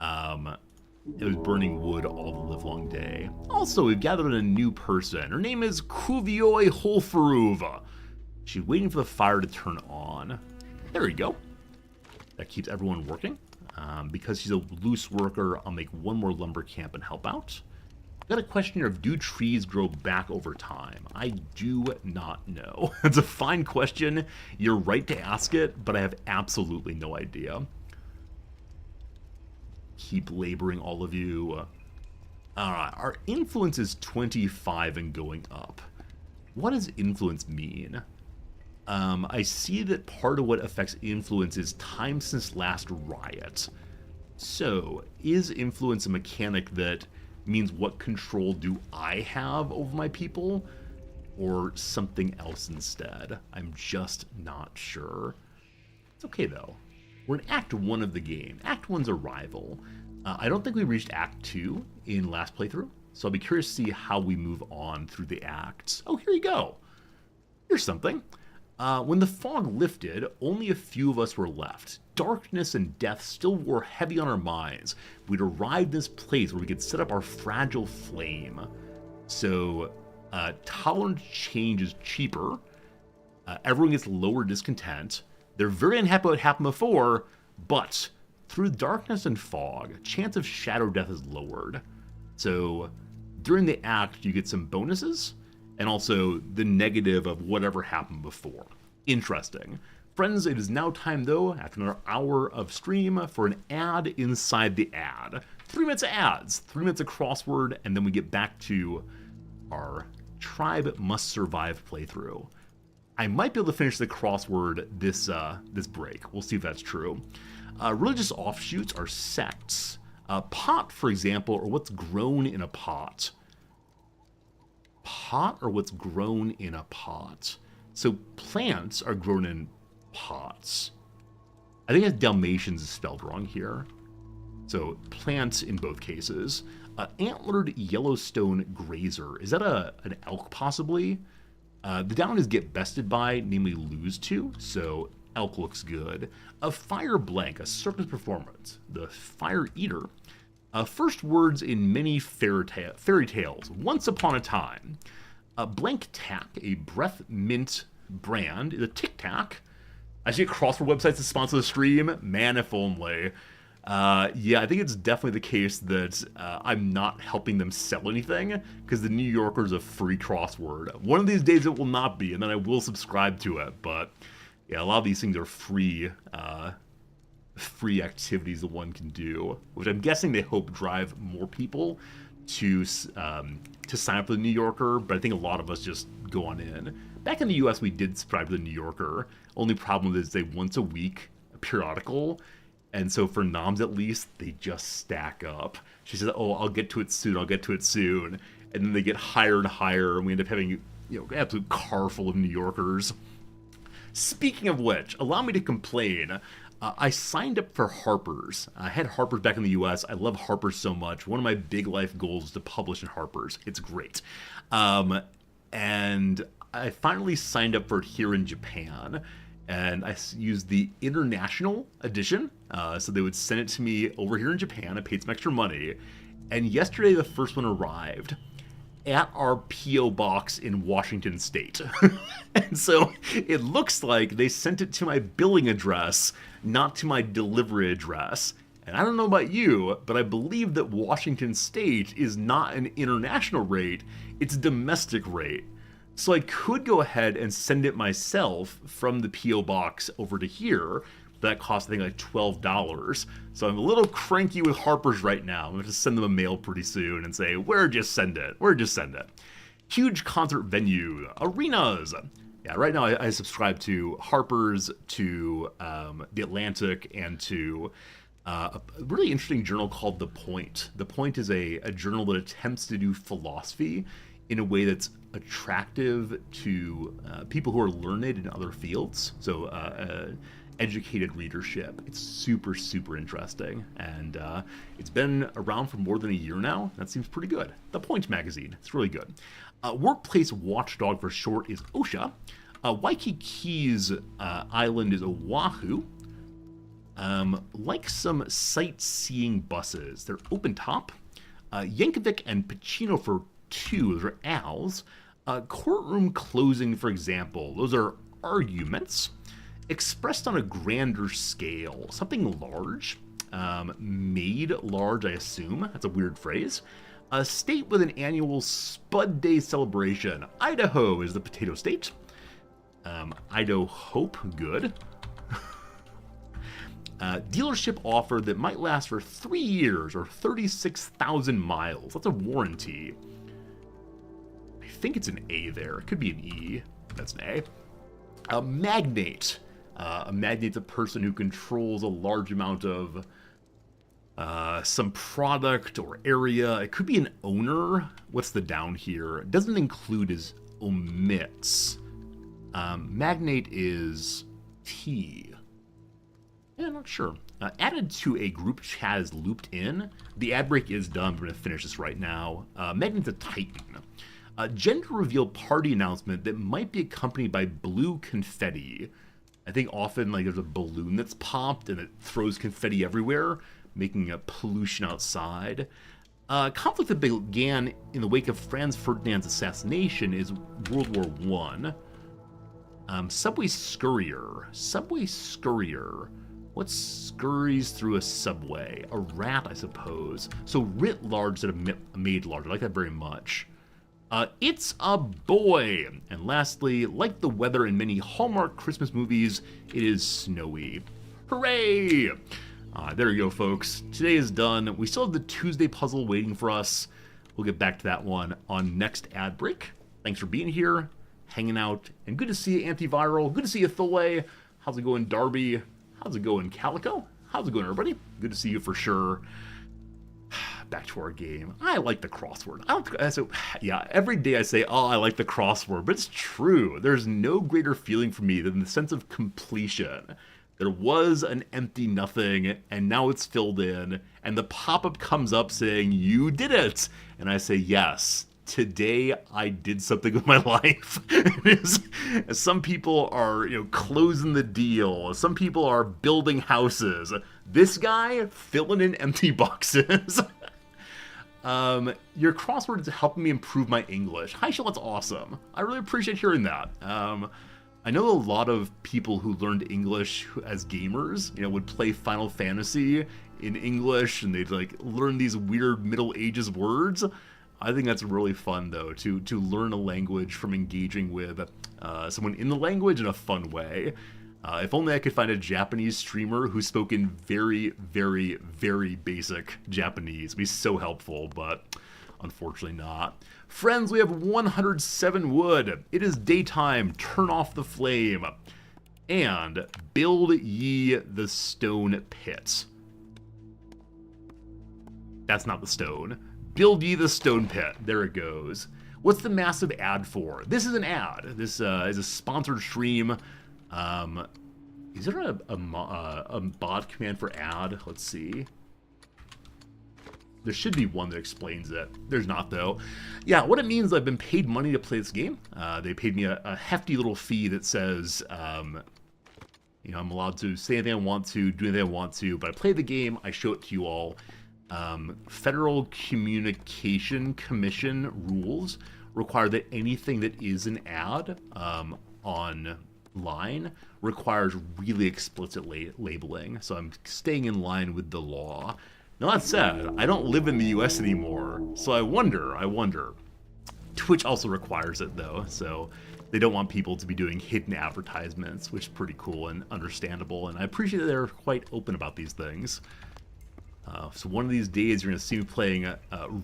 It was burning wood all the livelong day. Also, we've gathered a new person. Her name is Kuvioi Holferuva. She's waiting for the fire to turn on. There we go. That keeps everyone working. Because she's a loose worker, I'll make 1 more lumber camp and help out. Got a question here of, do trees grow back over time? I do not know. It's a fine question. You're right to ask it, but I have absolutely no idea. Keep laboring, all of you. Alright, our influence is 25 and going up. What does influence mean? I see that part of what affects influence is time since last riot. So, is influence a mechanic that means what control do I have over my people, or something else instead? I'm just not sure. It's okay though. We're in Act 1 of the game. Act 1's Arrival. I don't think we reached Act 2 in last playthrough, so I'll be curious to see how we move on through the acts. Oh, here you go. Here's something. When the fog lifted, only a few of us were left. Darkness and death still wore heavy on our minds. We'd arrived in this place where we could set up our fragile flame. So, tolerant change is cheaper. Everyone gets lower discontent. They're very unhappy what happened before, but through darkness and fog, chance of shadow death is lowered. So, during the act, you get some bonuses. and also the negative of whatever happened before. Interesting. Friends, it is now time, though, after another hour of stream, for an ad inside the ad. 3 minutes of ads, 3 minutes of crossword, and then we get back to our Tribe Must Survive playthrough. I might be able to finish the crossword this break. We'll see if that's true. Religious offshoots are sects. Pot, for example, or what's grown in a pot. Pot or what's grown in a pot. So plants are grown in pots. I think that Dalmatians is spelled wrong here. So plants in both cases. Antlered Yellowstone grazer. Is that an elk possibly? The down is get bested by, namely lose to, so elk looks good. A fire blank, a circus performance. The fire eater. First words in many fairy tales. Once upon a time. Blank tack, a breath mint brand, is a Tic Tac. I see a crossword websites to sponsor the stream. Man, if only. Yeah, I think it's definitely the case that I'm not helping them sell anything, because the New Yorker is a free crossword. One of these days it will not be, and then I will subscribe to it, but yeah, a lot of these things are free activities that one can do, which I'm guessing they hope drive more people to sign up for the New Yorker, but I think a lot of us just go on in. Back in the US, we did subscribe to the New Yorker. Only problem is they once a week periodical, and so for noms at least, they just stack up. She says, "Oh, I'll get to it soon. I'll get to it soon," and then they get higher and higher, and we end up having an absolute car full of New Yorkers. Speaking of which, allow me to complain. I signed up for Harper's. I had Harper's back in the US. I love Harper's so much. One of my big life goals is to publish in Harper's. It's great. And I finally signed up for it here in Japan. And I used the international edition. So they would send it to me over here in Japan. I paid some extra money. And yesterday, the first one arrived at our P.O. box in Washington State. And so it looks like they sent it to my billing address, not to my delivery address. And I don't know about you, but I believe that Washington State is not an international rate, it's a domestic rate. So I could go ahead and send it myself from the P.O. box over to here. That cost, I think, like $12. So I'm a little cranky with Harper's right now. I'm going to send them a mail pretty soon and say, where'd you send it? Where'd you send it? Huge concert venue, arenas. Yeah, right now I subscribe to Harper's, to The Atlantic, and to a really interesting journal called The Point. The Point is a journal that attempts to do philosophy in a way that's attractive to people who are learned in other fields. So educated readership. It's super, super interesting. And it's been around for more than a year now. That seems pretty good. The Point magazine. It's really good. Workplace watchdog for short is OSHA. Waikiki's island is Oahu. Like some sightseeing buses. They're open top. Yankovic and Pacino for 2. Those are Al's. Courtroom closing, for example. Those are arguments. Expressed on a grander scale. Something large. Made large, I assume. That's a weird phrase. A state with an annual Spud Day celebration. Idaho is the potato state. Idaho Hope, good. Dealership offer that might last for 3 years or 36,000 miles. That's a warranty. I think it's an A there. It could be an E. That's an A. A magnate. A magnate's a person who controls a large amount of some product or area. It could be an owner. What's the down here? It doesn't include as omits. Magnate is T. Yeah, not sure. Added to a group chat is looped in. The ad break is done. We're going to finish this right now. Magnate's a Titan. Gender reveal party announcement that might be accompanied by blue confetti. I think often like there's a balloon that's popped and it throws confetti everywhere, making a pollution outside. Conflict that began in the wake of Franz Ferdinand's assassination is World War I. Subway scurrier. Subway scurrier. What scurries through a subway? A rat, I suppose. So writ large that have made large. I like that very much. It's a boy. And lastly, like the weather in many Hallmark Christmas movies, it is snowy. Hooray! There you go, folks. Today is done. We still have the Tuesday puzzle waiting for us. We'll get back to that one on next ad break. Thanks for being here, hanging out, and good to see you, Antiviral. Good to see you, Thule. How's it going, Darby? How's it going, Calico? How's it going, everybody? Good to see you for sure. Back to our game. I like the crossword. Every day I say, oh, I like the crossword, but it's true. There's no greater feeling for me than the sense of completion. There was an empty nothing, and now it's filled in, and the pop-up comes up saying, you did it! And I say, yes, today I did something with my life. Some people are, closing the deal. Some people are building houses. This guy, filling in empty boxes. Your crossword is helping me improve my English. Hi, Shell, that's awesome. I really appreciate hearing that. I know a lot of people who learned English as gamers, would play Final Fantasy in English, and they'd learn these weird Middle Ages words. I think that's really fun, though, to learn a language from engaging with someone in the language in a fun way. If only I could find a Japanese streamer who spoke in very, very, very basic Japanese. It'd be so helpful, but unfortunately not. Friends, we have 107 wood. It is daytime. Turn off the flame. And build ye the stone pit. That's not the stone. Build ye the stone pit. There it goes. What's the massive ad for? This is an ad. This is a sponsored stream. Is there a bot command for ad? Let's see. There should be one that explains it. There's not, though. Yeah, what it means, I've been paid money to play this game. They paid me a hefty little fee that says, I'm allowed to say anything I want to, do anything I want to, but I play the game, I show it to you all. Federal Communication Commission rules require that anything that is an ad online requires really explicit labeling. So I'm staying in line with the law. Now that said, I don't live in the US anymore, so I wonder. Twitch also requires it though, so they don't want people to be doing hidden advertisements, which is pretty cool and understandable, and I appreciate that they're quite open about these things. So one of these days you're going to see me playing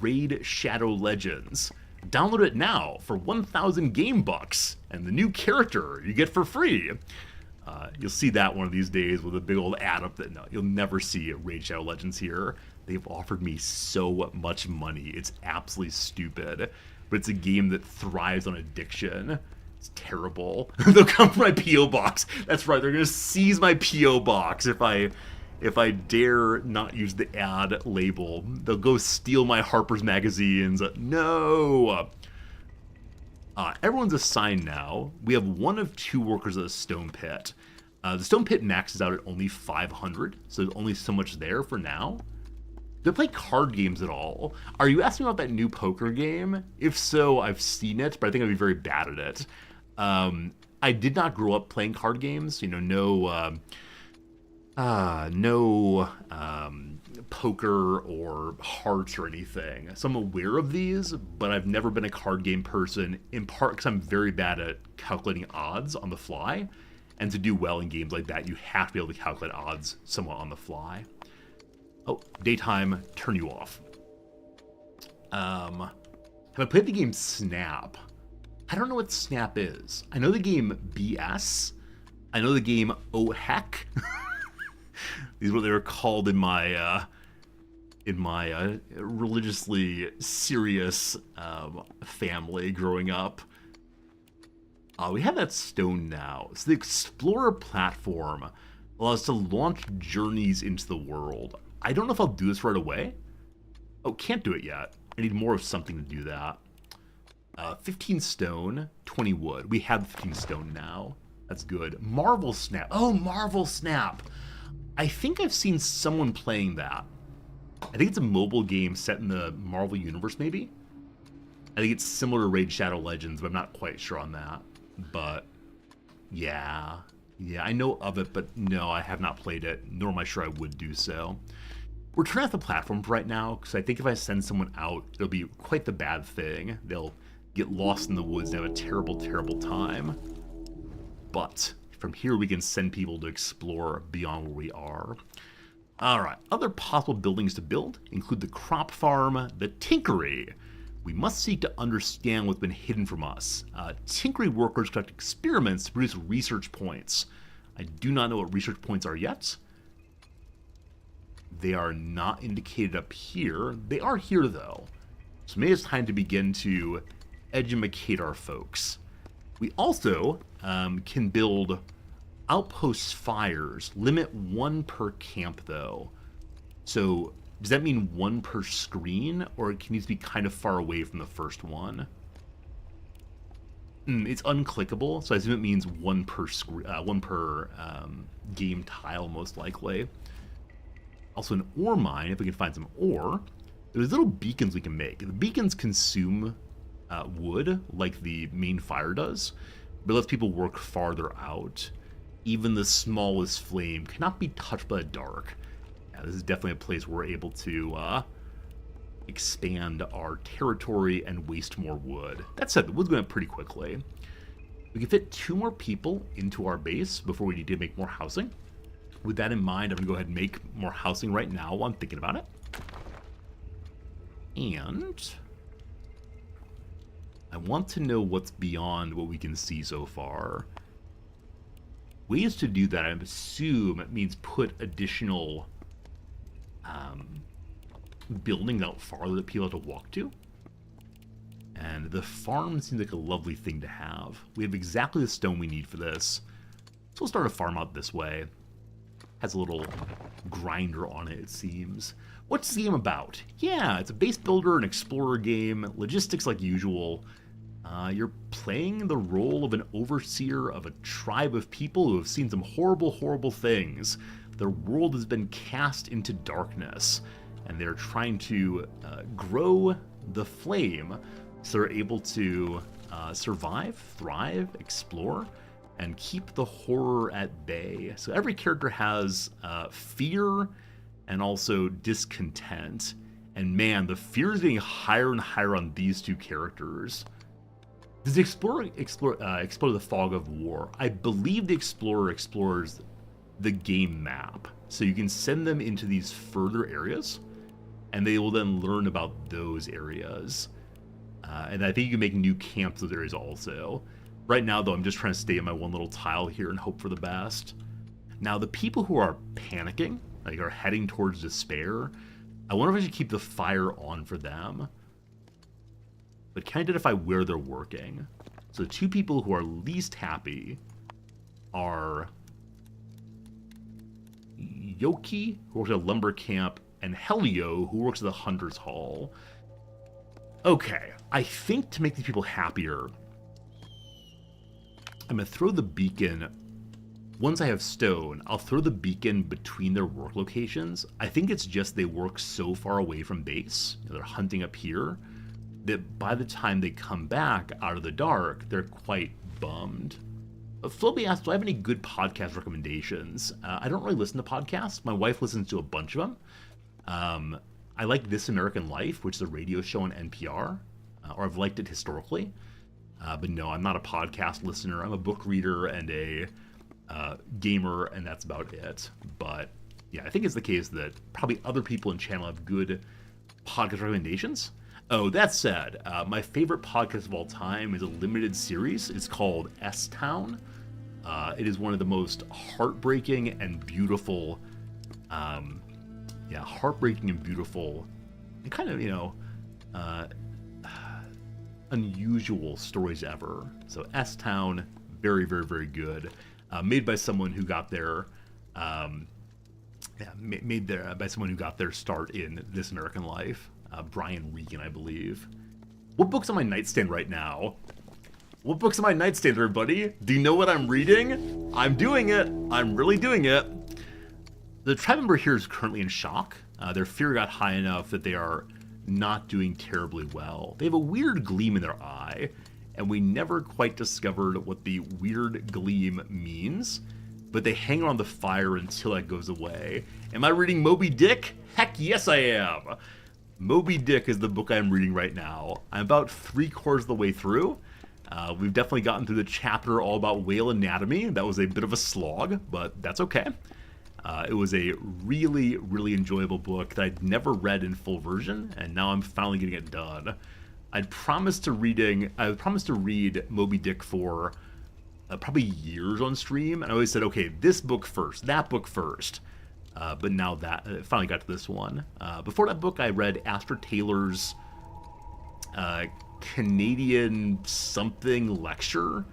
Raid Shadow Legends. Download it now for 1,000 game bucks, and the new character you get for free. You'll see that one of these days with a big old ad up that, no, you'll never see Raid Shadow Legends here. They've offered me so much money. It's absolutely stupid. But it's a game that thrives on addiction. It's terrible. They'll come for my P.O. box. That's right, they're going to seize my P.O. box if I dare not use the ad label. They'll go steal my Harper's magazines. No! Everyone's assigned now. We have one of two workers at the stone pit. The stone pit maxes out at only 500, so there's only so much there for now. Do they play card games at all? Are you asking about that new poker game? If so, I've seen it, but I think I'd be very bad at it. I did not grow up playing card games. No poker or hearts or anything. So I'm aware of these, but I've never been a card game person, in part because I'm very bad at calculating odds on the fly. And to do well in games like that, you have to be able to calculate odds somewhat on the fly. Oh, daytime, turn you off. Have I played the game Snap? I don't know what Snap is. I know the game BS. I know the game Oh Heck. These are what they were called in my religiously serious family growing up. We have that stone now. So the Explorer platform allows us to launch journeys into the world. I don't know if I'll do this right away. Oh, can't do it yet. I need more of something to do that. 15 stone, 20 wood. We have 15 stone now. That's good. Marvel Snap. Oh, Marvel Snap. I think I've seen someone playing that. I think it's a mobile game set in the Marvel Universe, maybe? I think it's similar to Raid Shadow Legends, but I'm not quite sure on that. But, yeah, I know of it, but no, I have not played it, nor am I sure I would do so. We're turning off the platforms right now, because I think if I send someone out, it'll be quite the bad thing. They'll get lost in the woods and have a terrible, terrible time. But from here, we can send people to explore beyond where we are. All right, other possible buildings to build include the crop farm, the tinkery. We must seek to understand what's been hidden from us. Tinkery workers conduct experiments to produce research points. I do not know what research points are yet. They are not indicated up here. They are here, though. So maybe it's time to begin to educate our folks. We also can build outpost fires. Limit 1 per camp, though. So does that mean 1 per screen, or it needs to be kind of far away from the first one? It's unclickable, so I assume it means 1 per game tile, most likely. Also, an ore mine, if we can find some ore. There's little beacons we can make. The beacons consume wood, like the main fire does, but it lets people work farther out. Even the smallest flame cannot be touched by the dark. Yeah, this is definitely a place where we're able to expand our territory and waste more wood. That said, the wood's going up pretty quickly. We can fit 2 more people into our base before we need to make more housing. With that in mind, I'm going to go ahead and make more housing right now while I'm thinking about it. And I want to know what's beyond what we can see so far. Ways to do that, I assume it means put additional buildings out farther that people have to walk to. And the farm seems like a lovely thing to have. We have exactly the stone we need for this. So we'll start a farm out this way. Has a little grinder on it, it seems. What's the game about? Yeah, it's a base builder, an explorer game, logistics like usual. You're playing the role of an overseer of a tribe of people who have seen some horrible, horrible things. Their world has been cast into darkness, and they're trying to grow the flame so they're able to survive, thrive, explore, and keep the horror at bay. So every character has fear and also discontent. And man, the fear is getting higher and higher on these 2 characters. Does the explorer explore the fog of war? I believe the explorer explores the game map. So you can send them into these further areas, and they will then learn about those areas. And I think you can make new camps in those areas also. Right now, though, I'm just trying to stay in my one little tile here and hope for the best. Now, the people who are panicking, like are heading towards despair, I wonder if I should keep the fire on for them. But can I identify where they're working? So the 2 people who are least happy are Yoki, who works at a lumber camp, and Helio, who works at the Hunter's Hall. Okay, I think to make these people happier, I'm going to throw the beacon. Once I have stone, I'll throw the beacon between their work locations. I think it's just they work so far away from base, they're hunting up here, that by the time they come back out of the dark, they're quite bummed. Philby asked, do I have any good podcast recommendations? I don't really listen to podcasts. My wife listens to a bunch of them. I like This American Life, which is a radio show on NPR, or I've liked it historically. But no, I'm not a podcast listener. I'm a book reader and a gamer, and that's about it. But yeah, I think it's the case that probably other people in the channel have good podcast recommendations. Oh, that said, my favorite podcast of all time is a limited series. It's called S-Town. It is one of the most heartbreaking and beautiful, heartbreaking and beautiful, and kind of, unusual stories ever. So S-Town, very, very, very good. Made by someone who got their, by someone who got their start in This American Life. Brian Regan, I believe. What book's on my nightstand right now? What book's on my nightstand, everybody? Do you know what I'm reading? I'm doing it. I'm really doing it. The tribe member here is currently in shock. Their fear got high enough that they are not doing terribly well. They have a weird gleam in their eye, and we never quite discovered what the weird gleam means, but they hang on the fire until it goes away. Am I reading Moby Dick? Heck yes I am! Moby Dick is the book I'm reading right now. I'm about 3/4 of the way through. We've definitely gotten through the chapter all about whale anatomy. That was a bit of a slog, but that's okay. It was a really, really enjoyable book that I'd never read in full version, and now I'm finally getting it done. I promised to read Moby Dick for probably years on stream, and I always said, okay, this book first, that book first. But now that I finally got to this one. Before that book, I read Astra Taylor's Canadian something lecture,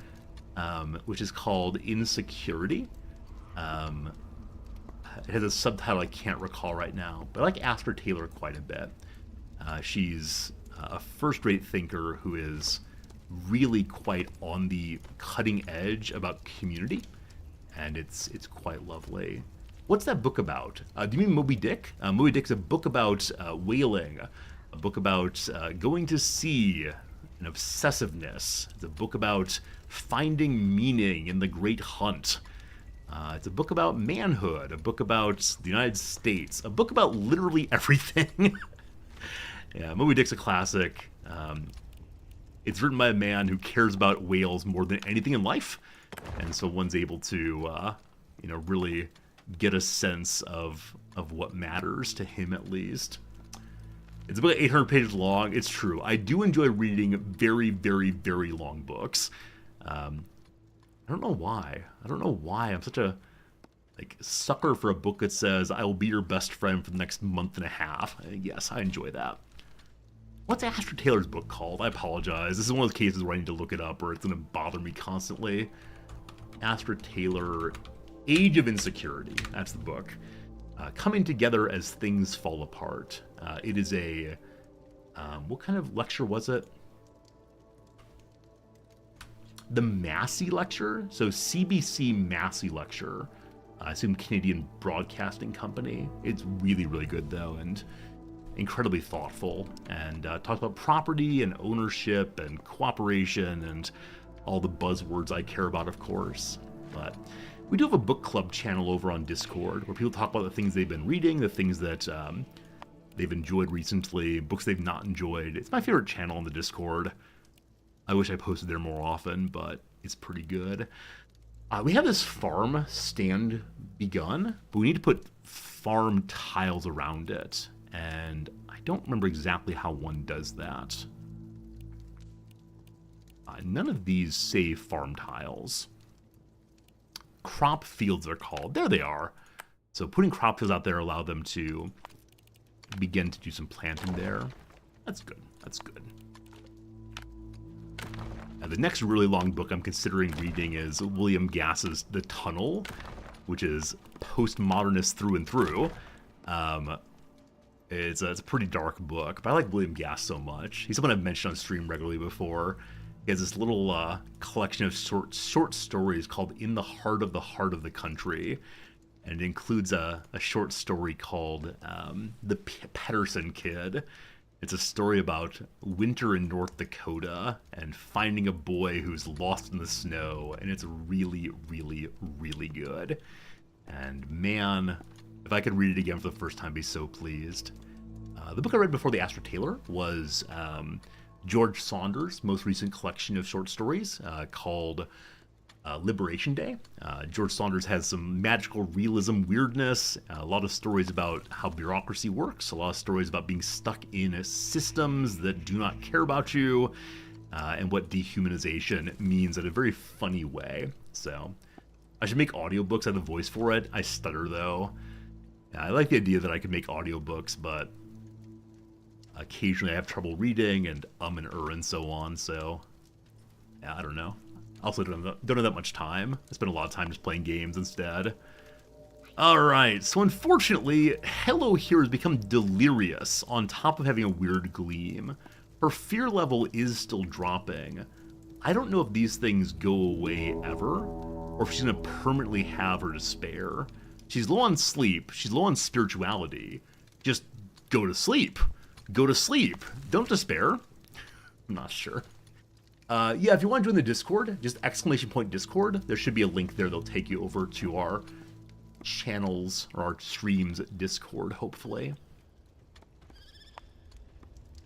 which is called Insecurity. It has a subtitle I can't recall right now, but I like Astra Taylor quite a bit. She's a first-rate thinker who is really quite on the cutting edge about community, and it's quite lovely. What's that book about? Do you mean Moby Dick? Moby Dick's a book about whaling, a book about going to sea and obsessiveness. It's a book about finding meaning in the great hunt. It's a book about manhood, a book about the United States, a book about literally everything. Yeah, Moby Dick's a classic. It's written by a man who cares about whales more than anything in life, and so one's able to, really get a sense of what matters to him, at least. It's about 800 pages long. It's true. I do enjoy reading very, very, very long books. I don't know why. I'm such a sucker for a book that says, I will be your best friend for the next month and a half. Yes, I enjoy that. What's Astra Taylor's book called? I apologize. This is one of those cases where I need to look it up or it's going to bother me constantly. Astra Taylor, Age of Insecurity. That's the book. Coming Together as Things Fall Apart. It is a... what kind of lecture was it? The Massey Lecture. So CBC Massey Lecture. I assume Canadian Broadcasting Company. It's really, really good, though, and incredibly thoughtful. And talks about property and ownership and cooperation and all the buzzwords I care about, of course. But we do have a book club channel over on Discord where people talk about the things they've been reading, the things that they've enjoyed recently, books they've not enjoyed. It's my favorite channel on the Discord. I wish I posted there more often, but it's pretty good. We have this farm stand begun, but we need to put farm tiles around it, and I don't remember exactly how one does that. None of these say farm tiles. Crop fields are called. There they are. So putting crop fields out there allow them to begin to do some planting there. That's good. That's good. And the next really long book I'm considering reading is William Gass's The Tunnel, which is postmodernist through and through. It's a pretty dark book, but I like William Gass so much. He's someone I've mentioned on stream regularly before. He has this little collection of short stories called In the Heart of the Country, and it includes a short story called The Pedersen Kid. It's a story about winter in North Dakota and finding a boy who's lost in the snow, and it's really, really, really good. And man, if I could read it again for the first time, I'd be so pleased. The book I read before the Astra Taylor was George Saunders' most recent collection of short stories called Liberation Day. George Saunders has some magical realism weirdness, a lot of stories about how bureaucracy works, a lot of stories about being stuck in systems that do not care about you, and what dehumanization means in a very funny way. So I should make audiobooks. I have the voice for it. I stutter, though. I like the idea that I could make audiobooks, but occasionally I have trouble reading and and so on, so yeah, I don't know. Also don't have that much time. I spend a lot of time just playing games instead. Alright, so unfortunately, Hello here has become delirious on top of having a weird gleam. Her fear level is still dropping. I don't know if these things go away ever, or if she's going to permanently have her despair. She's low on sleep, she's low on spirituality. Just go to sleep. Go to sleep. Don't despair. I'm not sure. Yeah, if you want to join the Discord, just !Discord. There should be a link there that'll take you over to our channels or our streams Discord, hopefully.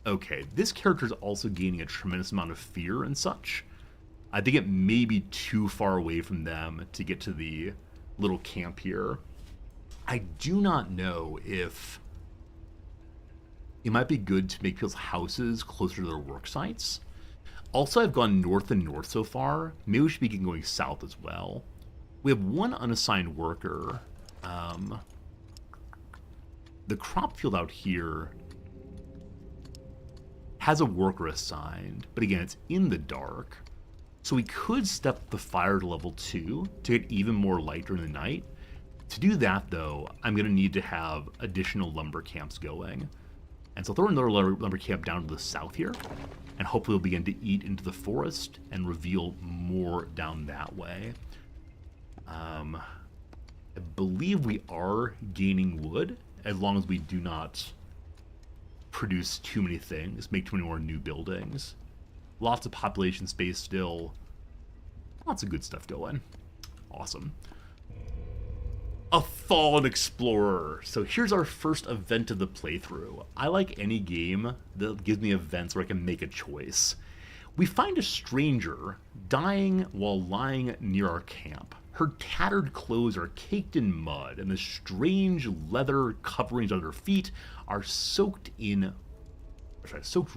Okay, this character is also gaining a tremendous amount of fear and such. I think it may be too far away from them to get to the little camp here. I do not know if it might be good to make people's houses closer to their work sites. Also, I've gone north and north so far. Maybe we should be going south as well. We have one unassigned worker. The crop field out here has a worker assigned, but again, it's in the dark. So we could step the fire to level 2 to get even more light during the night. To do that, though, I'm going to need to have additional lumber camps going. And so I'll throw another lumber camp down to the south here, and hopefully we'll begin to eat into the forest and reveal more down that way. I believe we are gaining wood, as long as we do not produce too many things, make too many more new buildings. Lots of population space still. Lots of good stuff going. Awesome. A fallen explorer. So here's our first event of the playthrough. I like any game that gives me events where I can make a choice. We find a stranger dying while lying near our camp. Her tattered clothes are caked in mud, and the strange leather coverings on her feet are soaked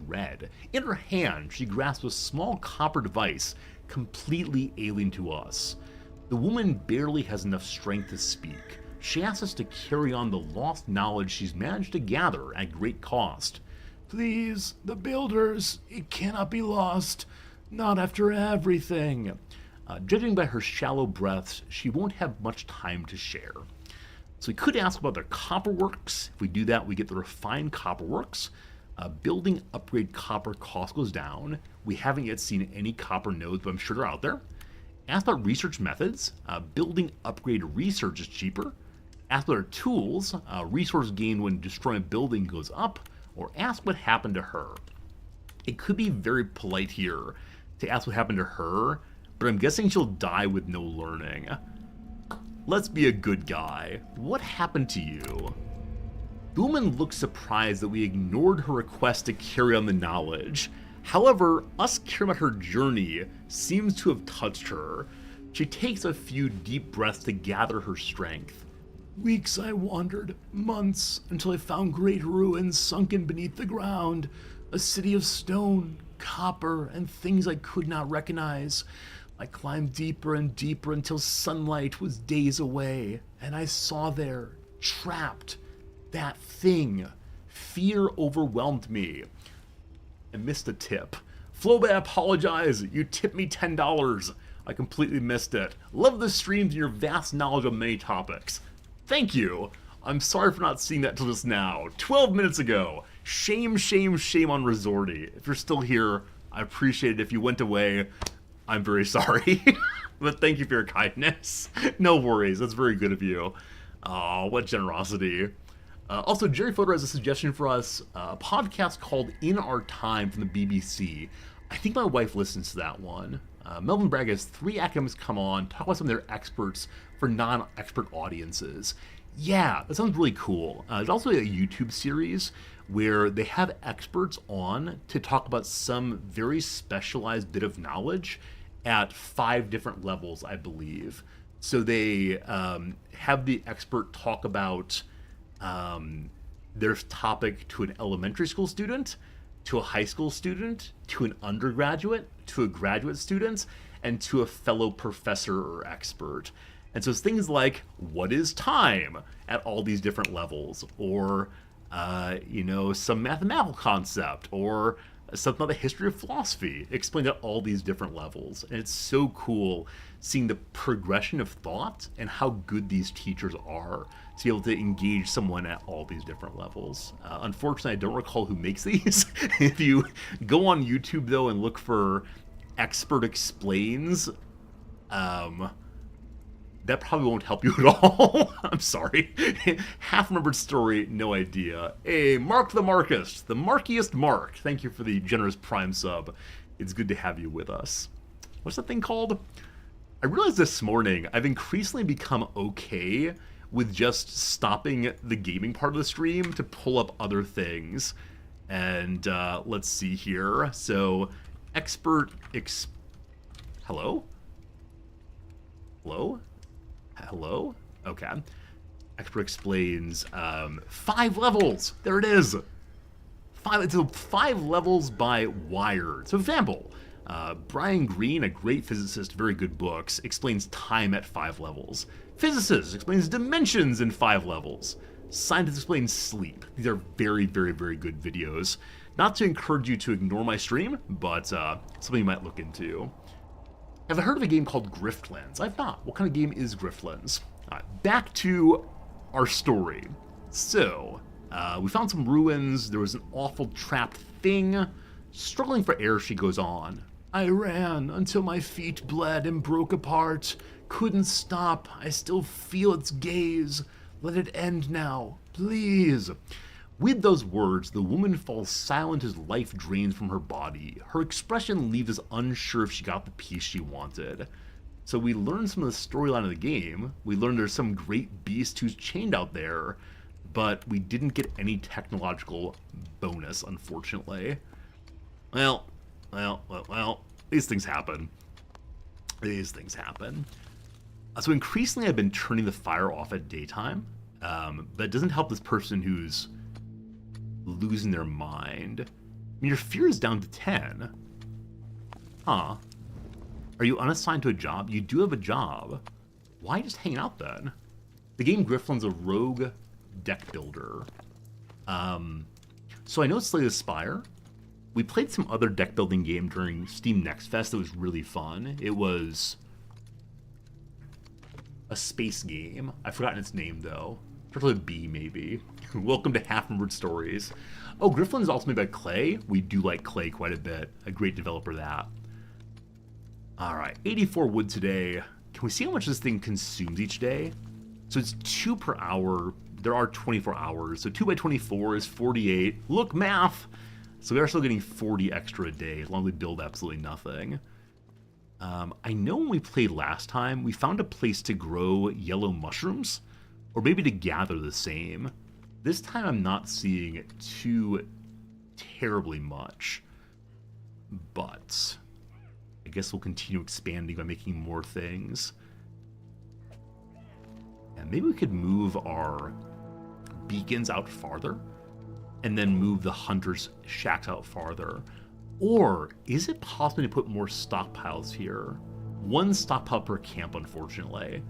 red. In her hand, she grasps a small copper device, completely alien to us. The woman barely has enough strength to speak. She asks us to carry on the lost knowledge she's managed to gather at great cost. Please, the builders, it cannot be lost. Not after everything. Judging by her shallow breaths, she won't have much time to share. So we could ask about their copperworks. If we do that, we get the refined copperworks. Building upgrade copper cost goes down. We haven't yet seen any copper nodes, but I'm sure they're out there. Ask about research methods. Building upgrade research is cheaper. Ask about her tools. Resource gained when destroying a building goes up. Or ask what happened to her. It could be very polite here to ask what happened to her, but I'm guessing she'll die with no learning. Let's be a good guy. What happened to you? The woman looks surprised that we ignored her request to carry on the knowledge. However, us caring about her journey seems to have touched her. She takes a few deep breaths to gather her strength. Weeks I wandered, months, until I found great ruins sunken beneath the ground. A city of stone, copper, and things I could not recognize. I climbed deeper and deeper until sunlight was days away, and I saw there, trapped, that thing. Fear overwhelmed me. I missed a tip. Flowbay, I apologize. You tipped me $10. I completely missed it. Love the streams and your vast knowledge of many topics. Thank you. I'm sorry for not seeing that till just now. 12 minutes ago. Shame, shame, shame on Resorty. If you're still here, I appreciate it. If you went away, I'm very sorry. But thank you for your kindness. No worries. That's very good of you. Oh, what generosity. Also, Jerry Fodor has a suggestion for us, a podcast called In Our Time from the BBC. I think my wife listens to that one. Melvin Bragg has 3 academics come on, talk about some of their experts for non-expert audiences. Yeah, that sounds really cool. There's also a YouTube series where they have experts on to talk about some very specialized bit of knowledge at 5 different levels, I believe. So they have the expert talk about their topic to an elementary school student, to a high school student, to an undergraduate, to a graduate student, and to a fellow professor or expert. And so it's things like, what is time at all these different levels? Or, some mathematical concept, or something about the history of philosophy, explained at all these different levels. And it's so cool seeing the progression of thought and how good these teachers are to be able to engage someone at all these different levels. Unfortunately, I don't recall who makes these. If you go on YouTube, though, and look for Expert Explains, that probably won't help you at all. I'm sorry. Half-remembered story, no idea. Hey, Mark the Markist, the Markiest Mark. Thank you for the generous Prime sub. It's good to have you with us. What's that thing called? I realized this morning I've increasingly become okay with just stopping the gaming part of the stream to pull up other things. And let's see here. So, Hello? Hello? Hello? Okay. Expert explains 5 levels. There it is. It's 5 levels by Wired. So, example, Brian Greene, a great physicist, very good books, explains time at 5 levels. Physicist explains dimensions in 5 levels. Scientist explains sleep. These are very, very, very good videos. Not to encourage you to ignore my stream, but something you might look into. Have I heard of a game called Griftlands? I've not. What kind of game is Griftlands? Back to our story. So, we found some ruins. There was an awful trapped thing. Struggling for air, she goes on. I ran until my feet bled and broke apart. Couldn't stop. I still feel its gaze. Let it end now, please. With those words, the woman falls silent as life drains from her body. Her expression leaves us unsure if she got the peace she wanted. So we learned some of the storyline of the game. We learned there's some great beast who's chained out there, but we didn't get any technological bonus, unfortunately. Well, these things happen. So increasingly I've been turning the fire off at daytime, but it doesn't help this person who's losing their mind. I mean, your fear is down to 10. Huh. Are you unassigned to a job? You do have a job. Why just hanging out then? The game Griftland's a rogue deck builder. So I know Slay the Spire. We played some other deck building game during Steam Next Fest that was really fun. It was a space game. I've forgotten its name though. Starts with a B maybe. Welcome to Half-Remembered Stories. Oh, Griftland is also made by Clay. We do like Clay quite a bit. A great developer that. Alright, 84 wood today. Can we see how much this thing consumes each day? So it's 2 per hour. There are 24 hours. So 2 by 24 is 48. Look, math! So we are still getting 40 extra a day as long as we build absolutely nothing. I know when we played last time, we found a place to grow yellow mushrooms, or maybe to gather the same. This time I'm not seeing too terribly much, but I guess we'll continue expanding by making more things. And maybe we could move our beacons out farther, and then move the hunters' shacks out farther. Or is it possible to put more stockpiles here? 1 stockpile per camp, unfortunately.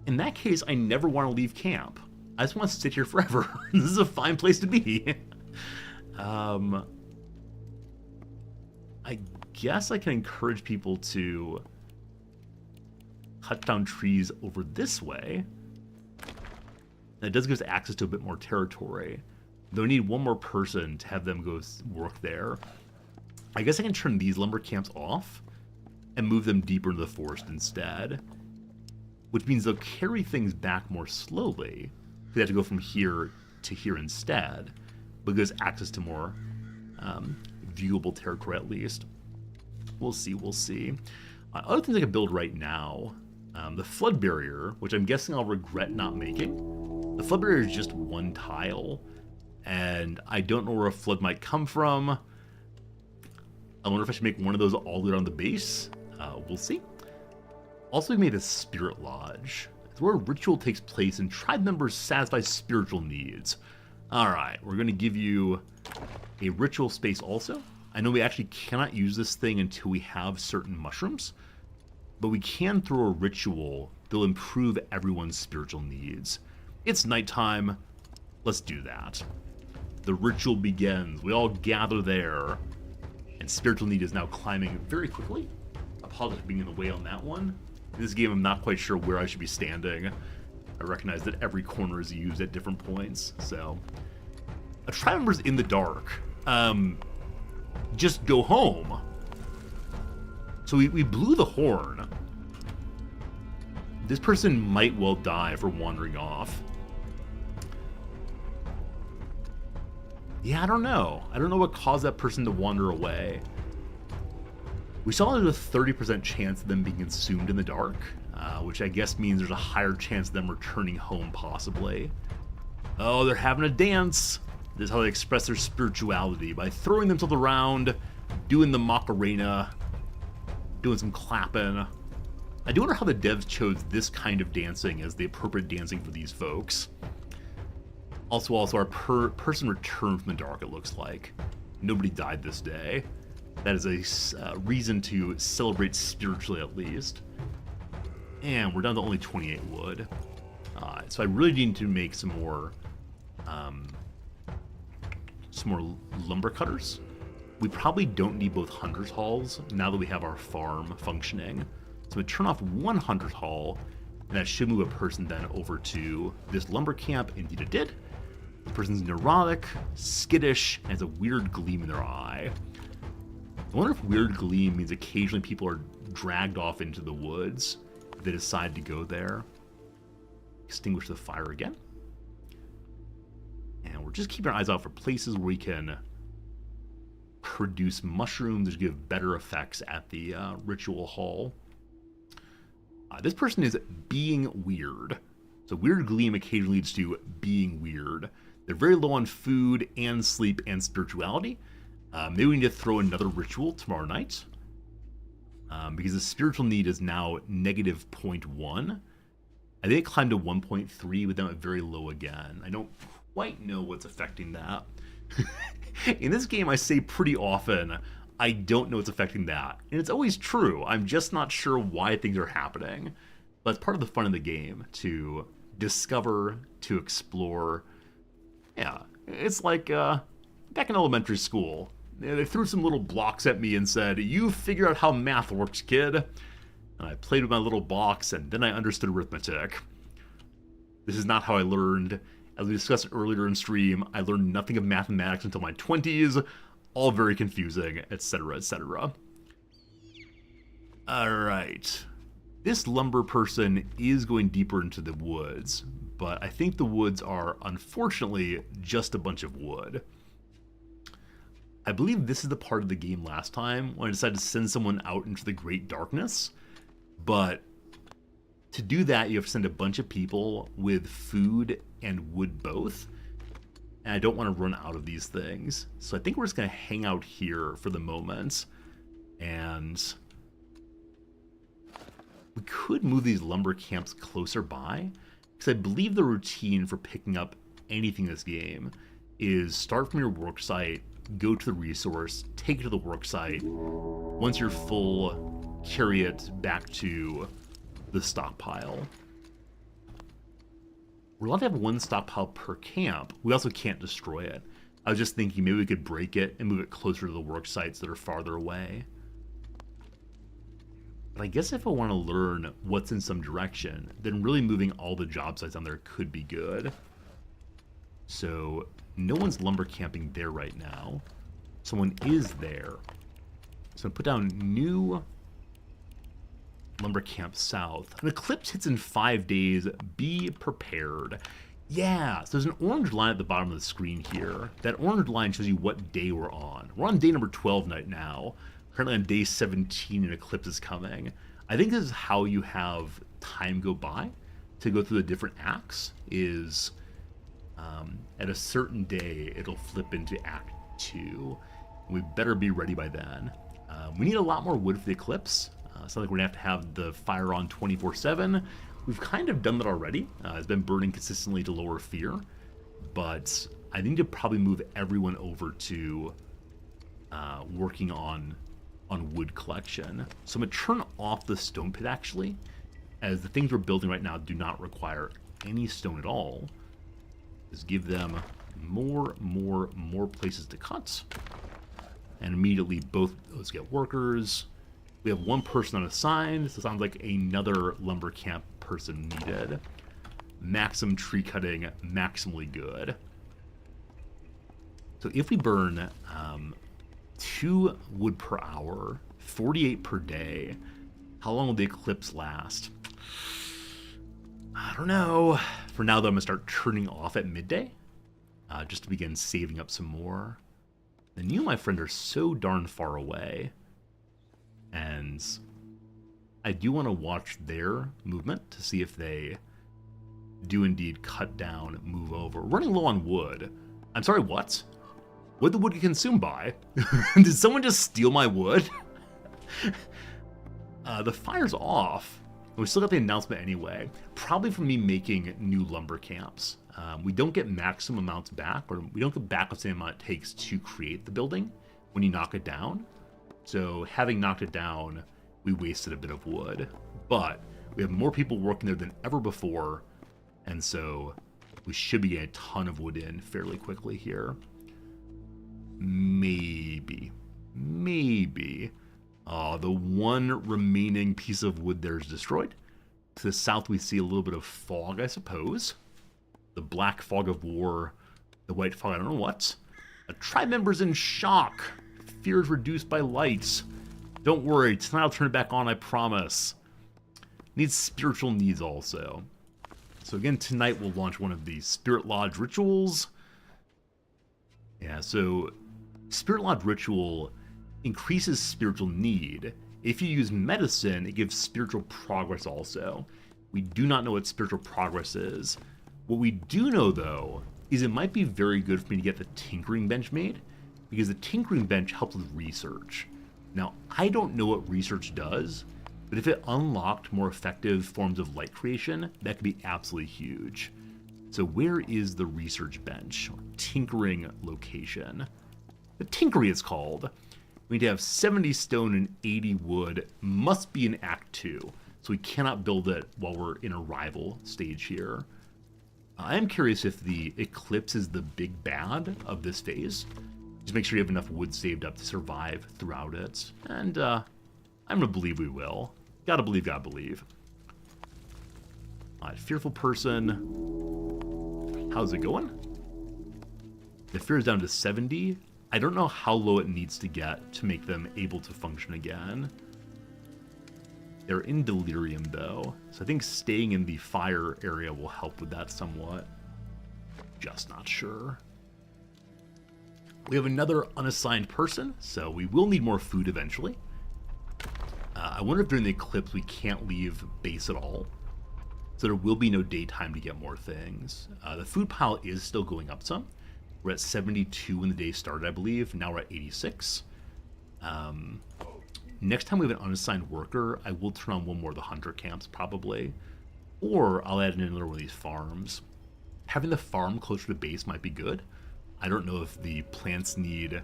In that case, I never want to leave camp. I just want to sit here forever. This is a fine place to be. I guess I can encourage people to cut down trees over this way. And it does give us access to a bit more territory. Though I need 1 more person to have them go work there. I guess I can turn these lumber camps off and move them deeper into the forest instead. Which means they'll carry things back more slowly. They have to go from here to here instead. But gives access to more viewable territory at least. We'll see. Other things I can build right now. The flood barrier, which I'm guessing I'll regret not making. The flood barrier is just 1 tile. And I don't know where a flood might come from. I wonder if I should make one of those all the way around the base. We'll see. Also, we made a spirit lodge. It's where a ritual takes place and tribe members satisfy spiritual needs. Alright, we're going to give you a ritual space also. I know we actually cannot use this thing until we have certain mushrooms. But we can throw a ritual that'll improve everyone's spiritual needs. It's nighttime. Let's do that. The ritual begins. We all gather there. And spiritual need is now climbing very quickly. Apologies for being in the way on that one. In this game, I'm not quite sure where I should be standing. I recognize that every corner is used at different points, so. A tribe member's in the dark. Just go home. So we blew the horn. This person might well die for wandering off. Yeah, I don't know. I don't know what caused that person to wander away. We saw there's a 30% chance of them being consumed in the dark, which I guess means there's a higher chance of them returning home, possibly. Oh, they're having a dance. This is how they express their spirituality, by throwing themselves around, doing the Macarena, doing some clapping. I do wonder how the devs chose this kind of dancing as the appropriate dancing for these folks. Also our person returned from the dark, it looks like. Nobody died this day. That is a reason to celebrate spiritually, at least. And we're down to only 28 wood. So I really need to make some more lumber cutters. We probably don't need both hunters halls now that we have our farm functioning. So we turn off one hunters hall, and that should move a person then over to this lumber camp. Indeed it did. The person's neurotic, skittish, and has a weird gleam in their eye. I wonder if weird gleam means occasionally people are dragged off into the woods if they decide to go there. Extinguish the fire again. And we're just keeping our eyes out for places where we can produce mushrooms to give better effects at the ritual hall. This person is being weird. So weird gleam occasionally leads to being weird. They're very low on food and sleep and spirituality. Maybe we need to throw another ritual tomorrow night. Because the spiritual need is now negative 0.1. I think it climbed to 1.3, but then went very low again. I don't quite know what's affecting that. In this game, I say pretty often, I don't know what's affecting that. And it's always true. I'm just not sure why things are happening. But it's part of the fun of the game, to discover, to explore. Yeah, it's like back in elementary school. They threw some little blocks at me and said, "You figure out how math works, kid." And I played with my little box, and then I understood arithmetic. This is not how I learned. As we discussed earlier in stream, I learned nothing of mathematics until my 20s. All very confusing, etc., etc. Alright. This lumber person is going deeper into the woods, but I think the woods are, unfortunately, just a bunch of wood. I believe this is the part of the game last time when I decided to send someone out into the great darkness, but to do that you have to send a bunch of people with food and wood both, and I don't want to run out of these things. So I think we're just going to hang out here for the moment, and we could move these lumber camps closer by, because I believe the routine for picking up anything in this game is start from your work site, go to the resource, take it to the work site. Once you're full, carry it back to the stockpile. We're allowed to have one stockpile per camp. We also can't destroy it. I was just thinking maybe we could break it and move it closer to the work sites that are farther away. But I guess if I want to learn what's in some direction, then really moving all the job sites on there could be good. So no one's lumber camping there right now. Someone is there. So I'm going to put down new lumber camp south. An eclipse hits in 5 days. Be prepared. Yeah, so there's an orange line at the bottom of the screen here. That orange line shows you what day we're on. We're on day number 12 right now. Currently on day 17, an eclipse is coming. I think this is how you have time go by to go through the different acts, is at a certain day it'll flip into act 2. We better be ready by then. We need a lot more wood for the eclipse. Sounds like we're gonna have the fire on 24/7. We've kind of done that already. It's been burning consistently to lower fear, but I need to probably move everyone over to working on wood collection. So I'm gonna turn off the stone pit actually, as the things we're building right now do not require any stone at all. Just give them more places to cut, and immediately both those get workers. We have one person unassigned, so it sounds like another lumber camp person needed. Maximum tree cutting, maximally good. So if we burn 2 wood per hour, 48 per day, how long will the eclipse last? I don't know. For now, though, I'm going to start turning off at midday, just to begin saving up some more. And you, my friend, are so darn far away. And I do want to watch their movement to see if they do indeed cut down, move over. We're running low on wood, I'm sorry, what? What did the wood get consumed by? Did someone just steal my wood? The fire's off. We still got the announcement anyway. Probably from me making new lumber camps. We don't get maximum amounts back, or we don't get back the same amount it takes to create the building when you knock it down. So having knocked it down, we wasted a bit of wood. But we have more people working there than ever before, and so we should be getting a ton of wood in fairly quickly here. Maybe. The one remaining piece of wood there is destroyed. To the south, we see a little bit of fog, I suppose. The black fog of war, the white fog, I don't know what. A tribe member's in shock. Fear is reduced by lights. Don't worry, tonight I'll turn it back on, I promise. Needs spiritual needs also. So again, tonight we'll launch one of the Spirit Lodge rituals. Yeah, so Spirit Lodge ritual increases spiritual need. If you use medicine, it gives spiritual progress also. We do not know what spiritual progress is. What we do know, though, is it might be very good for me to get the Tinkering Bench made, because the Tinkering Bench helps with research. Now, I don't know what research does, but if it unlocked more effective forms of light creation, that could be absolutely huge. So where is the research bench, or tinkering location? The Tinkery it's called. We need to have 70 stone and 80 wood. Must be in Act 2, so we cannot build it while we're in arrival stage here. I am curious if the eclipse is the big bad of this phase. Just make sure you have enough wood saved up to survive throughout it. And I'm going to believe we will. Gotta believe, gotta believe. Alright, fearful person. How's it going? The fear is down to 70. I don't know how low it needs to get to make them able to function again. They're in delirium, though, so I think staying in the fire area will help with that somewhat. Just not sure. We have another unassigned person, so we will need more food eventually. I wonder if during the eclipse we can't leave base at all, so there will be no daytime to get more things. The food pile is still going up some. We're at 72 when the day started, I believe. Now we're at 86. Next time we have an unassigned worker, I will turn on one more of the hunter camps, probably. Or I'll add in another one of these farms. Having the farm closer to base might be good. I don't know if the plants need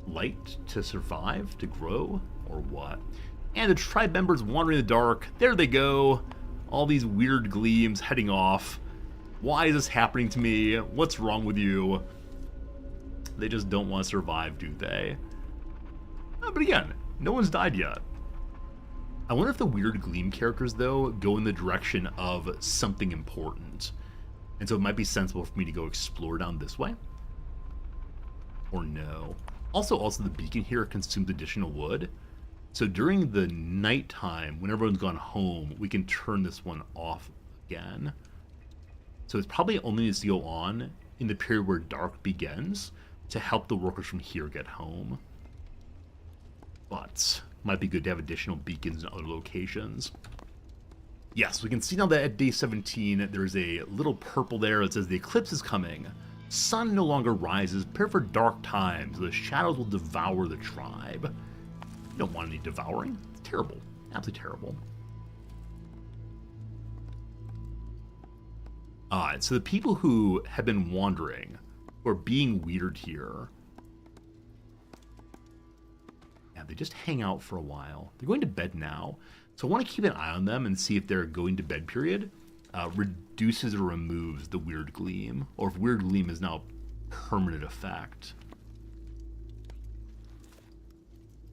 light to survive, to grow, or what. And the tribe members wandering in the dark. There they go. All these weird gleams heading off. Why is this happening to me? What's wrong with you? They just don't want to survive, do they? But again, no one's died yet. I wonder if the weird gleam characters, though, go in the direction of something important. And so it might be sensible for me to go explore down this way. Or no. Also, the beacon here consumes additional wood. So during the nighttime, when everyone's gone home, we can turn this one off again. So it's probably only needs to go on in the period where dark begins to help the workers from here get home. But might be good to have additional beacons in other locations. Yes, we can see now that at day 17, there's a little purple there that says the eclipse is coming. Sun no longer rises. Prepare for dark times. The shadows will devour the tribe. You don't want any devouring. It's terrible. Absolutely terrible. Alright, so the people who have been wandering, who are being weird here, yeah, they just hang out for a while. They're going to bed now, so I want to keep an eye on them and see if their going to bed period reduces or removes the weird gleam, or if weird gleam is now permanent effect.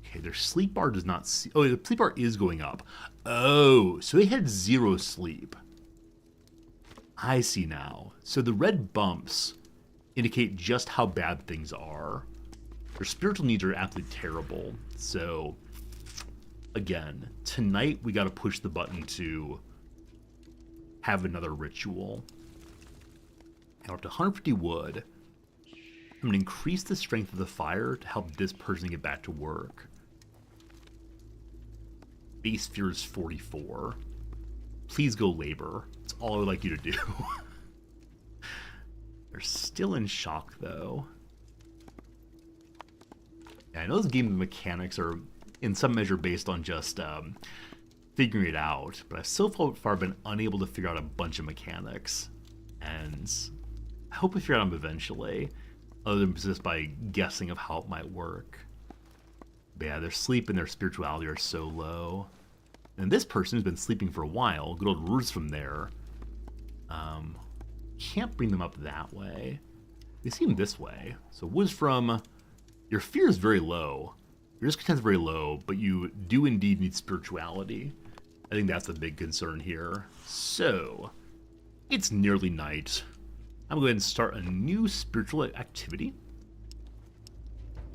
Okay, their sleep bar does not see. Oh, the sleep bar is going up. Oh, so they had 0 sleep. I see now. So the red bumps indicate just how bad things are. Their spiritual needs are absolutely terrible. So, again, tonight we got to push the button to have another ritual. And up to 150 wood. I'm going to increase the strength of the fire to help this person get back to work. Base fear is 44. Please go labor. It's all I would like you to do. They're still in shock, though. Yeah, I know this game mechanics are in some measure based on just figuring it out, but I've so far been unable to figure out a bunch of mechanics. And I hope we figure out them eventually, other than just by guessing of how it might work. But yeah, their sleep and their spirituality are so low. And this person who's been sleeping for a while, good old Rurs from there, can't bring them up that way. They seem this way. So Woods from, your fear is very low. Your discontent is very low, but you do indeed need spirituality. I think that's the big concern here. So, it's nearly night. I'm going to start a new spiritual activity.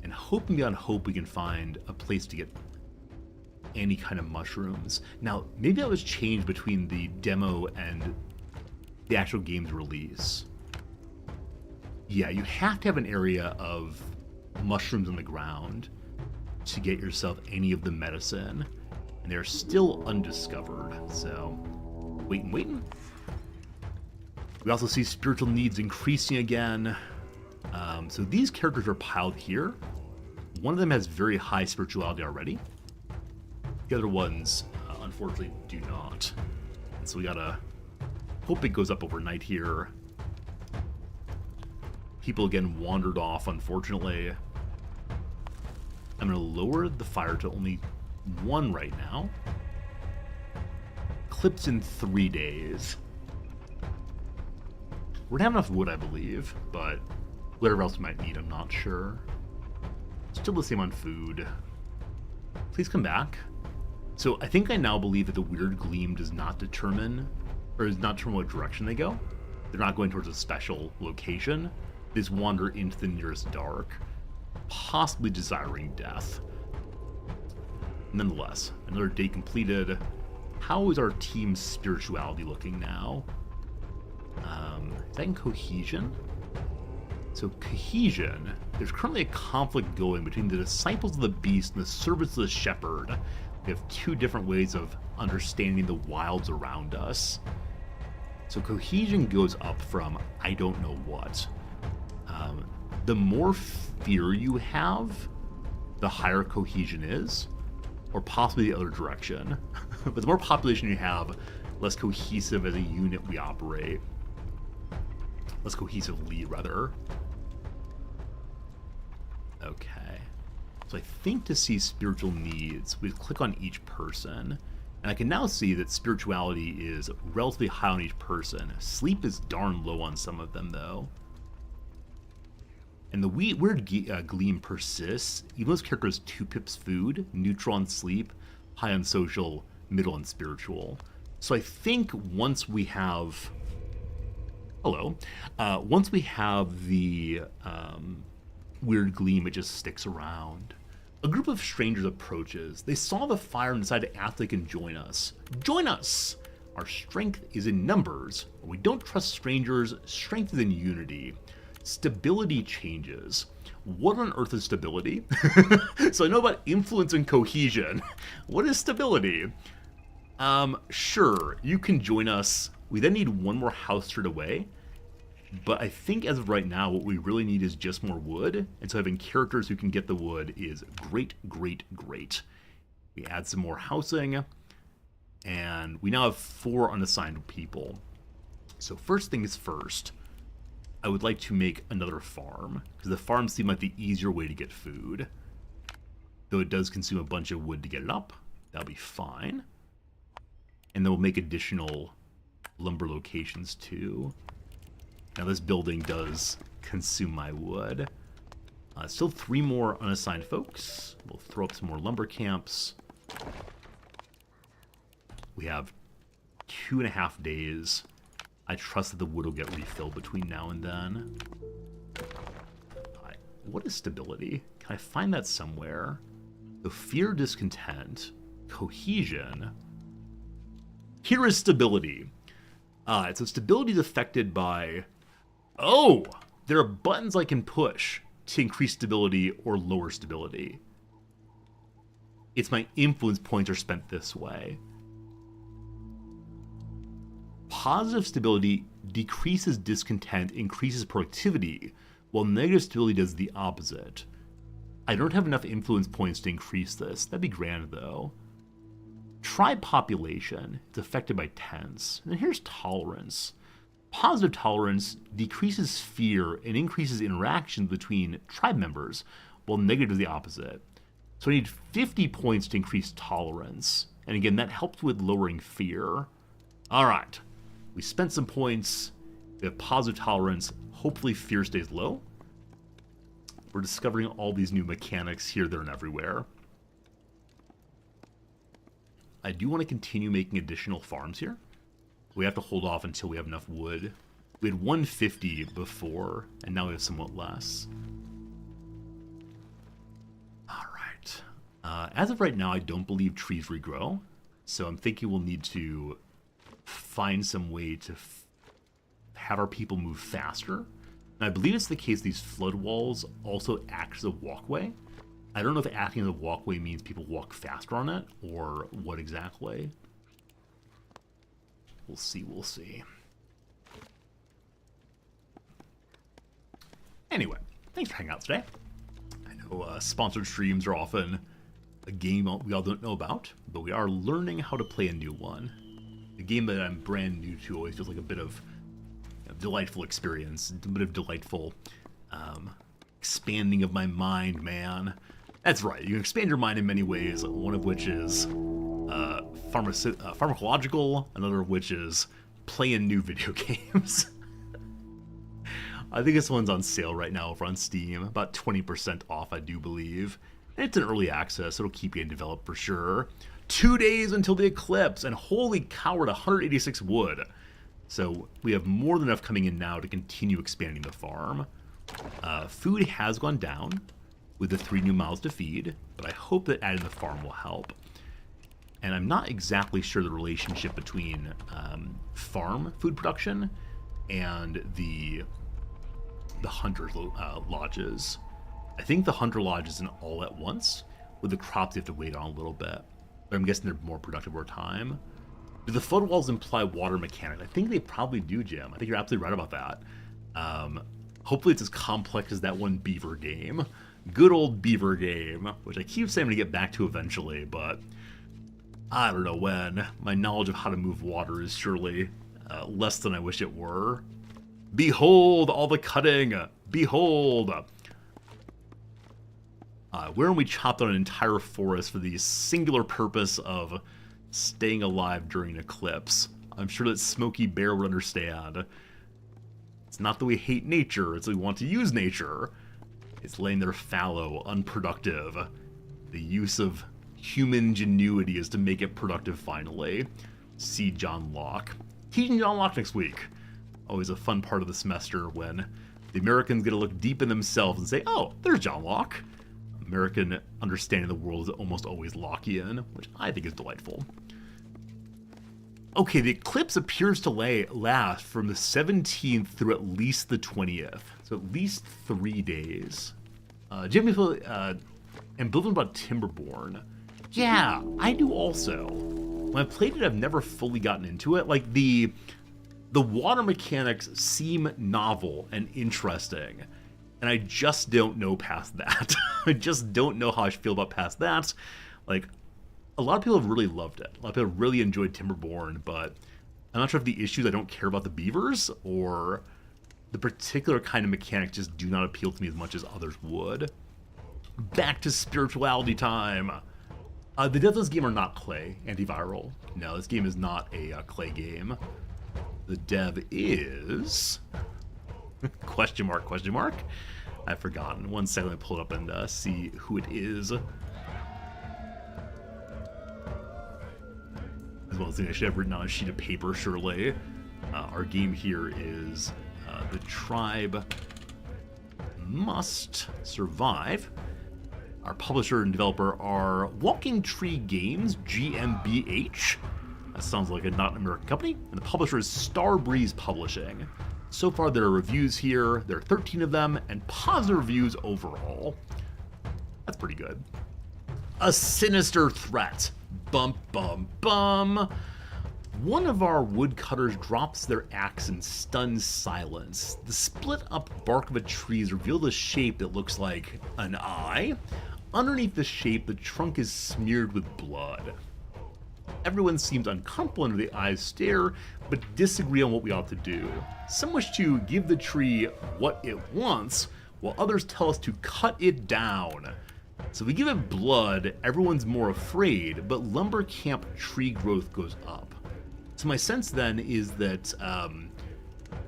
And hoping beyond hope we can find a place to get any kind of mushrooms. Now, maybe that was changed between the demo and the actual game's release. Yeah, you have to have an area of mushrooms on the ground to get yourself any of the medicine. And they're still undiscovered, so waiting. We also see spiritual needs increasing again. So these characters are piled here. One of them has very high spirituality already. The other ones, unfortunately, do not. And so we gotta hope it goes up overnight here. People again wandered off, unfortunately. I'm gonna lower the fire to only 1 right now. Clips in 3 days. We're gonna have enough wood, I believe, but whatever else we might need, I'm not sure. Still the same on food. Please come back. So I think I now believe that the weird gleam does not determine what direction they go. They're not going towards a special location. They just wander into the nearest dark, possibly desiring death. Nonetheless, another day completed. How is our team's spirituality looking now? Is that in cohesion? So cohesion, there's currently a conflict going between the disciples of the beast and the servants of the shepherd. We have 2 different ways of understanding the wilds around us. So cohesion goes up from I don't know what. The more fear you have, the higher cohesion is, or possibly the other direction. But the more population you have, less cohesive as a unit we operate. Less cohesively, rather. Okay. So I think to see spiritual needs, we click on each person. And I can now see that spirituality is relatively high on each person. Sleep is darn low on some of them, though. And the weird gleam persists. Even though this character has 2 pips food, neutral on sleep, high on social, middle on spiritual. So I think once we have... once we have the weird gleam, it just sticks around. A group of strangers approaches. They saw the fire and decided to ask if they can join us. Join us! Our strength is in numbers. When we don't trust strangers, strength is in unity. Stability changes. What on earth is stability? So I know about influence and cohesion. What is stability? Sure, you can join us. We then need 1 more house straight away. But I think as of right now, what we really need is just more wood. And so having characters who can get the wood is great. We add some more housing. And we now have 4 unassigned people. So first things first, I would like to make another farm. Because the farms seem like the easier way to get food. Though it does consume a bunch of wood to get it up. That'll be fine. And then we'll make additional lumber locations too. Now this building does consume my wood. Still 3 more unassigned folks. We'll throw up some more lumber camps. We have 2.5 days. I trust that the wood will get refilled between now and then. What is stability? Can I find that somewhere? So fear, discontent, cohesion. Here is stability. So stability is affected by... Oh! There are buttons I can push to increase stability or lower stability. It's my influence points are spent this way. Positive stability decreases discontent, increases productivity, while negative stability does the opposite. I don't have enough influence points to increase this. That'd be grand, though. Tribe population is affected by tense. And here's tolerance. Positive tolerance decreases fear and increases interaction between tribe members, while negative is the opposite. So I need 50 points to increase tolerance. And again, that helps with lowering fear. All right. We spent some points. We have positive tolerance. Hopefully fear stays low. We're discovering all these new mechanics here, there, and everywhere. I do want to continue making additional farms here. We have to hold off until we have enough wood. We had 150 before, and now we have somewhat less. All right. As of right now, I don't believe trees regrow, so I'm thinking we'll need to find some way to have our people move faster. And I believe it's the case these flood walls also act as a walkway. I don't know if acting as a walkway means people walk faster on it, or what exactly. We'll see, we'll see. Anyway, thanks for hanging out today. I know sponsored streams are often a game we all don't know about, but we are learning how to play a new one. A game that I'm brand new to always feels like a bit of a delightful experience, a bit of delightful expanding of my mind, man. That's right, you can expand your mind in many ways, one of which is pharmacological, another of which is playing new video games. I think this one's on sale right now over on Steam, about 20% off, I do believe. And it's an early access, so it'll keep getting developed for sure. 2 days until the eclipse, and holy cow, we're at 186 wood. So we have more than enough coming in now to continue expanding the farm. Food has gone down with the 3 new mouths to feed, but I hope that adding the farm will help. And I'm not exactly sure the relationship between farm food production and the hunter lodges. I think the hunter lodge is an all at once. With the crops, you have to wait on a little bit. But I'm guessing they're more productive over time. Do the flood walls imply water mechanics? I think they probably do, Jim. I think you're absolutely right about that. Hopefully it's as complex as that one beaver game. Good old beaver game, which I keep saying I'm going to get back to eventually, but I don't know when. My knowledge of how to move water is surely less than I wish it were. Behold all the cutting! Behold! Wherein we chopped on an entire forest for the singular purpose of staying alive during an eclipse. I'm sure that Smokey Bear would understand. It's not that we hate nature, it's that we want to use nature. It's laying there fallow, unproductive. The use of human ingenuity is to make it productive finally. See John Locke. Teaching John Locke next week. Always a fun part of the semester when the Americans get to look deep in themselves and say, oh, there's John Locke. American understanding of the world is almost always Lockean, which I think is delightful. Okay, the eclipse appears to last from the 17th through at least the 20th. So at least 3 days. Jimmy, ambivalent about Timberborn. Yeah, I do also. When I played it, I've never fully gotten into it. Like, the water mechanics seem novel and interesting. And I just don't know past that. I just don't know how I feel about past that. Like, a lot of people have really loved it. A lot of people really enjoyed Timberborn, but I'm not sure if the issue is I don't care about the beavers, or the particular kind of mechanics just do not appeal to me as much as others would. Back to spirituality time. The devs of this game are not Clay, antiviral. No, this game is not a Clay game. The dev is... question mark, question mark. I've forgotten. 1 second, let me pull it up and see who it is. As well as I should have written on a sheet of paper, surely. Our game here is The Tribe Must Survive. Our publisher and developer are Walking Tree Games, GmbH. That sounds like a not American company. And the publisher is Starbreeze Publishing. So far, there are reviews here. There are 13 of them, and positive reviews overall. That's pretty good. A sinister threat. Bum, bum, bum. One of our woodcutters drops their axe in stunned silence. The split up bark of a tree is revealed a shape that looks like an eye. Underneath the shape, the trunk is smeared with blood. Everyone seems uncomfortable under the eye's stare, but disagree on what we ought to do. Some wish to give the tree what it wants, while others tell us to cut it down. So if we give it blood, everyone's more afraid, but lumber camp tree growth goes up. So my sense then is that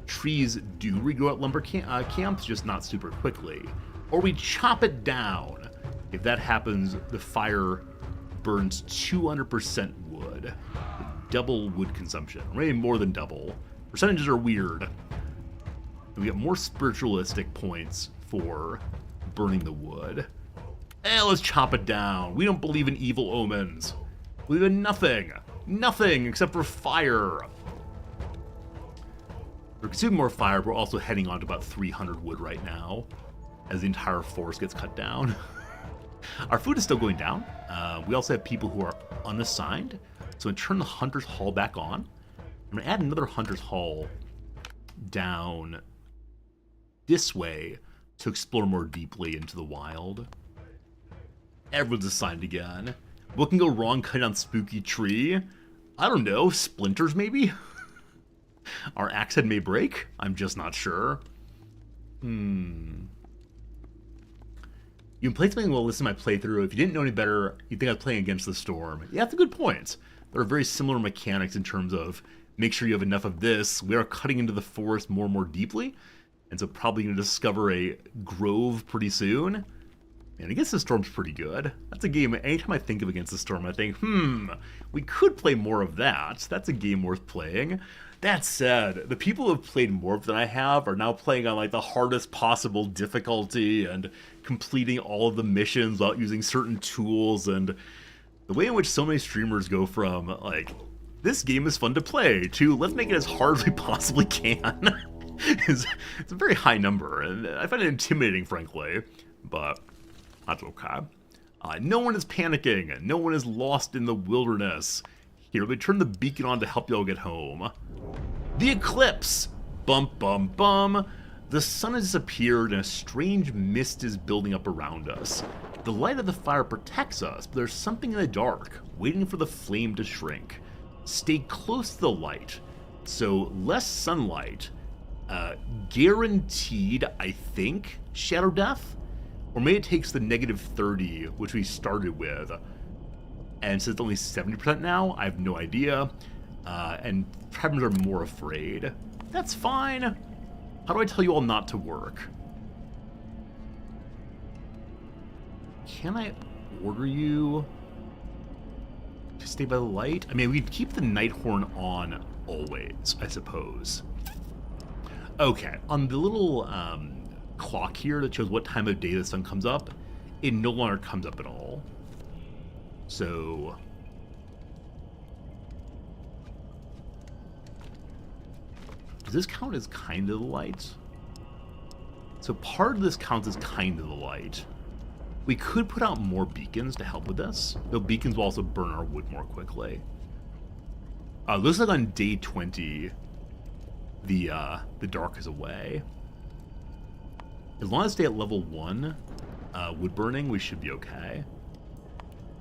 trees do regrow at lumber camps, just not super quickly. Or we chop it down. If that happens, the fire burns 200% wood. Double wood consumption, or maybe more than double. Percentages are weird. And we get more spiritualistic points for burning the wood. Let's chop it down. We don't believe in evil omens. We believe in nothing. Nothing except for fire. We're consuming more fire, but we're also heading on to about 300 wood right now as the entire forest gets cut down. Our food is still going down. We also have people who are unassigned. So I'm going to turn the Hunter's Hall back on. I'm going to add another Hunter's Hall down this way to explore more deeply into the wild. Everyone's assigned again. What can go wrong cutting down spooky tree? I don't know, splinters maybe? Our axe head may break? I'm just not sure. You can play something while listening to my playthrough. If you didn't know any better, you'd think I was playing Against the Storm. Yeah, that's a good point. There are very similar mechanics in terms of make sure you have enough of this. We are cutting into the forest more and more deeply, and so probably going to discover a grove pretty soon. And Against the Storm's pretty good. That's a game, anytime I think of Against the Storm, I think, we could play more of that. That's a game worth playing. That said, the people who have played more than I have are now playing on like the hardest possible difficulty and completing all of the missions without using certain tools, and the way in which so many streamers go from like, this game is fun to play, to let's make it as hard as we possibly can. It's a very high number, and I find it intimidating, frankly, but that's okay. No one is panicking. No one is lost in the wilderness. Here, let me turn the beacon on to help y'all get home. The eclipse! Bum, bum, bum. The sun has disappeared and a strange mist is building up around us. The light of the fire protects us, but there's something in the dark, waiting for the flame to shrink. Stay close to the light. So, less sunlight. Guaranteed, I think, shadow death? Or maybe it takes the -30, which we started with, and since it's only 70% now, I have no idea, and tribes are more afraid. That's fine. How do I tell you all not to work? Can I order you to stay by the light? I mean, we'd keep the Nighthorn on always, I suppose. Okay, on the little clock here that shows what time of day the sun comes up, it no longer comes up at all. So does this count as kind of the light? So part of this counts as kind of the light. We could put out more beacons to help with this, though beacons will also burn our wood more quickly. Looks like on day 20 the dark is away. As long as I stay at level 1 wood burning, we should be okay.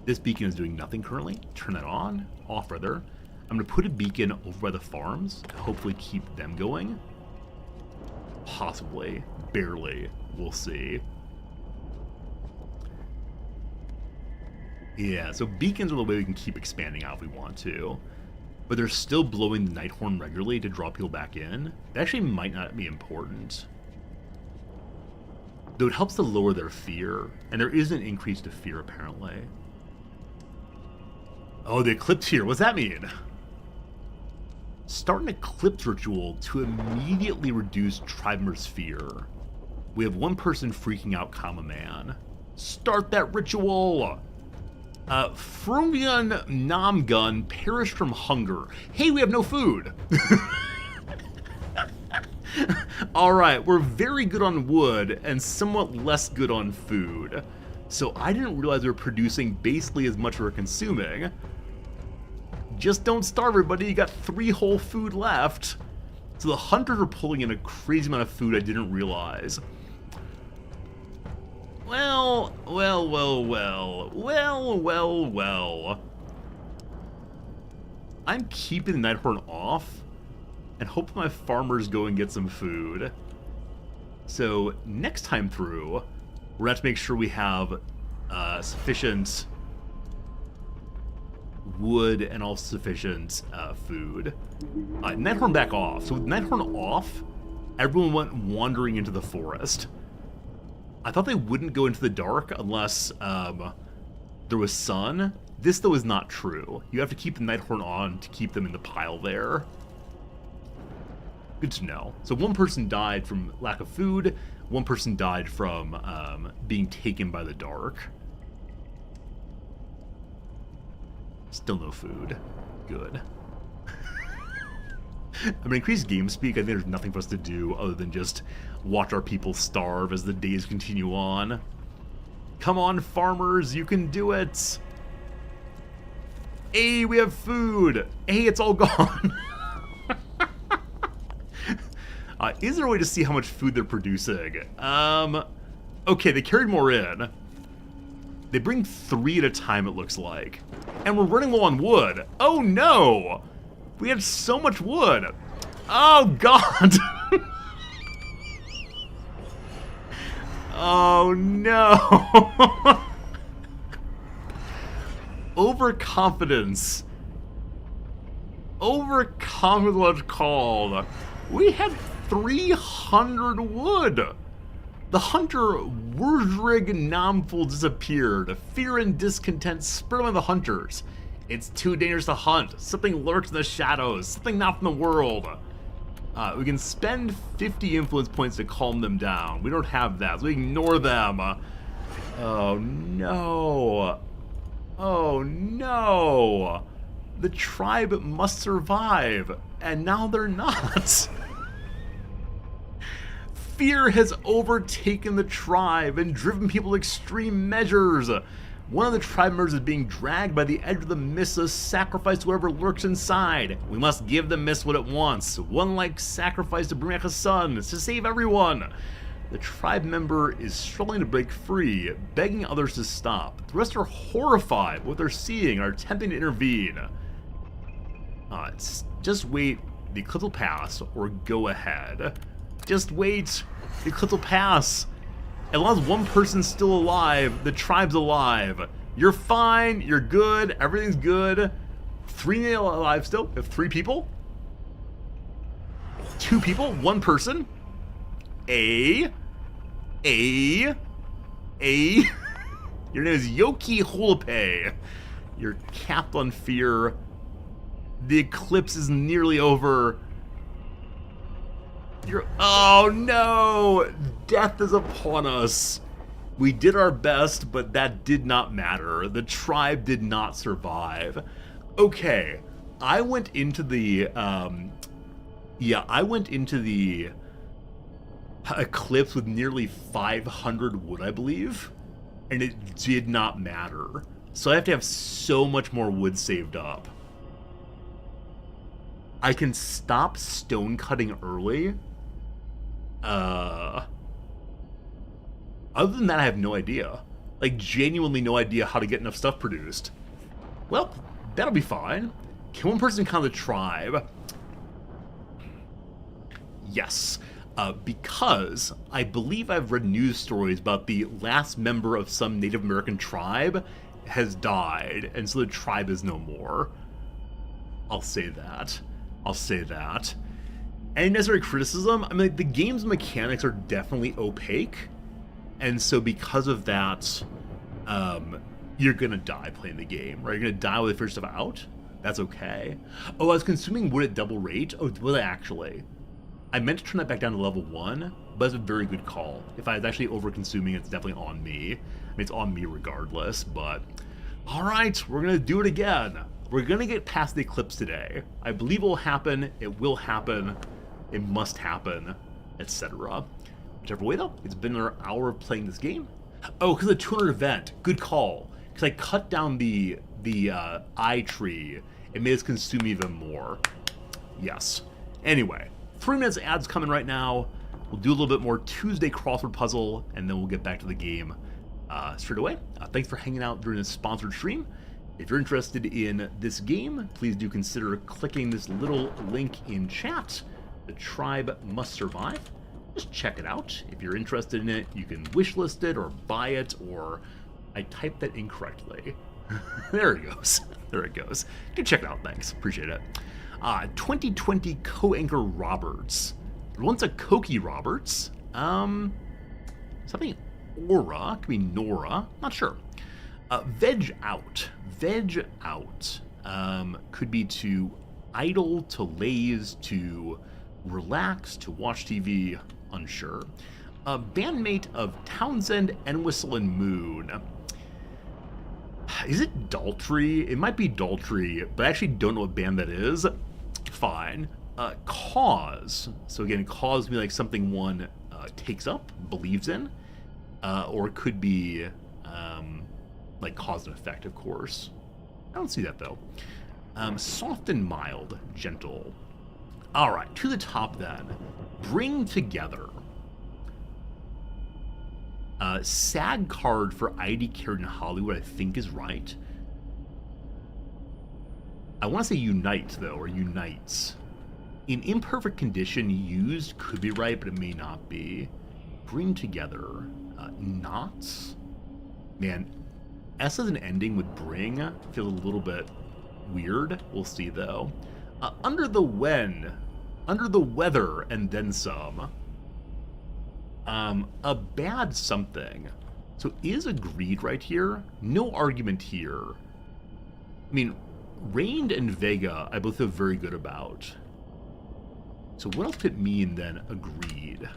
This beacon is doing nothing currently. Turn that on, off rather. I'm going to put a beacon over by the farms to hopefully keep them going. Possibly, barely, we'll see. Yeah, so beacons are the way we can keep expanding out if we want to. But they're still blowing the Nighthorn regularly to draw people back in. That actually might not be important. Though it helps to lower their fear, and there is an increase to fear apparently. Oh, the eclipse here, what's that mean? Start an eclipse ritual to immediately reduce tribe members' fear. We have one person freaking out, comma man. Start that ritual! Frumian Namgun perished from hunger. Hey, we have no food! Alright, we're very good on wood and somewhat less good on food. So I didn't realize we were producing basically as much as we're consuming. Just don't starve, everybody. You got 3 whole food left. So the hunters are pulling in a crazy amount of food I didn't realize. Well. I'm keeping the Nighthorn off and hoping my farmers go and get some food. So next time through, we're gonna have to make sure we have sufficient wood and also sufficient food. Nighthorn back off. So with Nighthorn off, everyone went wandering into the forest. I thought they wouldn't go into the dark unless there was sun. This, though, is not true. You have to keep the Nighthorn on to keep them in the pile there. Good to know. So one person died from lack of food. One person died from being taken by the dark. Still no food. Good. I mean, increased game speak, I think there's nothing for us to do other than just watch our people starve as the days continue on. Come on, farmers, you can do it! Hey, we have food! Hey, it's all gone! Is there a way to see how much food they're producing? Okay, they carried more in. They bring 3 at a time, it looks like. And we're running low on wood. Oh no! We had so much wood. Oh god! Oh no! Overconfidence. Overconfidence called. We had 300 wood. The hunter Wurdrig Namful disappeared. Fear and discontent spread among the hunters. It's too dangerous to hunt. Something lurks in the shadows. Something not from the world. We can spend 50 influence points to calm them down. We don't have that, so we ignore them. Oh no. Oh no. The tribe must survive, and now they're not. Fear has overtaken the tribe and driven people to extreme measures. One of the tribe members is being dragged by the edge of the mist to sacrifice whatever lurks inside. We must give the mist what it wants. One like sacrifice to bring back a son, to save everyone. The tribe member is struggling to break free, begging others to stop. The rest are horrified by what they're seeing and are attempting to intervene. Just wait. The eclipse will pass, or go ahead. Just wait. The eclipse will pass. As long as one person's still alive, the tribe's alive. You're fine. You're good. Everything's good. 3 alive still. We have 3 people. 2 people. 1 person. Your name is Yoki Holope. You're capped on fear. The eclipse is nearly over. Oh no! Death is upon us. We did our best, but that did not matter. The tribe did not survive. Okay, I went into the eclipse with nearly 500 wood, I believe, and it did not matter. So I have to have so much more wood saved up. I can stop stone cutting early. Other than that, I have no idea. Like, genuinely no idea how to get enough stuff produced. Well, that'll be fine. Can one person count the tribe? Yes. Because I believe I've read news stories about the last member of some Native American tribe has died, and so the tribe is no more. I'll say that. Any necessary criticism? I mean, like, the game's mechanics are definitely opaque, and so because of that, you're gonna die playing the game, right? You're gonna die with the first stuff out. That's okay. Oh, I was consuming wood at double rate. Oh, was I actually? I meant to turn that back down to level 1, but it's a very good call. If I was actually over-consuming, it's definitely on me. I mean, it's on me regardless, but... Alright, we're gonna do it again. We're gonna get past the eclipse today. I believe it will happen, it will happen, it must happen, etc. Whichever way though, it's been another hour of playing this game. Oh, because of the 200 event, good call. Because I cut down the eye tree, It made us consume even more. Yes. Anyway, 3 minutes ads coming right now. We'll do a little bit more Tuesday crossword puzzle, and then we'll get back to the game straight away. Thanks for hanging out during this sponsored stream. If you're interested in this game, please do consider clicking this little link in chat. The Tribe Must Survive. Just check it out. If you're interested in it, you can wishlist it or buy it, or I typed that incorrectly. There it goes. There it goes. You can check it out. Thanks. Appreciate it. 2020 co-anchor Roberts. Once a Cokie Roberts. Something Aura. Could be Nora. Not sure. Veg out. Veg out. Could be to idle, to laze, to relax, to watch TV. Unsure. Bandmate of Townsend, Enwhistle, and Moon. Is it Daltrey? It might be Daltrey, but I actually don't know what band that is. Fine. Cause. So again, cause would be like something one takes up, believes in, or it could be like cause and effect, of course. I don't see that though. Soft and mild, gentle. All right, to the top then. Bring together. SAG card for ID Carried in Hollywood, I think is right. I want to say unite, though, or unites. In imperfect condition, used could be right, but it may not be. Bring together. Knots? Man, S as an ending with bring feels a little bit weird. We'll see, though. Under the weather, and then some. A bad something. So is agreed right here. No argument here. I mean, Reigned and Vega I both feel very good about. So what else could it mean then, agreed?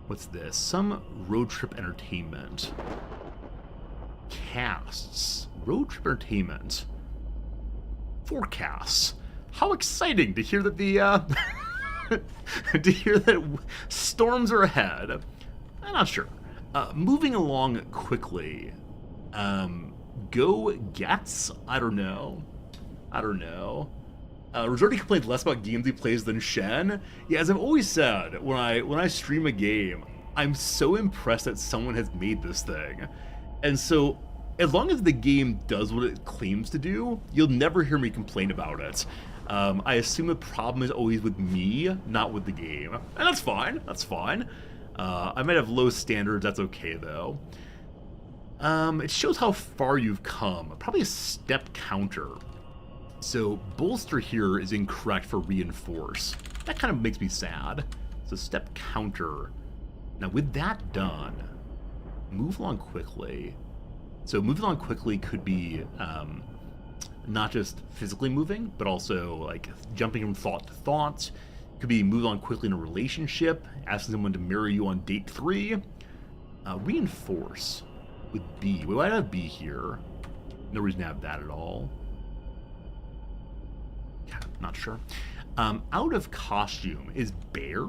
What's this? Some road trip entertainment. Casts. Road trip entertainment. Forecasts. How exciting to hear that the to hear that storms are ahead. I'm not sure. Moving along quickly. Go gets? I don't know. Resorting complains less about games he plays than Shen. Yeah, as I've always said, when I stream a game, I'm so impressed that someone has made this thing. And so, as long as the game does what it claims to do, you'll never hear me complain about it. I assume the problem is always with me, not with the game. And that's fine. I might have low standards, that's okay though. It shows how far you've come. Probably a step counter. So bolster here is incorrect for reinforce. That kind of makes me sad. So step counter. Now with that done, move along quickly. So moving along quickly could be not just physically moving, but also like jumping from thought to thought. Could be move on quickly in a relationship, asking someone to marry you on date 3. Reinforce with B. Why do I have B here? No reason to have that at all. Yeah, not sure. Out of costume is Bear.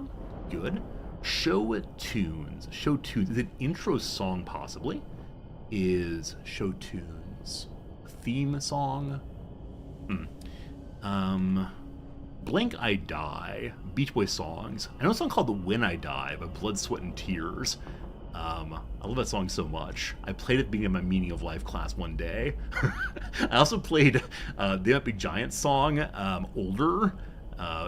Good. Show tunes. Show tunes. Is it intro song possibly? Is show tunes theme song? Blank I Die, Beach Boy songs. I know a song called The When I Die by Blood, Sweat, and Tears. I love that song so much. I played it at the beginning of my Meaning of Life class one day. I also played the Epic Giant song, Older,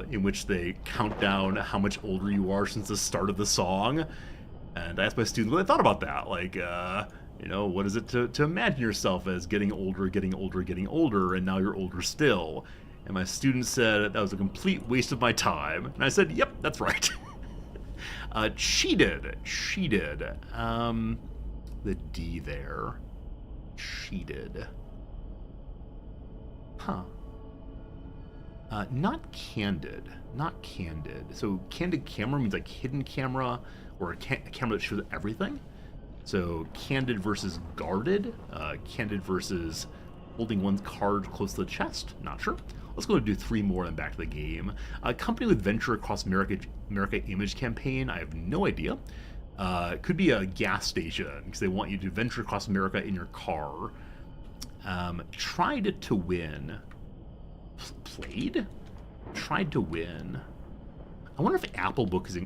in which they count down how much older you are since the start of the song. And I asked my students what they thought about that. Like, you know, what is it to imagine yourself as getting older, and now you're older still? And my students said that was a complete waste of my time. And I said, yep, that's right. Cheated. The D there. Cheated. Huh. Not candid. So candid camera means like hidden camera, or a camera that shows everything. So candid versus guarded. Candid versus holding one's card close to the chest. Not sure. Let's go and do 3 more and back to the game. Company with Venture Across America image campaign. I have no idea. It could be a gas station because they want you to venture across America in your car. tried to win. Played? Tried to win. I wonder if Apple Book is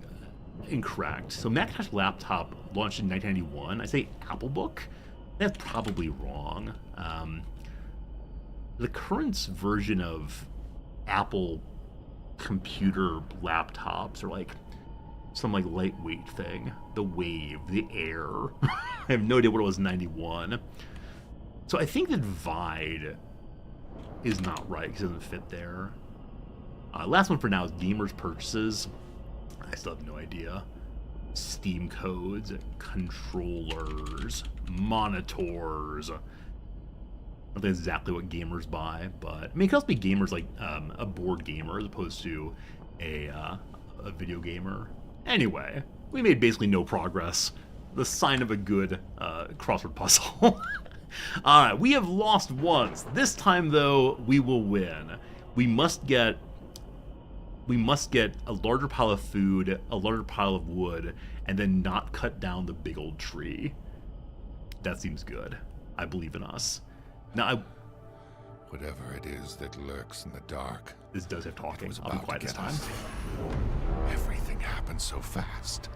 incorrect. So Macintosh laptop launched in 1991. I say Apple Book? That's probably wrong. The current version of Apple computer laptops are like some like lightweight thing. The Wave, the Air. I have no idea what it was in 91. So I think that Vide is not right because it doesn't fit there. Last one for now is Gamers Purchases. I still have no idea. Steam codes, controllers, monitors. I don't think exactly what gamers buy, but I mean, it could also be gamers like a board gamer as opposed to a video gamer. Anyway, we made basically no progress. The sign of a good crossword puzzle. Alright, we have lost once. This time, though, we will win. We must get a larger pile of food, a larger pile of wood, and then not cut down the big old tree. That seems good. I believe in us. Now, whatever it is that lurks in the dark. This does have talking. I'll be quiet this time. Everything happened so fast.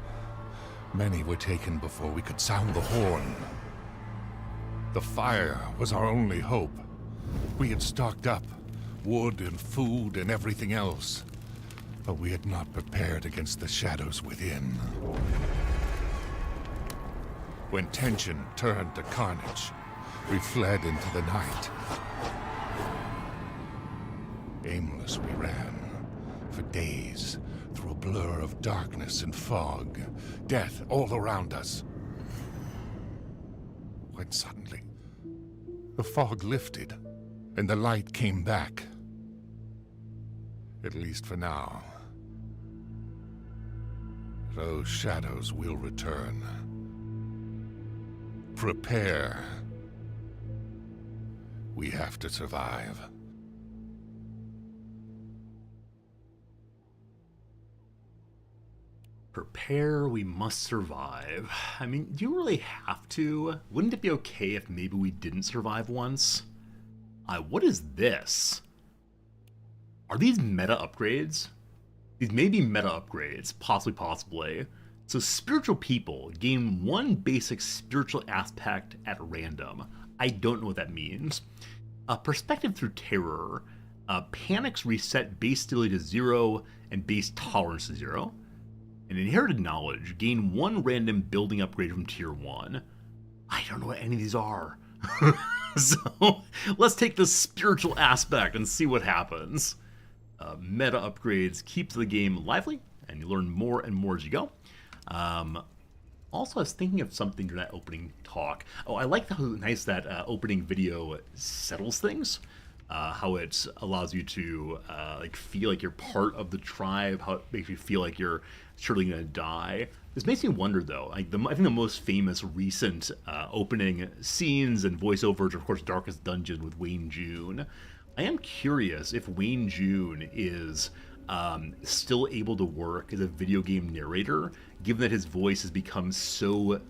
Many were taken before we could sound the horn. The fire was our only hope. We had stocked up, wood and food and everything else. But we had not prepared against the shadows within. When tension turned to carnage, we fled into the night. Aimless we ran, for days, through a blur of darkness and fog, death all around us. When suddenly, the fog lifted, and the light came back. At least for now. Those shadows will return. Prepare. We have to survive. Prepare, we must survive. I mean, do you really have to? Wouldn't it be okay if maybe we didn't survive once? What is this? Are these meta upgrades? These may be meta upgrades, possibly. So spiritual people gain one basic spiritual aspect at random. I don't know what that means. Perspective through terror. Panics reset base stability to 0 and base tolerance to 0. And inherited knowledge. Gain one random building upgrade from tier 1. I don't know what any of these are. So let's take the spiritual aspect and see what happens. Meta upgrades keeps the game lively, and you learn more and more as you go. Also, I was thinking of something during that opening talk. Oh, I like how nice that opening video settles things. How it allows you to like feel like you're part of the tribe. How it makes you feel like you're surely gonna die. This makes me wonder, though. Like I think the most famous recent opening scenes and voiceovers are, of course, Darkest Dungeon with Wayne June. I am curious if Wayne June is still able to work as a video game narrator, given that his voice has become so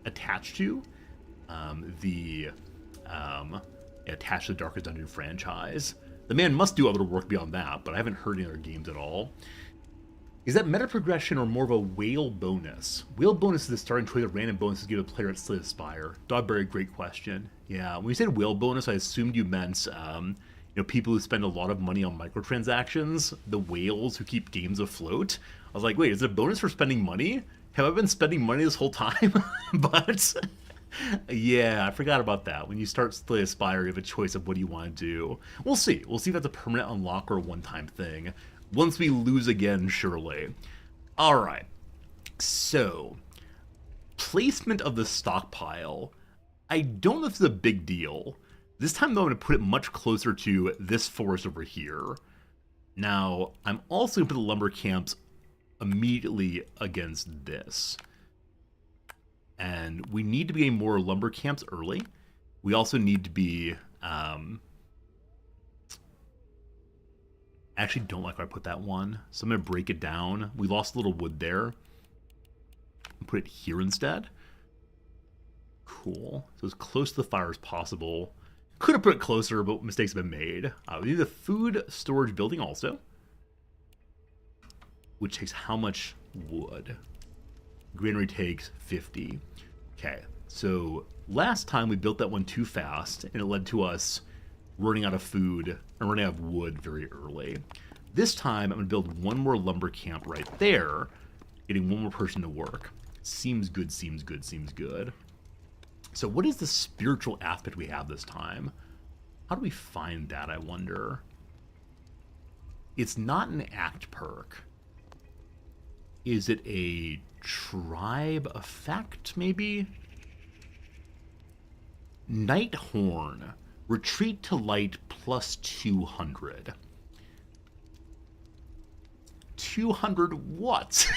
attached to attached to the Darkest Dungeon franchise. The man must do other work beyond that, but I haven't heard any other games at all. Is that meta progression or more of a whale bonus? Whale bonus is the starting choice of random bonuses given to a player at Slay the Spire. Dogberry, great question. Yeah, when you said whale bonus, I assumed you meant people who spend a lot of money on microtransactions, the whales who keep games afloat. I was like, wait, is it a bonus for spending money? Have I been spending money this whole time? But yeah, I forgot about that. When you start Slay the Spire, you have a choice of what you want to do. We'll see. We'll see if that's a permanent unlock or a one-time thing. Once we lose again, surely. Alright. So, placement of the stockpile. I don't know if it's a big deal. This time, though, I'm going to put it much closer to this forest over here. Now, I'm also going to put the lumber camps immediately against this. And we need to be getting more lumber camps early. We also need to be... I actually don't like where I put that one, so I'm going to break it down. We lost a little wood there. Put it here instead. Cool. So as close to the fire as possible. Could have put it closer, but mistakes have been made. We need a food storage building also, which takes how much wood? Granary takes 50. Okay, so last time we built that one too fast, and it led to us running out of food and running out of wood very early. This time, I'm going to build one more lumber camp right there, getting one more person to work. Seems good, seems good, seems good. So what is the spiritual aspect we have this time? How do we find that, I wonder? It's not an act perk. Is it a tribe effect, maybe? Nighthorn. Retreat to light plus 200. 200 what?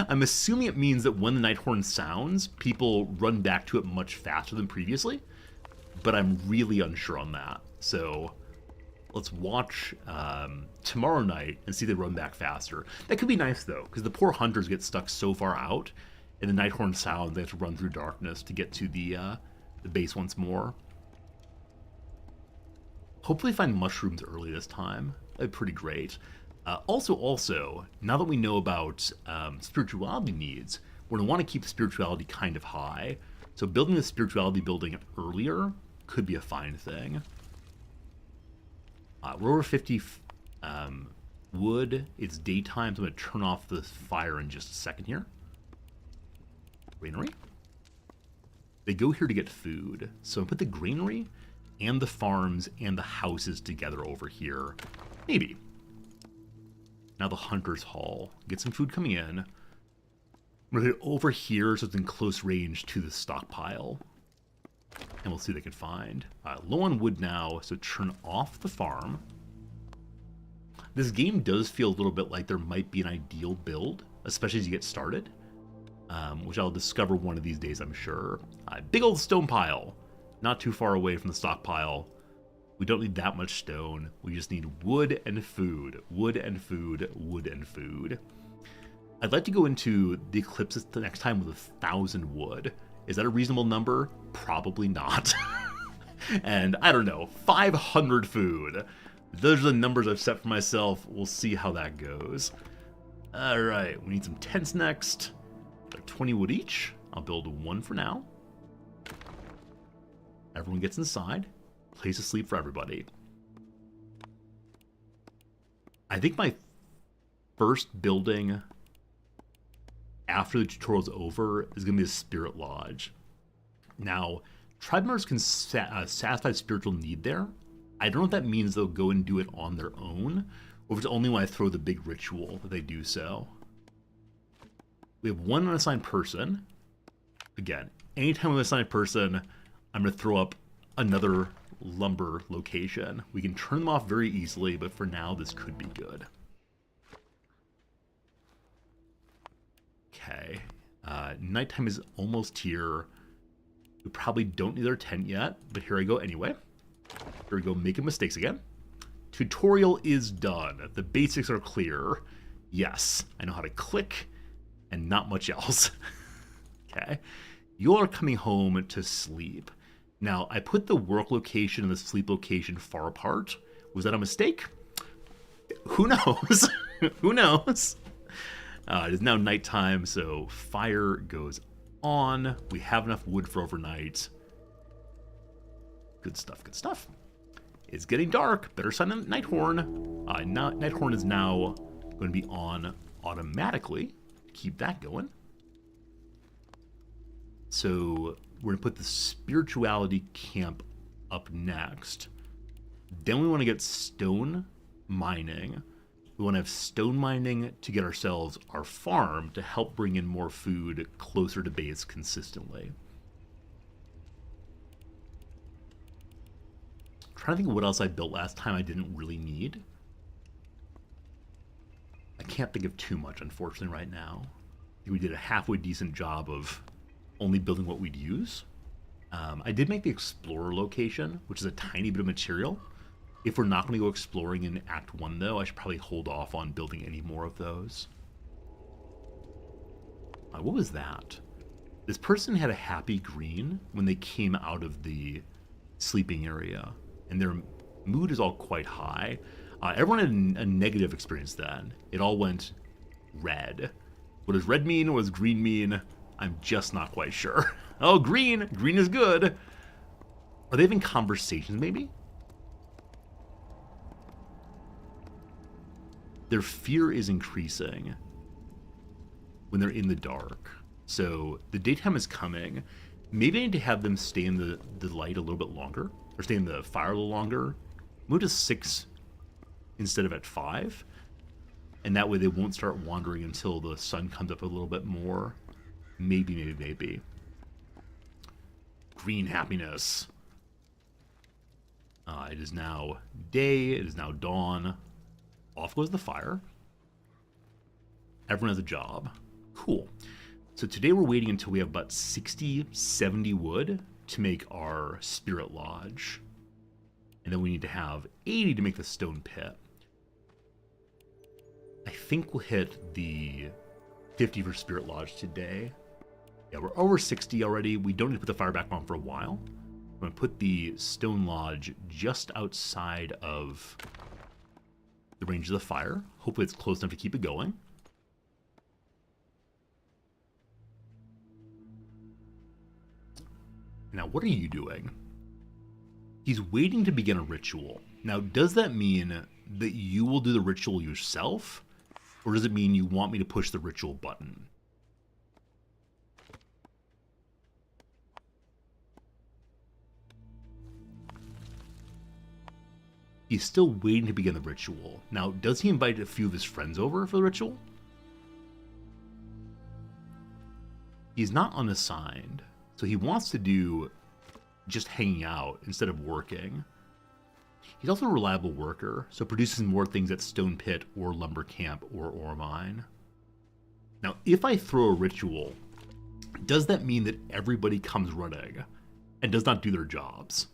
I'm assuming it means that when the Nighthorn sounds, people run back to it much faster than previously, but I'm really unsure on that. So let's watch tomorrow night and see if they run back faster. That could be nice, though, because the poor hunters get stuck so far out, and the Nighthorn sounds, they have to run through darkness to get to the base once more. Hopefully find mushrooms early this time. That'd be pretty great. Also, now that we know about spirituality needs, we're going to want to keep spirituality kind of high. So building the spirituality building earlier could be a fine thing. We're over 50 wood. It's daytime, so I'm going to turn off the fire in just a second here. Granary. They go here to get food. So I put the granary and the farms and the houses together over here. Maybe. Now the Hunter's Hall. Get some food coming in. I'm going to put it over here so it's in close range to the stockpile. And we'll see what they can find. Low on wood now, so turn off the farm. This game does feel a little bit like there might be an ideal build, especially as you get started. Which I'll discover one of these days, I'm sure. Big old stone pile. Not too far away from the stockpile. We don't need that much stone. We just need wood and food. Wood and food. Wood and food. I'd like to go into the Eclipse the next time with 1,000 wood. Is that a reasonable number? Probably not. And I don't know, 500 food. Those are the numbers I've set for myself. We'll see how that goes. Alright, we need some tents next. Like 20 wood each. I'll build one for now. Everyone gets inside. Place to sleep for everybody. I think my first building after the tutorial's over is going to be the Spirit Lodge. Now, tribe members can satisfy spiritual need there. I don't know if that means they'll go and do it on their own, or if it's only when I throw the big ritual that they do so. We have one unassigned person. Again, anytime we have an assigned person, I'm going to throw up another lumber location. We can turn them off very easily, but for now, this could be good. Okay. Nighttime is almost here. We probably don't need our tent yet, but here I go anyway. Here we go, making mistakes again. Tutorial is done. The basics are clear. Yes, I know how to click and not much else. Okay. You are coming home to sleep. Now, I put the work location and the sleep location far apart. Was that a mistake? Who knows? Who knows? It is now nighttime, so fire goes on. We have enough wood for overnight. Good stuff, good stuff. It's getting dark. Better sign of Nighthorn. Nighthorn is now going to be on automatically. Keep that going. So we're going to put the spirituality camp up next. Then we want to get stone mining. We want to have stone mining to get ourselves our farm to help bring in more food closer to base consistently. I'm trying to think of what else I built last time I didn't really need. I can't think of too much, unfortunately, right now. I think we did a halfway decent job of only building what we'd use. I did make the explorer location, which is a tiny bit of material. If we're not going to go exploring in Act 1, though, I should probably hold off on building any more of those. What was that? This person had a happy green when they came out of the sleeping area, and their mood is all quite high. Everyone had a negative experience then. It all went red. What does red mean? What does green mean? I'm just not quite sure. Oh, green! Green is good! Are they having conversations, maybe? Their fear is increasing when they're in the dark. So the daytime is coming. Maybe I need to have them stay in the light a little bit longer, or stay in the fire a little longer. Move to 6 instead of at 5. And that way they won't start wandering until the sun comes up a little bit more. Maybe. Green happiness. It is now day. It is now dawn. Off goes the fire. Everyone has a job. Cool. So today we're waiting until we have about 60, 70 wood to make our spirit lodge. And then we need to have 80 to make the stone pit. I think we'll hit the 50 for spirit lodge today. Yeah, we're over 60 already. We don't need to put the fire back on for a while. I'm going to put the stone lodge just outside of the range of the fire. Hopefully it's close enough to keep it going. Now, what are you doing? He's waiting to begin a ritual. Now, does that mean that you will do the ritual yourself? Or does it mean you want me to push the ritual button? He's still waiting to begin the ritual. Now, does he invite a few of his friends over for the ritual? He's not unassigned, so he wants to do just hanging out instead of working. He's also a reliable worker, so produces more things at Stone Pit or Lumber Camp or Ore Mine. Now, if I throw a ritual, does that mean that everybody comes running and does not do their jobs?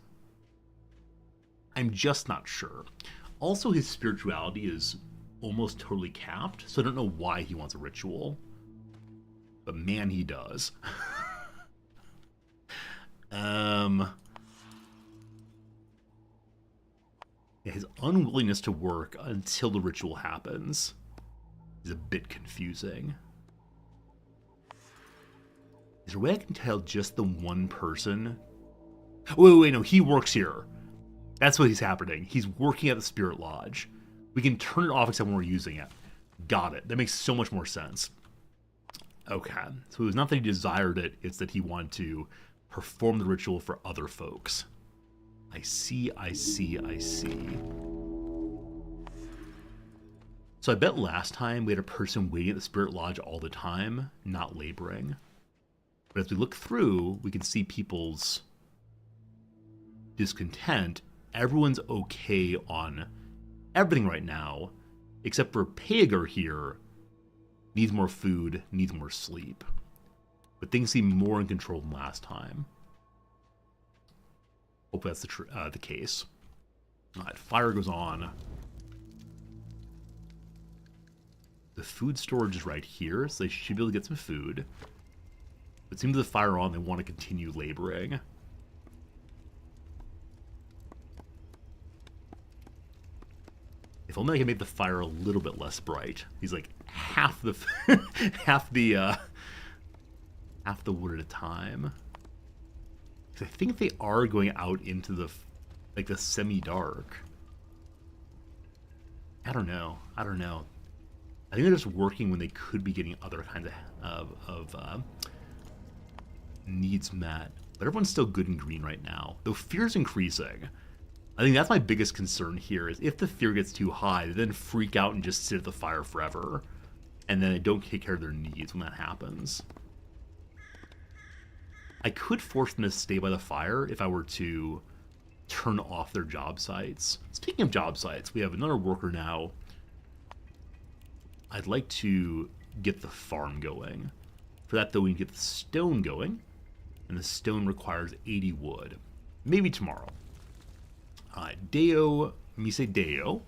I'm just not sure. Also, his spirituality is almost totally capped, so I don't know why he wants a ritual. But man, he does. His unwillingness to work until the ritual happens is a bit confusing. Is there a way I can tell just the one person? Wait, no, he works here. That's what he's happening. He's working at the Spirit Lodge. We can turn it off except when we're using it. Got it. That makes so much more sense. Okay. So it was not that he desired it, it's that he wanted to perform the ritual for other folks. I see. So I bet last time we had a person waiting at the Spirit Lodge all the time, not laboring. But as we look through, we can see people's discontent. Everyone's okay on everything right now, except for Paegar here. Needs more food, needs more sleep. But things seem more in control than last time. Hope that's the case. Alright, fire goes on. The food storage is right here, so they should be able to get some food. But it seems with the fire on, they want to continue laboring. If only I could make the fire a little bit less bright. He's like half the half the wood at a time. Because I think they are going out into the the semi-dark. I don't know. I think they're just working when they could be getting other kinds of needs met. But everyone's still good and green right now, though fear's increasing. I think that's my biggest concern here, is if the fear gets too high, they then freak out and just sit at the fire forever. And then they don't take care of their needs when that happens. I could force them to stay by the fire if I were to turn off their job sites. Speaking of job sites, we have another worker now. I'd like to get the farm going. For that, though, we need to get the stone going. And the stone requires 80 wood. Maybe tomorrow. Deo, Mise Deo.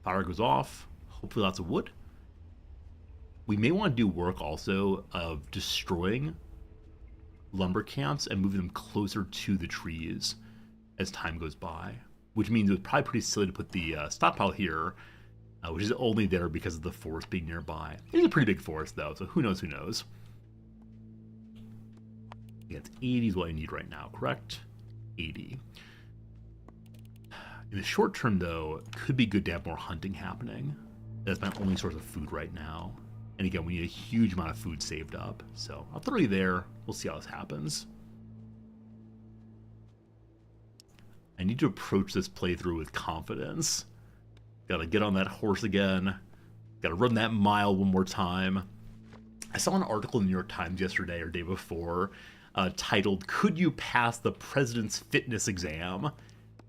Fire goes off. Hopefully lots of wood. We may want to do work also of destroying lumber camps and move them closer to the trees as time goes by, which means it was probably pretty silly to put the stockpile here, which is only there because of the forest being nearby. It's a pretty big forest, though, so who knows, who knows. Yeah, it's 80 is what I need right now, correct? 80. In the short term, though, it could be good to have more hunting happening. That's my only source of food right now. And again, we need a huge amount of food saved up. So I'll throw you there. We'll see how this happens. I need to approach this playthrough with confidence. Gotta get on that horse again. Gotta run that mile one more time. I saw an article in the New York Times yesterday or day before titled, "Could you pass the President's Fitness Exam?" I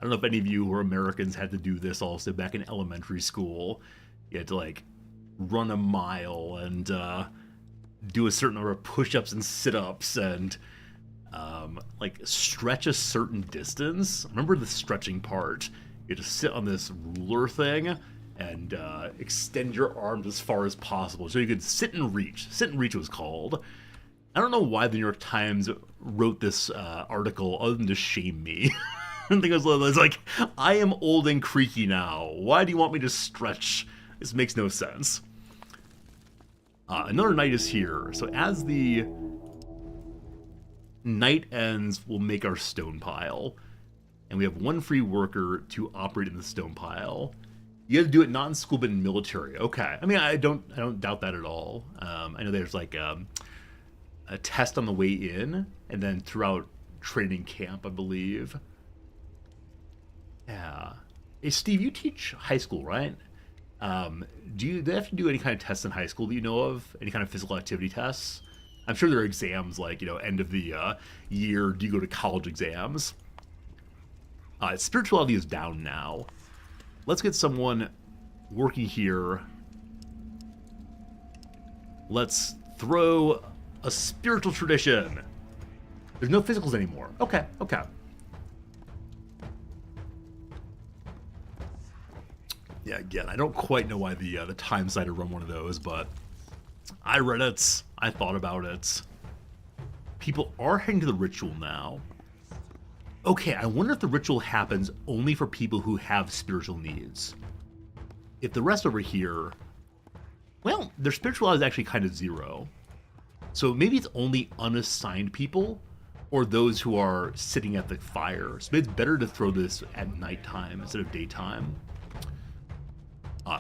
don't know if any of you who are Americans had to do this also back in elementary school. You had to, like, run a mile and do a certain number of push-ups and sit-ups and like stretch a certain distance. I remember the stretching part. You had to sit on this ruler thing and extend your arms as far as possible so you could sit and reach. Sit and reach was called. I don't know why the New York Times wrote this article other than to shame me. I think it was like, I am old and creaky now. Why do you want me to stretch? This makes no sense. Another night is here. So as the night ends, we'll make our stone pile. And we have one free worker to operate in the stone pile. You have to do it not in school, but in military. Okay. I mean, I don't doubt that at all. I know there's like a test on the way in, and then throughout training camp, I believe. Yeah. Hey, Steve, you teach high school, right? Do they have to do any kind of tests in high school that you know of? Any kind of physical activity tests? I'm sure there are exams like, end of the year, do you go to college exams? Spirituality is down now. Let's get someone working here. Let's throw a spiritual tradition. There's no physicals anymore. Okay. Yeah, again, I don't quite know why the Times decided to run one of those, but I read it. I thought about it. People are heading to the ritual now. Okay, I wonder if the ritual happens only for people who have spiritual needs. If the rest over here, well, their spirituality is actually kind of zero. So maybe it's only unassigned people or those who are sitting at the fire. So maybe it's better to throw this at nighttime instead of daytime.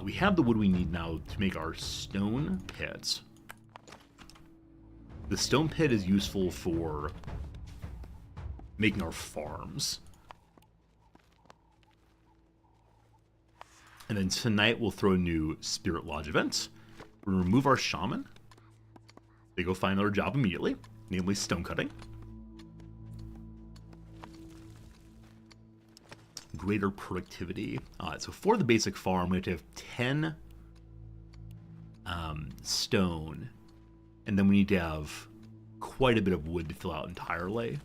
We have the wood we need now to make our stone pits. The stone pit is useful for making our farms. And then tonight we'll throw a new Spirit Lodge event. We're going to remove our shaman. They go find another job immediately, namely stone cutting. Greater productivity. So for the basic farm, we have to have 10 stone, and then we need to have quite a bit of wood to fill out entirely.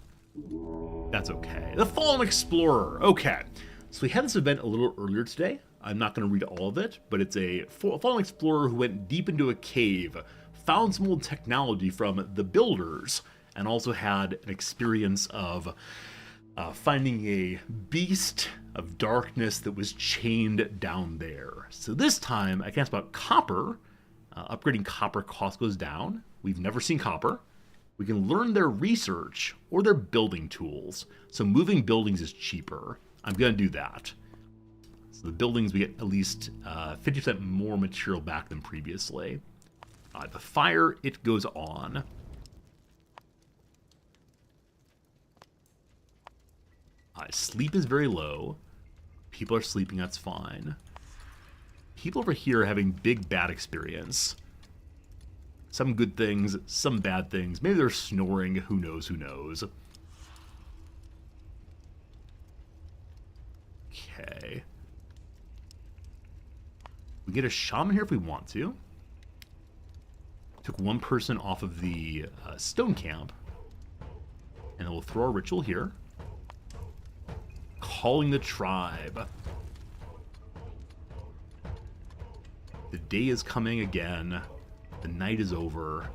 That's okay. The Fallen Explorer. Okay. So we had this event a little earlier today. I'm not going to read all of it, but it's a Fallen Explorer who went deep into a cave, found some old technology from the builders, and also had an experience of finding a beast of darkness that was chained down there. So this time, I can ask about copper. Upgrading copper cost goes down. We've never seen copper. We can learn their research or their building tools. So moving buildings is cheaper. I'm going to do that. So the buildings, we get at least 50% more material back than previously. The fire, it goes on. Sleep is very low. People are sleeping, that's fine. People over here are having big bad experience. Some good things, some bad things. Maybe they're snoring, who knows, who knows. Okay. We get a shaman here if we want to. Took one person off of the stone camp. And then we'll throw our ritual here. Calling the tribe. The day is coming again. The night is over.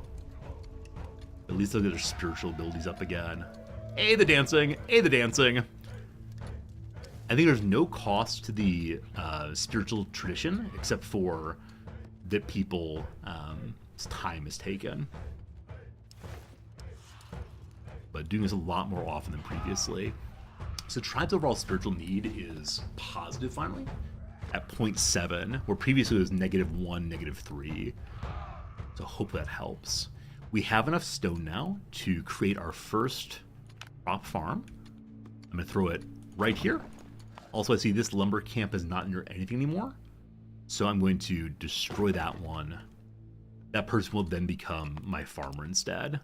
At least they'll get their spiritual abilities up again. Hey, the dancing! Hey, the dancing! I think there's no cost to the spiritual tradition, except for that people's time is taken. But doing this a lot more often than previously. So Tribe's overall spiritual need is positive, finally, at 0.7, where previously it was -1, -3. So hope that helps. We have enough stone now to create our first crop farm. I'm going to throw it right here. Also, I see this lumber camp is not near anything anymore, so I'm going to destroy that one. That person will then become my farmer instead.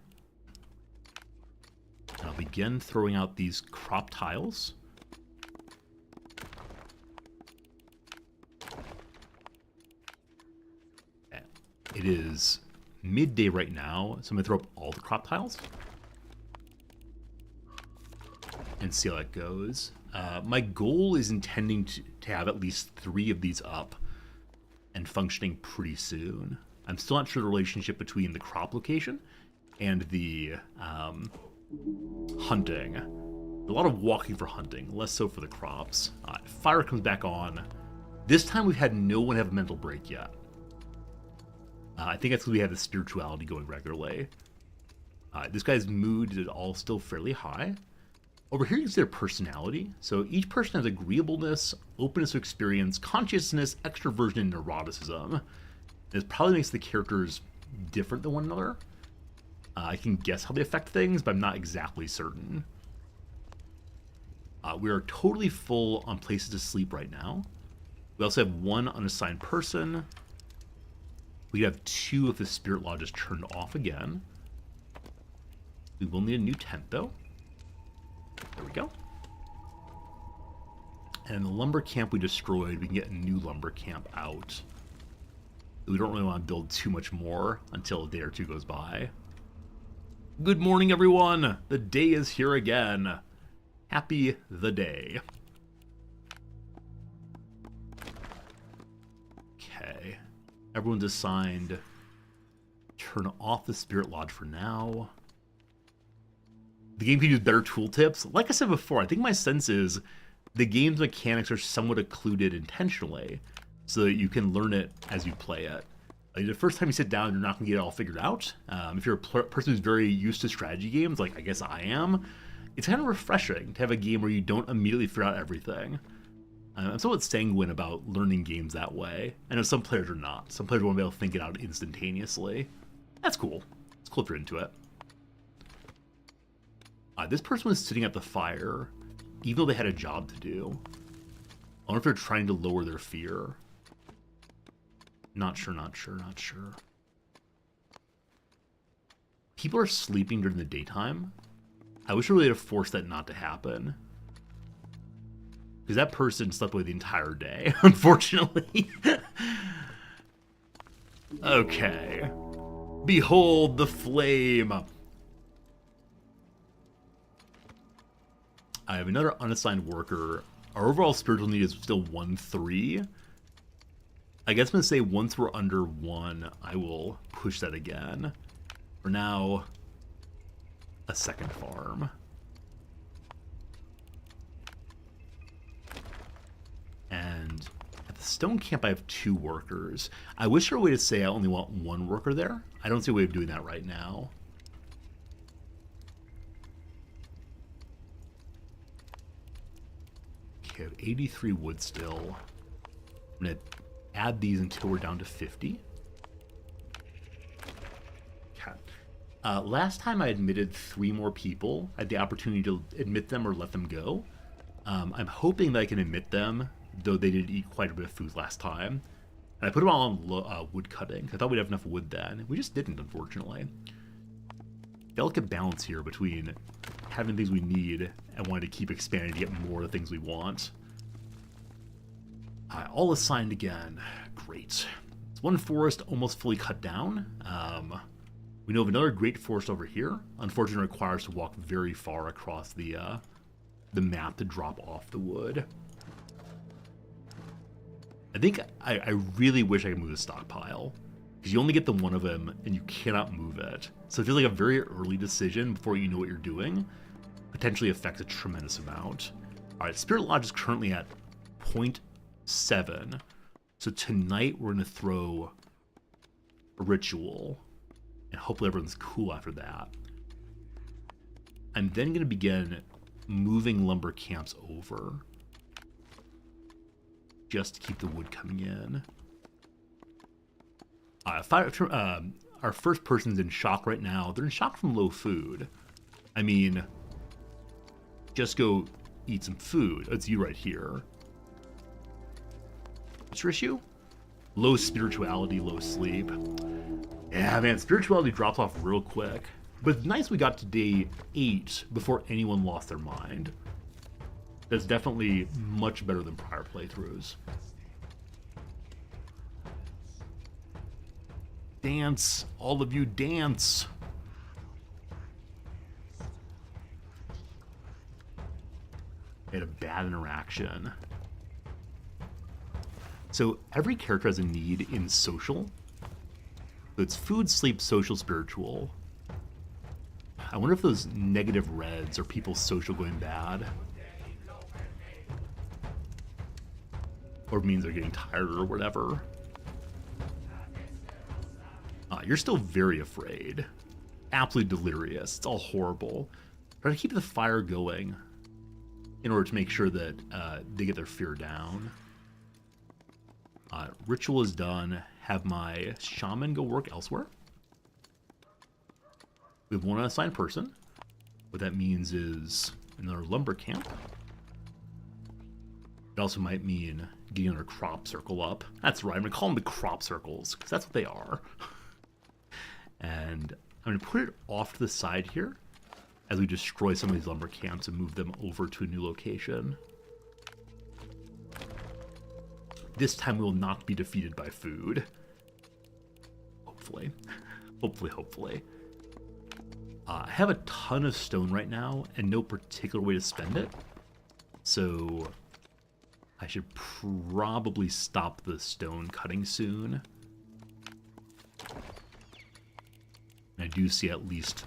And I'll begin throwing out these crop tiles. It is midday right now, so I'm going to throw up all the crop tiles and see how that goes. My goal is intending to have at least 3 of these up and functioning pretty soon. I'm still not sure the relationship between the crop location and the hunting. A lot of walking for hunting, less so for the crops. Fire comes back on. This time we've had no one have a mental break yet. I think that's because we have the spirituality going regularly. This guy's mood is all still fairly high. Over here you can see their personality. So each person has agreeableness, openness to experience, consciousness, extroversion, and neuroticism. This probably makes the characters different than one another. I can guess how they affect things, but I'm not exactly certain. We are totally full on places to sleep right now. We also have 1 unassigned person. We have 2 if the spirit lodge is turned off again. We will need a new tent, though. There we go. And the lumber camp we destroyed, we can get a new lumber camp out. We don't really want to build too much more until a day or 2 goes by. Good morning, everyone! The day is here again. Happy the day. Okay. Everyone's assigned. Turn off the spirit lodge for now. The game could use better tooltips. Like I said before, I think my sense is the game's mechanics are somewhat occluded intentionally so that you can learn it as you play it. Like the first time you sit down, you're not going to get it all figured out. If you're a person who's very used to strategy games, like I guess I am, it's kind of refreshing to have a game where you don't immediately figure out everything. I'm somewhat sanguine about learning games that way. I know some players are not. Some players want to be able to think it out instantaneously. That's cool. It's cool if you're into it. This person was sitting at the fire, even though they had a job to do. I wonder if they're trying to lower their fear. Not sure. People are sleeping during the daytime. I wish I really had forced that not to happen. Because that person slept away the entire day, unfortunately. Okay. Behold the flame. I have another unassigned worker. Our overall spiritual need is still 1-3. I guess I'm going to say once we're under 1, I will push that again. For now, a second farm. And at the stone camp, I have 2 workers. I wish there were a way to say I only want 1 worker there. I don't see a way of doing that right now. Okay, I have 83 wood still. I'm going to add these until we're down to 50. Okay. Last time I admitted 3 more people. I had the opportunity to admit them or let them go. I'm hoping that I can admit them, though they did eat quite a bit of food last time. And I put them all on wood cutting. I thought we'd have enough wood then. We just didn't, unfortunately. Delicate balance here between having things we need and wanting to keep expanding to get more of the things we want. All assigned again. Great. It's 1 forest almost fully cut down. We know of another great forest over here. Unfortunately, it requires to walk very far across the map to drop off the wood. I think I really wish I could move the stockpile. Because you only get the one of them, and you cannot move it. So it feels like a very early decision before you know what you're doing. Potentially affects a tremendous amount. Alright, Spirit Lodge is currently at 0.7. So tonight we're going to throw a ritual. And hopefully everyone's cool after that. I'm then going to begin moving lumber camps over. Just to keep the wood coming in. Our first person's in shock right now. They're in shock from low food. I mean, just go eat some food. It's you right here. What's your issue? Low spirituality, low sleep. Yeah, man, spirituality drops off real quick. But it's nice we got to day 8 before anyone lost their mind. That's definitely much better than prior playthroughs. Dance, all of you dance. We had a bad interaction. So every character has a need in social. So it's food, sleep, social, spiritual. I wonder if those negative reds are people's social going bad. Or it means they're getting tired or whatever. You're still very afraid. Absolutely delirious. It's all horrible. Try to keep the fire going in order to make sure that they get their fear down. Ritual is done. Have my shaman go work elsewhere. We have one unassigned person. What that means is another lumber camp. It also might mean getting another crop circle up. That's right, I'm going to call them the crop circles, because that's what they are. And I'm going to put it off to the side here as we destroy some of these lumber camps and move them over to a new location. This time we will not be defeated by food. Hopefully. Hopefully. I have a ton of stone right now and no particular way to spend it. So I should probably stop the stone cutting soon. I do see at least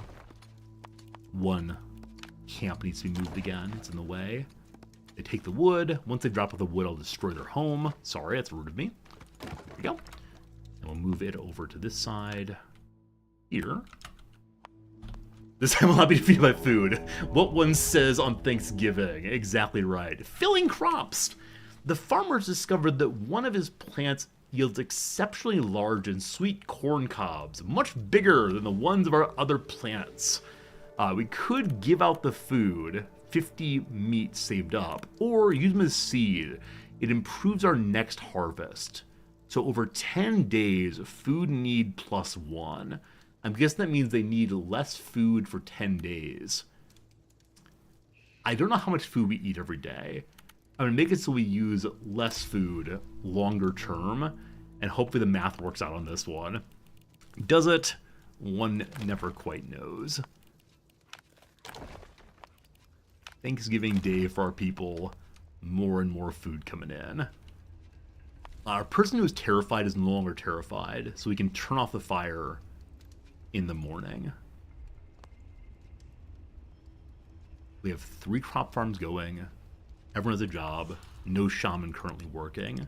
one camp needs to be moved again. It's in the way. They take the wood. Once they drop off the wood, I'll destroy their home. Sorry, that's rude of me. There we go. And we'll move it over to this side here. This time will not be defeated by food. What one says on Thanksgiving. Exactly right. Filling crops. The farmers discovered that one of his plants yields exceptionally large and sweet corn cobs, much bigger than the ones of our other plants. We could give out the food, 50 meat saved up, or use them as seed. It improves our next harvest. So over 10 days, food need +1. I'm guessing that means they need less food for 10 days. I don't know how much food we eat every day. I'm going to make it so we use less food longer term, and hopefully the math works out on this one. Does it? One never quite knows. Thanksgiving Day for our people. More and more food coming in. Our person who is terrified is no longer terrified, so we can turn off the fire in the morning. We have 3 crop farms going. Everyone has a job. No shaman currently working.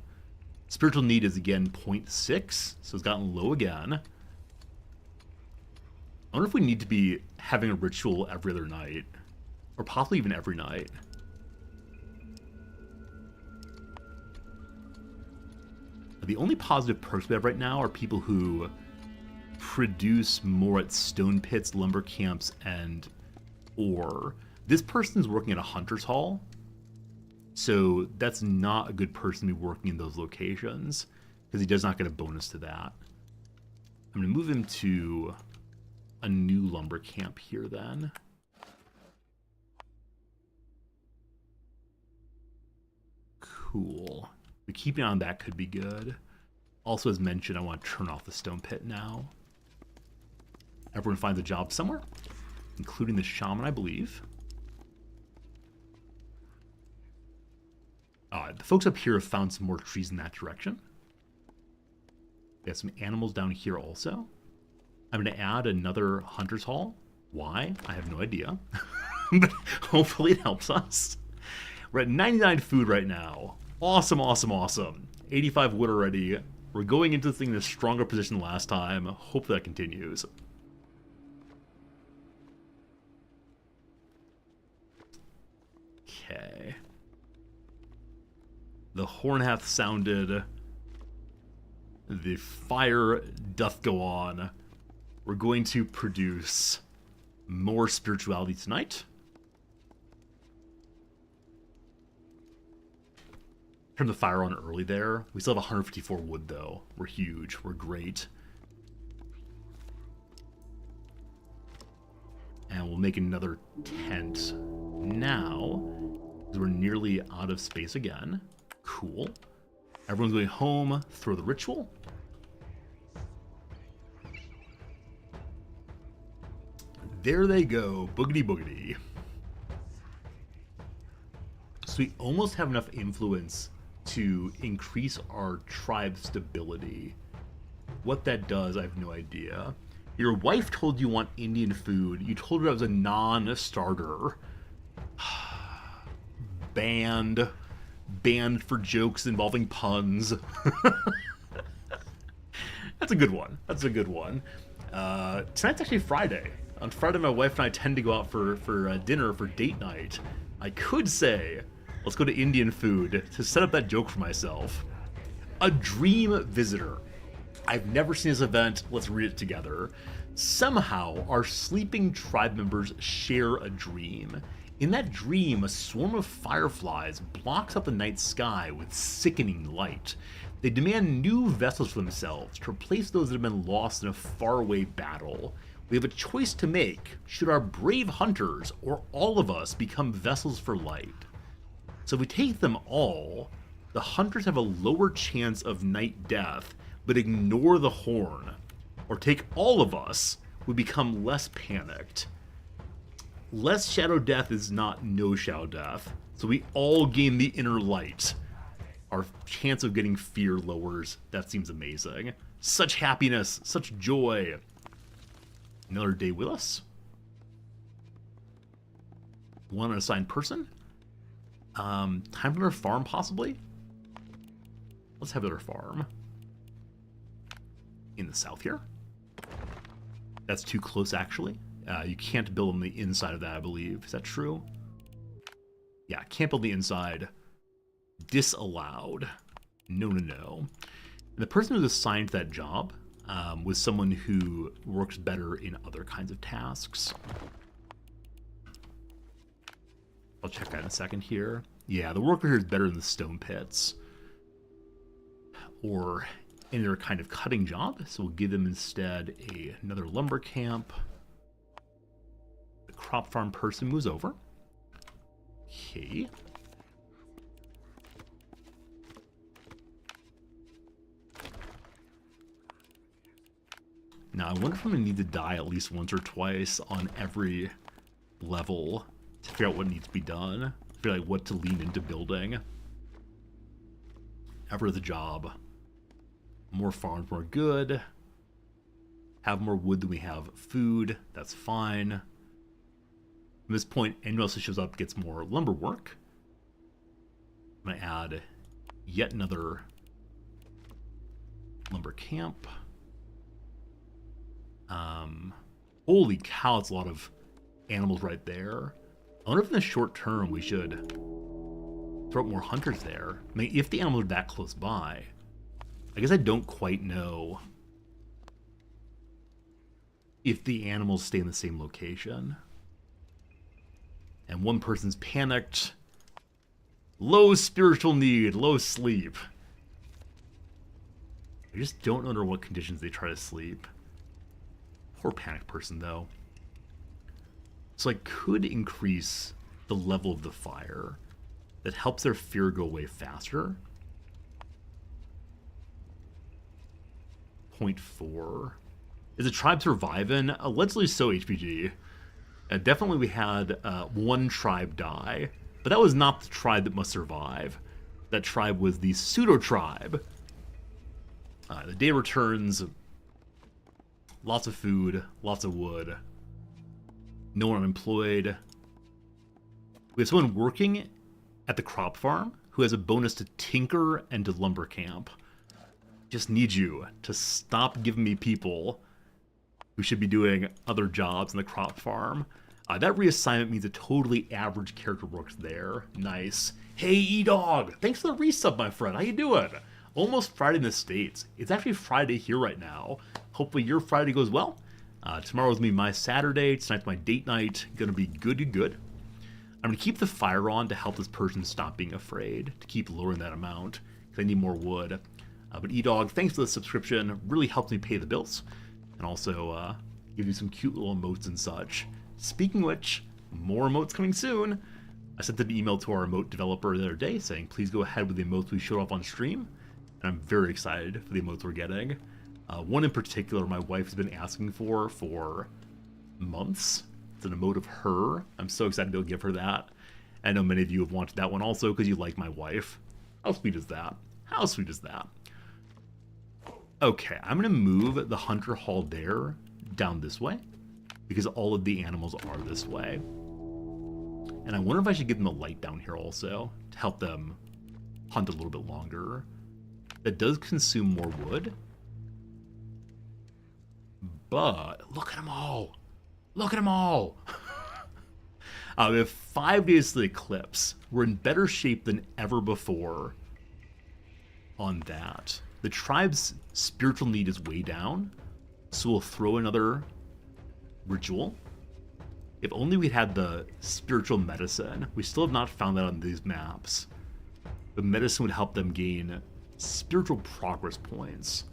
Spiritual need is again 0.6, so it's gotten low again. I wonder if we need to be having a ritual every other night, or possibly even every night. The only positive perks we have right now are people who produce more at stone pits, lumber camps, and ore. This person's working at a hunter's hall. So that's not a good person to be working in those locations, because he does not get a bonus to that. I'm going to move him to a new lumber camp here then. Cool. But keeping on that could be good. Also, as mentioned, I want to turn off the stone pit now. Everyone finds a job somewhere, including the shaman, I believe. The folks up here have found some more trees in that direction. We have some animals down here also. I'm going to add another hunter's hall. Why? I have no idea. But hopefully it helps us. We're at 99 food right now. Awesome, awesome, awesome. 85 wood already. We're going into this thing in a stronger position than last time. Hope that continues. Okay. The horn hath sounded. The fire doth go on. We're going to produce more spirituality tonight. Turn the fire on early there. We still have 154 wood though. We're huge. We're great. And we'll make another tent now, because we're nearly out of space again. Cool. Everyone's going home. Throw the ritual. There they go. Boogity boogity. So we almost have enough influence to increase our tribe stability. What that does, I have no idea. Your wife told you want Indian food. You told her I was a non-starter. Banned for jokes involving puns. That's a good one. That's a good one. Tonight's actually Friday. On Friday, my wife and I tend to go out for dinner for date night. I could say, let's go to Indian food to set up that joke for myself. A dream visitor. I've never seen this event. Let's read it together. Somehow, our sleeping tribe members share a dream. In that dream, a swarm of fireflies blocks up the night sky with sickening light. They demand new vessels for themselves to replace those that have been lost in a faraway battle. We have a choice to make. Should our brave hunters, or all of us, become vessels for light? So if we take them all, the hunters have a lower chance of night death, but ignore the horn. Or take all of us, we become less panicked. Less shadow death is not no shadow death, so we all gain the inner light. Our chance of getting fear lowers. That seems amazing. Such happiness, such joy. Another day with us. One unassigned person. Time for another farm, possibly? Let's have another farm. In the south here. That's too close, actually. You can't build on the inside of that, I believe. Is that true? Yeah, can't build the inside. Disallowed. No, no, no. And the person who was assigned to that job was someone who works better in other kinds of tasks. I'll check that in a second here. Yeah, the worker here is better in the stone pits. Or any other kind of cutting job. So we'll give them instead another lumber camp. The crop farm person moves over. Okay. Now, I wonder if I'm going to need to die at least once or twice on every level to figure out what needs to be done. Figure out what to lean into building. Ever the job. More farms, more good. Have more wood than we have food. That's fine. At this point, anyone else who shows up gets more lumber work. I'm going to add yet another lumber camp. Holy cow, it's a lot of animals right there. I wonder if in the short term we should throw up more hunters there. I mean, if the animals are that close by. I guess I don't quite know if the animals stay in the same location. And one person's panicked. Low spiritual need, low sleep. I just don't know under what conditions they try to sleep. Poor panic person, though. So I could increase the level of the fire that helps their fear go away faster. 0.4. Is the tribe surviving? Allegedly so, HPG. Definitely we had one tribe die, but that was not the tribe that must survive. That tribe was the pseudo-tribe. The day returns. Lots of food, lots of wood. No one unemployed. We have someone working at the crop farm who has a bonus to tinker and to lumber camp. Just need you to stop giving me people who should be doing other jobs in the crop farm. That reassignment means a totally average character works there. Nice. Hey, E-Dog! Thanks for the resub, my friend. How you doing? Almost Friday in the States. It's actually Friday here right now. Hopefully your Friday goes well. Tomorrow's gonna be my Saturday. Tonight's my date night. Gonna be good. I'm gonna keep the fire on to help this person stop being afraid, to keep lowering that amount, because I need more wood. But E-Dog, thanks for the subscription. Really helps me pay the bills. And also give you some cute little emotes and such. Speaking of which, more emotes coming soon. I sent an email to our emote developer the other day saying, please go ahead with the emotes we showed off on stream. And I'm very excited for the emotes we're getting. One in particular my wife has been asking for months. It's an emote of her. I'm so excited to be able to give her that. I know many of you have wanted that one also because you like my wife. How sweet is that? How sweet is that? Okay, I'm going to move the Hunter Haldair down this way because all of the animals are this way. And I wonder if I should give them a light down here also to help them hunt a little bit longer. That does consume more wood. But look at them all. Look at them all. We have 5 days to the eclipse. We're in better shape than ever before on that. The tribe's spiritual need is way down, so we'll throw another ritual. If only we'd had the spiritual medicine. We still have not found that on these maps. But medicine would help them gain spiritual progress points.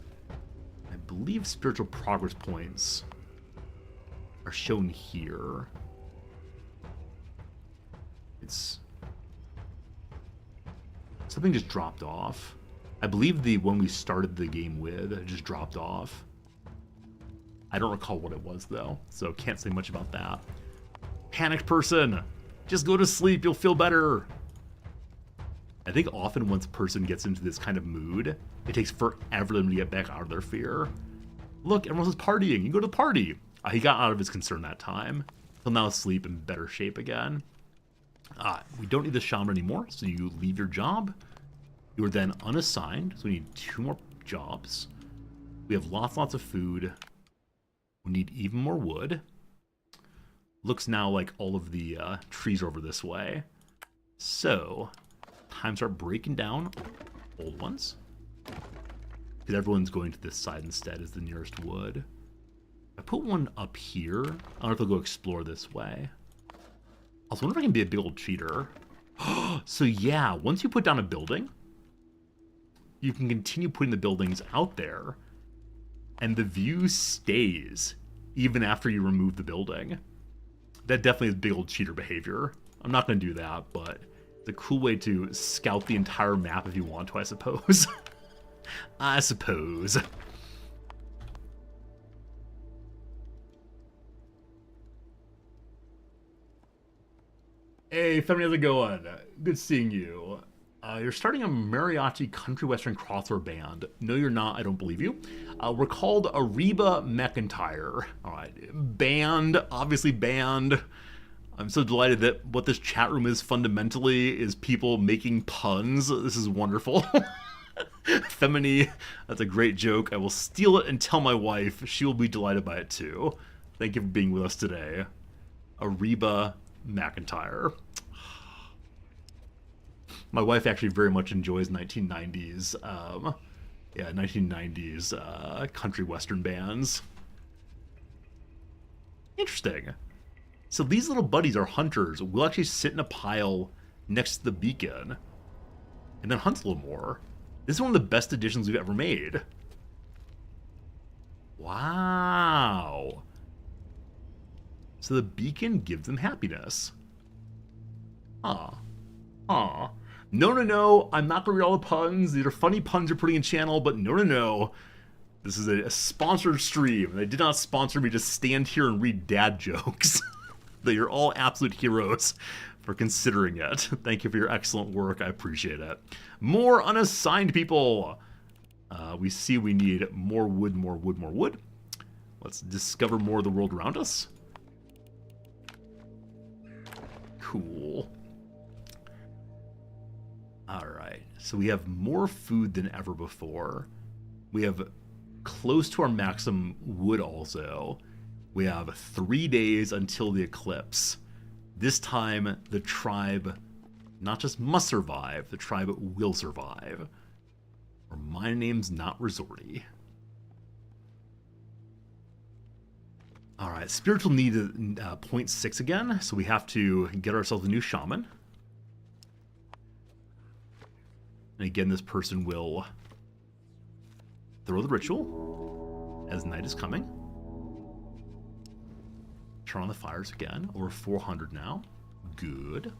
I believe spiritual progress points are shown here. It's... something just dropped off. I believe the one we started the game with just dropped off. I don't recall what it was though, so can't say much about that. Panicked person! Just go to sleep, you'll feel better! I think often once a person gets into this kind of mood, it takes forever for them to get back out of their fear. Look, everyone's partying, you go to the party! He got out of his concern that time. He'll now sleep in better shape again. We don't need the shaman anymore, so you leave your job. You are then unassigned, so we need 2 more jobs. We have lots of food. We need even more wood. Looks now like all of the trees are over this way. So, time to start breaking down old ones. Because everyone's going to this side instead as the nearest wood. I put one up here. I don't know if I'll go explore this way. I was wondering if I can be a big old cheater. So yeah, once you put down a building, you can continue putting the buildings out there, and the view stays even after you remove the building. That definitely is big old cheater behavior. I'm not going to do that, but it's a cool way to scout the entire map if you want to, I suppose. I suppose. Hey, Femini, how's it going? Good seeing you. You're starting a mariachi country western crossover band. No, you're not. I don't believe you. We're called Ariba McIntyre. All right, band, obviously band. I'm so delighted that what this chat room is fundamentally is people making puns. This is wonderful. Femini, that's a great joke. I will steal it and tell my wife. She will be delighted by it too. Thank you for being with us today. Ariba McIntyre. My wife actually very much enjoys 1990s, 1990s country western bands. Interesting. So these little buddies are hunters. We'll actually sit in a pile next to the beacon and then hunt a little more. This is one of the best additions we've ever made. Wow. So the beacon gives them happiness. Aw. No, I'm not gonna read all the puns. These are funny puns you're putting in channel, but no. This is a sponsored stream. They did not sponsor me to stand here and read dad jokes. That you're all absolute heroes for considering it. Thank you for your excellent work. I appreciate it. More unassigned people. We see we need more wood, more wood, more wood. Let's discover more of the world around us. Cool. Alright, so we have more food than ever before. We have close to our maximum wood also. We have 3 days until the eclipse. This time, the tribe not just must survive, the tribe will survive. Or my name's not Resorty. Alright, spiritual need 0.6 again, so we have to get ourselves a new shaman. And again, this person will throw the ritual as night is coming. Turn on the fires again. Over 400 now. Good.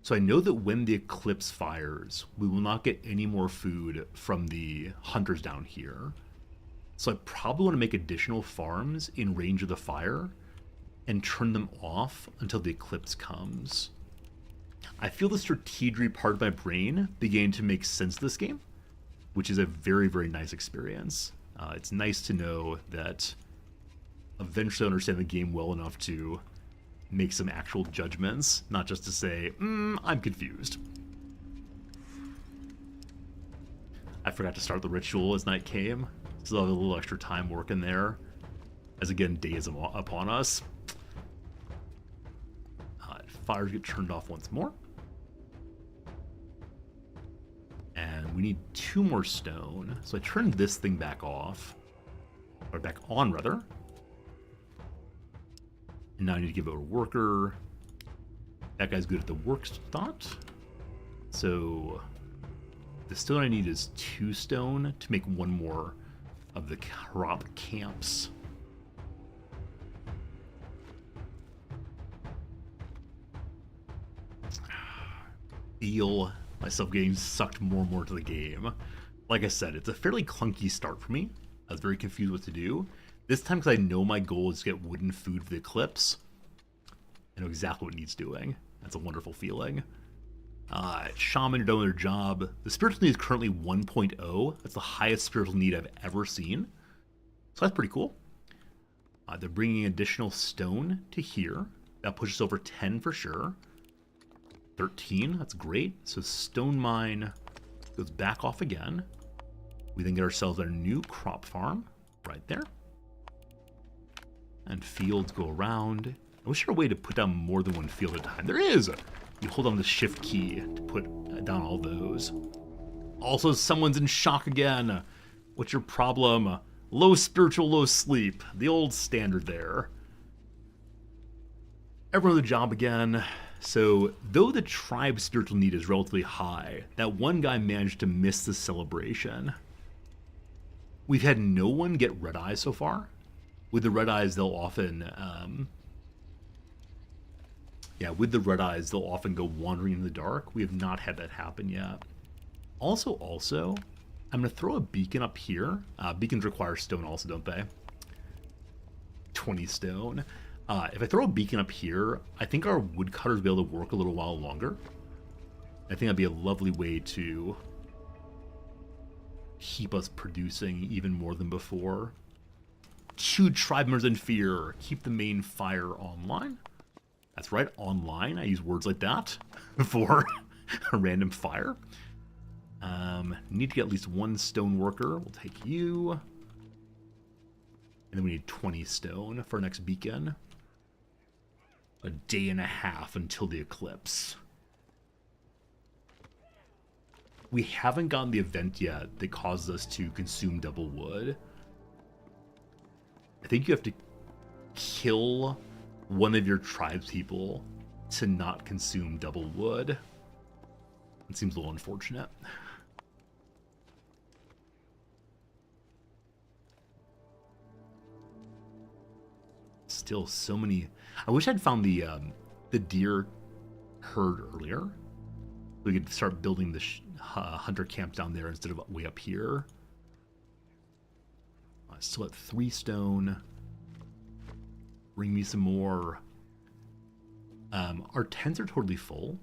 So I know that when the eclipse fires, we will not get any more food from the hunters down here. So I probably want to make additional farms in range of the fire and turn them off until the eclipse comes. I feel the strategy part of my brain beginning to make sense this game, which is a very, very nice experience. It's nice to know that eventually I understand the game well enough to make some actual judgments, not just to say, I'm confused. I forgot to start the ritual as night came, so I'll have a little extra time working there, as again, day is upon us. Fires get turned off once more. And we need 2 more stone, so I turned this thing back off, or back on rather. And now I need to give it a worker. That guy's good at the work spot. So the stone I need is 2 stone to make 1 more of the crop camps. Feel myself getting sucked more and more to the game. Like I said, it's a fairly clunky start for me. I was very confused what to do. This time, because I know my goal is to get wooden food for the eclipse, I know exactly what needs doing. That's a wonderful feeling. Shaman are doing their job. The spiritual need is currently 1.0. That's the highest spiritual need I've ever seen. So that's pretty cool. They're bringing additional stone to here. That pushes over 10 for sure. 13, that's great. So stone mine goes back off again. We then get ourselves our new crop farm right there. And fields go around. I wish there were a way to put down more than 1 field at a time. There is! You hold on the shift key to put down all those. Also, someone's in shock again. What's your problem? Low spiritual, low sleep. The old standard there. Everyone on the job again. So, though the tribe's spiritual need is relatively high, that one guy managed to miss the celebration. We've had no one get red eyes so far. With the red eyes, they'll often, go wandering in the dark. We have not had that happen yet. Also, I'm going to throw a beacon up here. Beacons require stone also, don't they? 20 stone. If I throw a beacon up here, I think our woodcutters will be able to work a little while longer. I think that'd be a lovely way to keep us producing even more than before. 2 tribe members in fear. Keep the main fire online. That's right, online. I use words like that for a random fire. Need to get at least 1 stone worker. We'll take you. And then we need 20 stone for our next beacon. A day and a half until the eclipse. We haven't gotten the event yet that causes us to consume double wood. I think you have to kill one of your tribespeople to not consume double wood. It seems a little unfortunate. Still so many. I wish I'd found the deer herd earlier. We could start building the hunter camp down there instead of way up here. Still at 3 stone. Bring me some more. Our tents are totally full.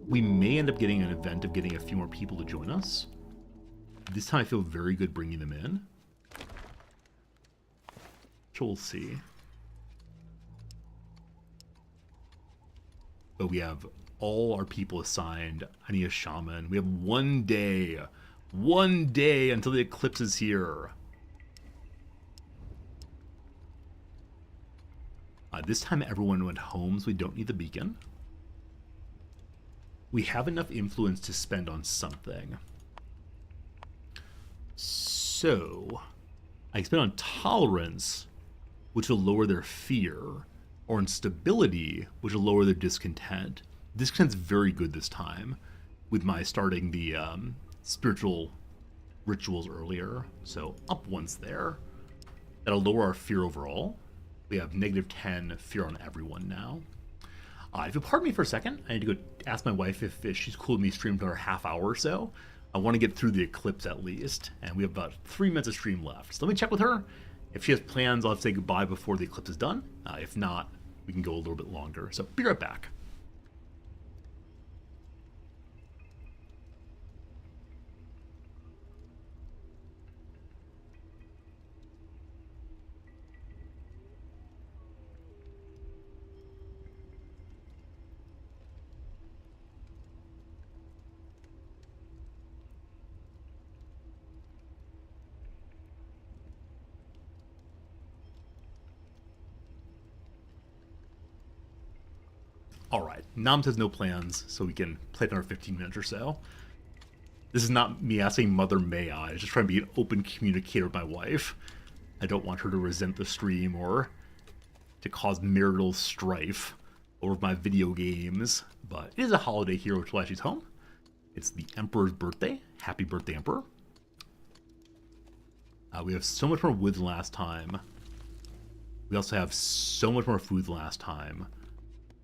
We may end up getting an event of getting a few more people to join us. This time I feel very good bringing them in. So we'll see. But we have all our people assigned. I need a shaman. We have 1 day. 1 day until the eclipse is here. This time everyone went home, so we don't need the beacon. We have enough influence to spend on something. So, I can spend on tolerance, which will lower their fear, or instability, which will lower their discontent. Discontent's very good this time, with my starting the spiritual rituals earlier. So up once there. That'll lower our fear overall. We have -10 fear on everyone now. If you'll pardon me for a second, I need to go ask my wife if she's cool with me streaming for a half hour or so. I want to get through the eclipse at least, and we have about 3 minutes of stream left. So let me check with her. If she has plans, I'll have to say goodbye before the eclipse is done. If not, we can go a little bit longer. So be right back. Alright, Nam has no plans, so we can play another 15 minutes or so. This is not me asking Mother May I, just trying to be an open communicator with my wife. I don't want her to resent the stream or to cause marital strife over my video games. But it is a holiday here while she's home. It's the Emperor's birthday. Happy birthday, Emperor. We have so much more wood than last time. We also have so much more food than last time.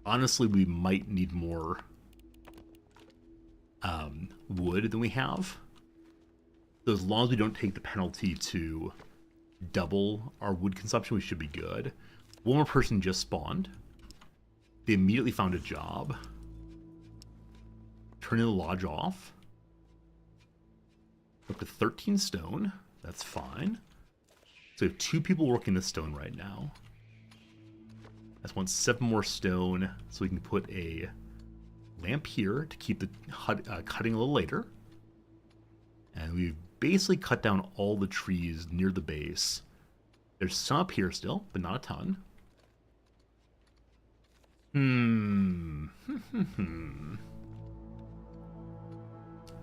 Honestly, we might need more wood than we have. So as long as we don't take the penalty to double our wood consumption, we should be good. One more person just spawned. They immediately found a job. Turning the lodge off. Up to 13 stone. That's fine. So we have 2 people working the stone right now. I just want 7 more stone so we can put a lamp here to keep the cutting a little later. And we've basically cut down all the trees near the base. There's some up here still, but not a ton.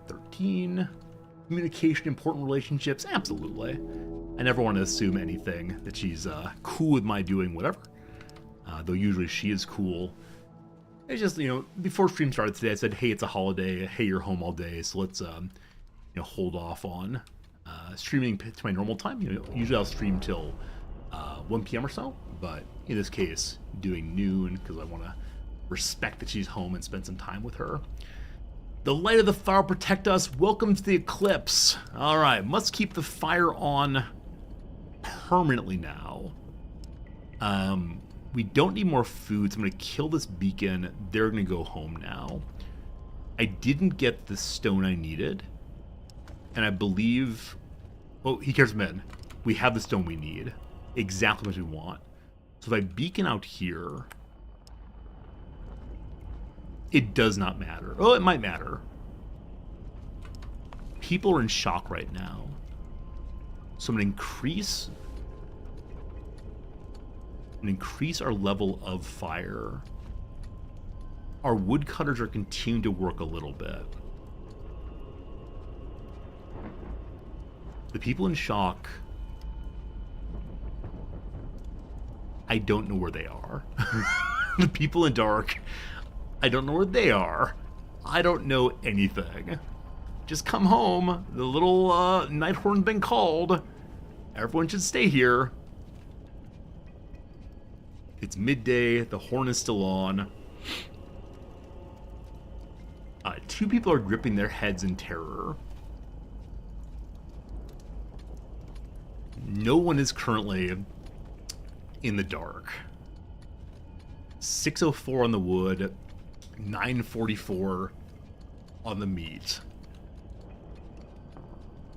13. Communication, important relationships, absolutely. I never want to assume anything, that she's cool with my doing whatever. Though usually she is cool. It's just, before stream started today, I said, hey, it's a holiday. Hey, you're home all day, so let's, hold off on streaming to my normal time. Usually I'll stream till 1 p.m. or so, but in this case, doing noon because I want to respect that she's home and spend some time with her. The light of the fire protect us. Welcome to the eclipse. All right, must keep the fire on permanently now. We don't need more food, so I'm going to kill this beacon. They're going to go home now. I didn't get the stone I needed. And I believe... Oh, he cares men. We have the stone we need. Exactly what we want. So if I beacon out here... It does not matter. Oh, it might matter. People are in shock right now. So I'm going to increase our level of fire. Our woodcutters are continuing to work a little bit. The people in shock, I don't know where they are. The people in dark, I don't know where they are. I don't know anything. Just come home. The little Nighthorn's been called. Everyone should stay here. It's midday. The horn is still on. 2 people are gripping their heads in terror. No one is currently in the dark. 6:04 on the wood. 9:44. on the meat.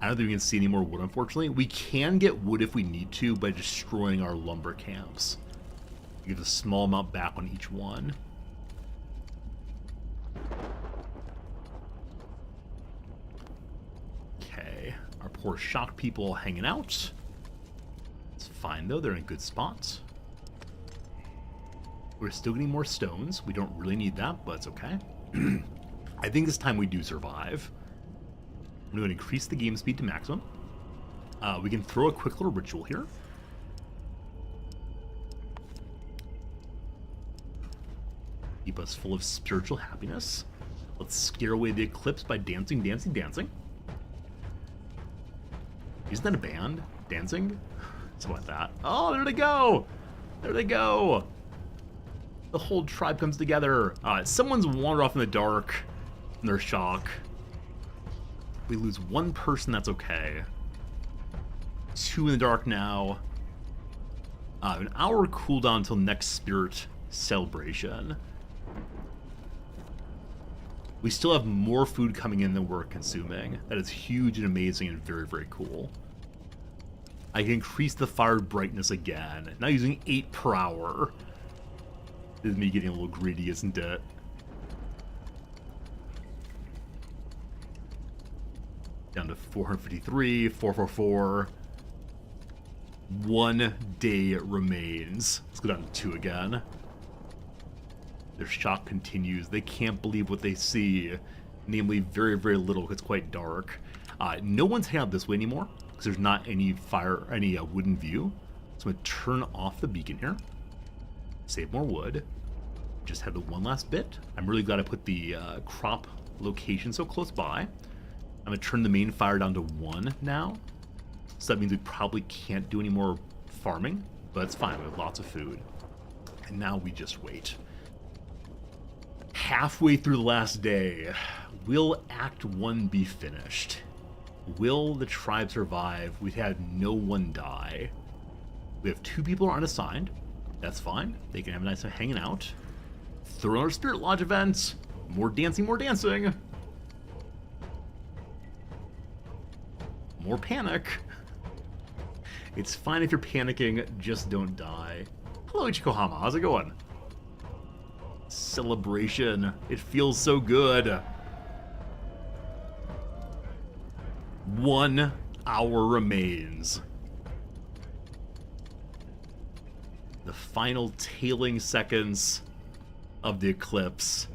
I don't think we can see any more wood, unfortunately. We can get wood if we need to by destroying our lumber camps. Give a small amount back on each one. Okay, our poor shock people hanging out. It's fine though, they're in good spots. We're still getting more stones. We don't really need that, but it's okay. I think this time we do survive. I'm going to increase the game speed to maximum. We can throw a quick little ritual here. Keep us full of spiritual happiness. Let's scare away the eclipse by dancing, dancing, dancing. Isn't that a band? Dancing? Something like that. Oh, there they go! There they go! The whole tribe comes together. Someone's wandered off in the dark. And they're shock. We lose one person, that's okay. 2 in the dark now. An hour cooldown until next spirit celebration. We still have more food coming in than we're consuming. That is huge and amazing and very, very cool. I can increase the fire brightness again. Now using 8 per hour. This is me getting a little greedy, isn't it? Down to 453, 444. 1 day remains. Let's go down to 2 again. Their shock continues. They can't believe what they see. Namely, very, very little. It's quite dark. No one's hanging out this way anymore because there's not any fire, any wooden view. So I'm going to turn off the beacon here. Save more wood. Just had the one last bit. I'm really glad I put the crop location so close by. I'm going to turn the main fire down to 1 now. So that means we probably can't do any more farming, but it's fine. We have lots of food. And now we just wait. Halfway through the last day, will Act 1 be finished? Will the tribe survive? We've had no one die. We have 2 people who are unassigned. That's fine. They can have a nice time hanging out. Throw another Spirit Lodge event. More dancing, more dancing. More panic. It's fine if you're panicking, just don't die. Hello, Ichikohama. How's it going? Celebration. It feels so good. 1 hour remains. The final tailing seconds of the eclipse.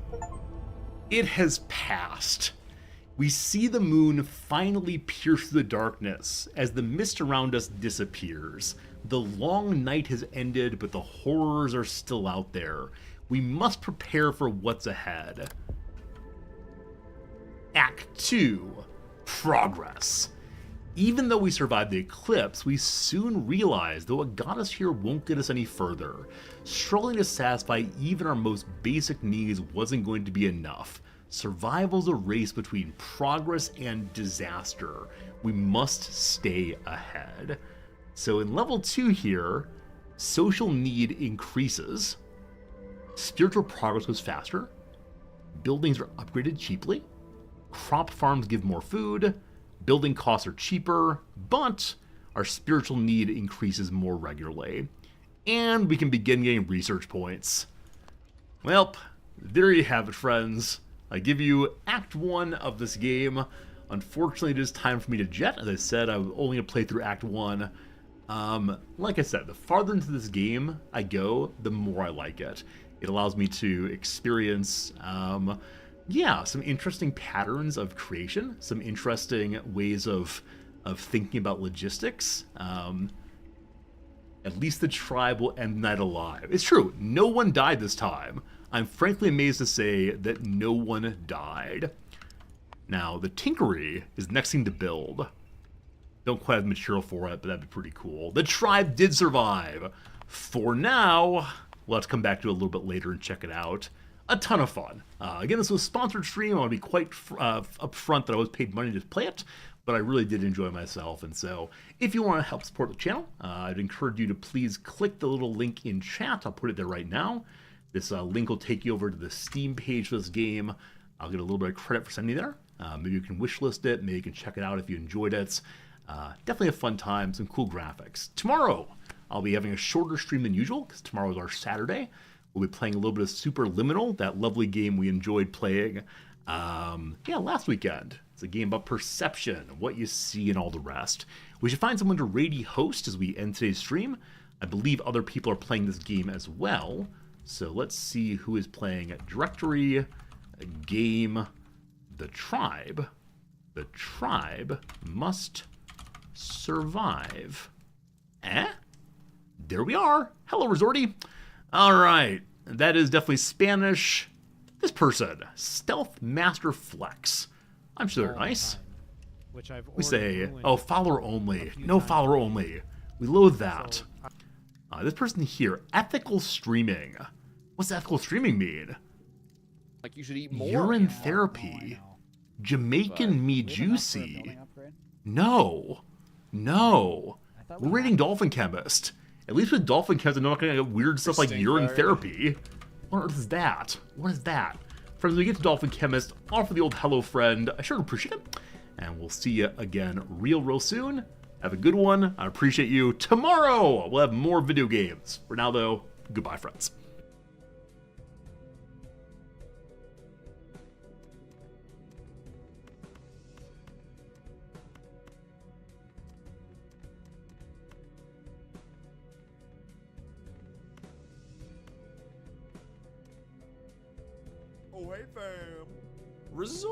It has passed. We see the moon finally pierce through the darkness as the mist around us disappears. The long night has ended, but the horrors are still out there. We must prepare for what's ahead. Act 2. Progress. Even though we survived the eclipse, we soon realized that what got us here won't get us any further. Struggling to satisfy even our most basic needs wasn't going to be enough. Survival's a race between progress and disaster. We must stay ahead. So in level 2 here, social need increases. Spiritual progress goes faster. Buildings are upgraded cheaply. Crop farms give more food. Building costs are cheaper, but our spiritual need increases more regularly. And we can begin getting research points. Well, there you have it, friends. I give you Act 1 of this game. Unfortunately, it is time for me to jet. As I said, I'm only going to play through Act 1. Like I said, the farther into this game I go, the more I like it. It allows me to experience, some interesting patterns of creation, some interesting ways of thinking about logistics. At least the tribe will end the night alive. It's true, no one died this time. I'm frankly amazed to say that no one died. Now, the Tinkery is the next thing to build. Don't quite have the material for it, but that'd be pretty cool. The tribe did survive. For now, let's come back to it a little bit later and check it out. A ton of fun. Again, this was a sponsored stream. I want to be quite upfront that I was paid money to play it, but I really did enjoy myself. And so if you want to help support the channel, I'd encourage you to please click the little link in chat. I'll put it there right now. This link will take you over to the Steam page for this game. I'll get a little bit of credit for sending you there. Maybe you can wishlist it. Maybe you can check it out if you enjoyed it. Definitely a fun time. Some cool graphics. Tomorrow, I'll be having a shorter stream than usual because tomorrow is our Saturday. We'll be playing a little bit of Superliminal, that lovely game we enjoyed playing last weekend. It's a game about perception, what you see, and all the rest. We should find someone to raid host as we end today's stream. I believe other people are playing this game as well. So let's see who is playing Directory, Game, The Tribe. The Tribe Must Survive. There we are. Hello, Resorty. All right. That is definitely Spanish. This person, Stealth Master Flex. I'm sure they're nice. Which I've We say, oh, follower only. No follower only. We loathe that. This person here, ethical streaming. What's ethical streaming mean? Like you should eat more. Urine therapy. Jamaican me juicy. No. We're rating Dolphin Chemist. At least with Dolphin Chemist, I'm not going to get weird stuff like urine therapy. What on earth is that? What is that? Friends, when we get to Dolphin Chemist, offer the old hello friend. I sure appreciate it. And we'll see you again real soon. Have a good one. I appreciate you. Tomorrow, we'll have more video games. For now, though, goodbye, friends. Oh, hey, fam. Resort.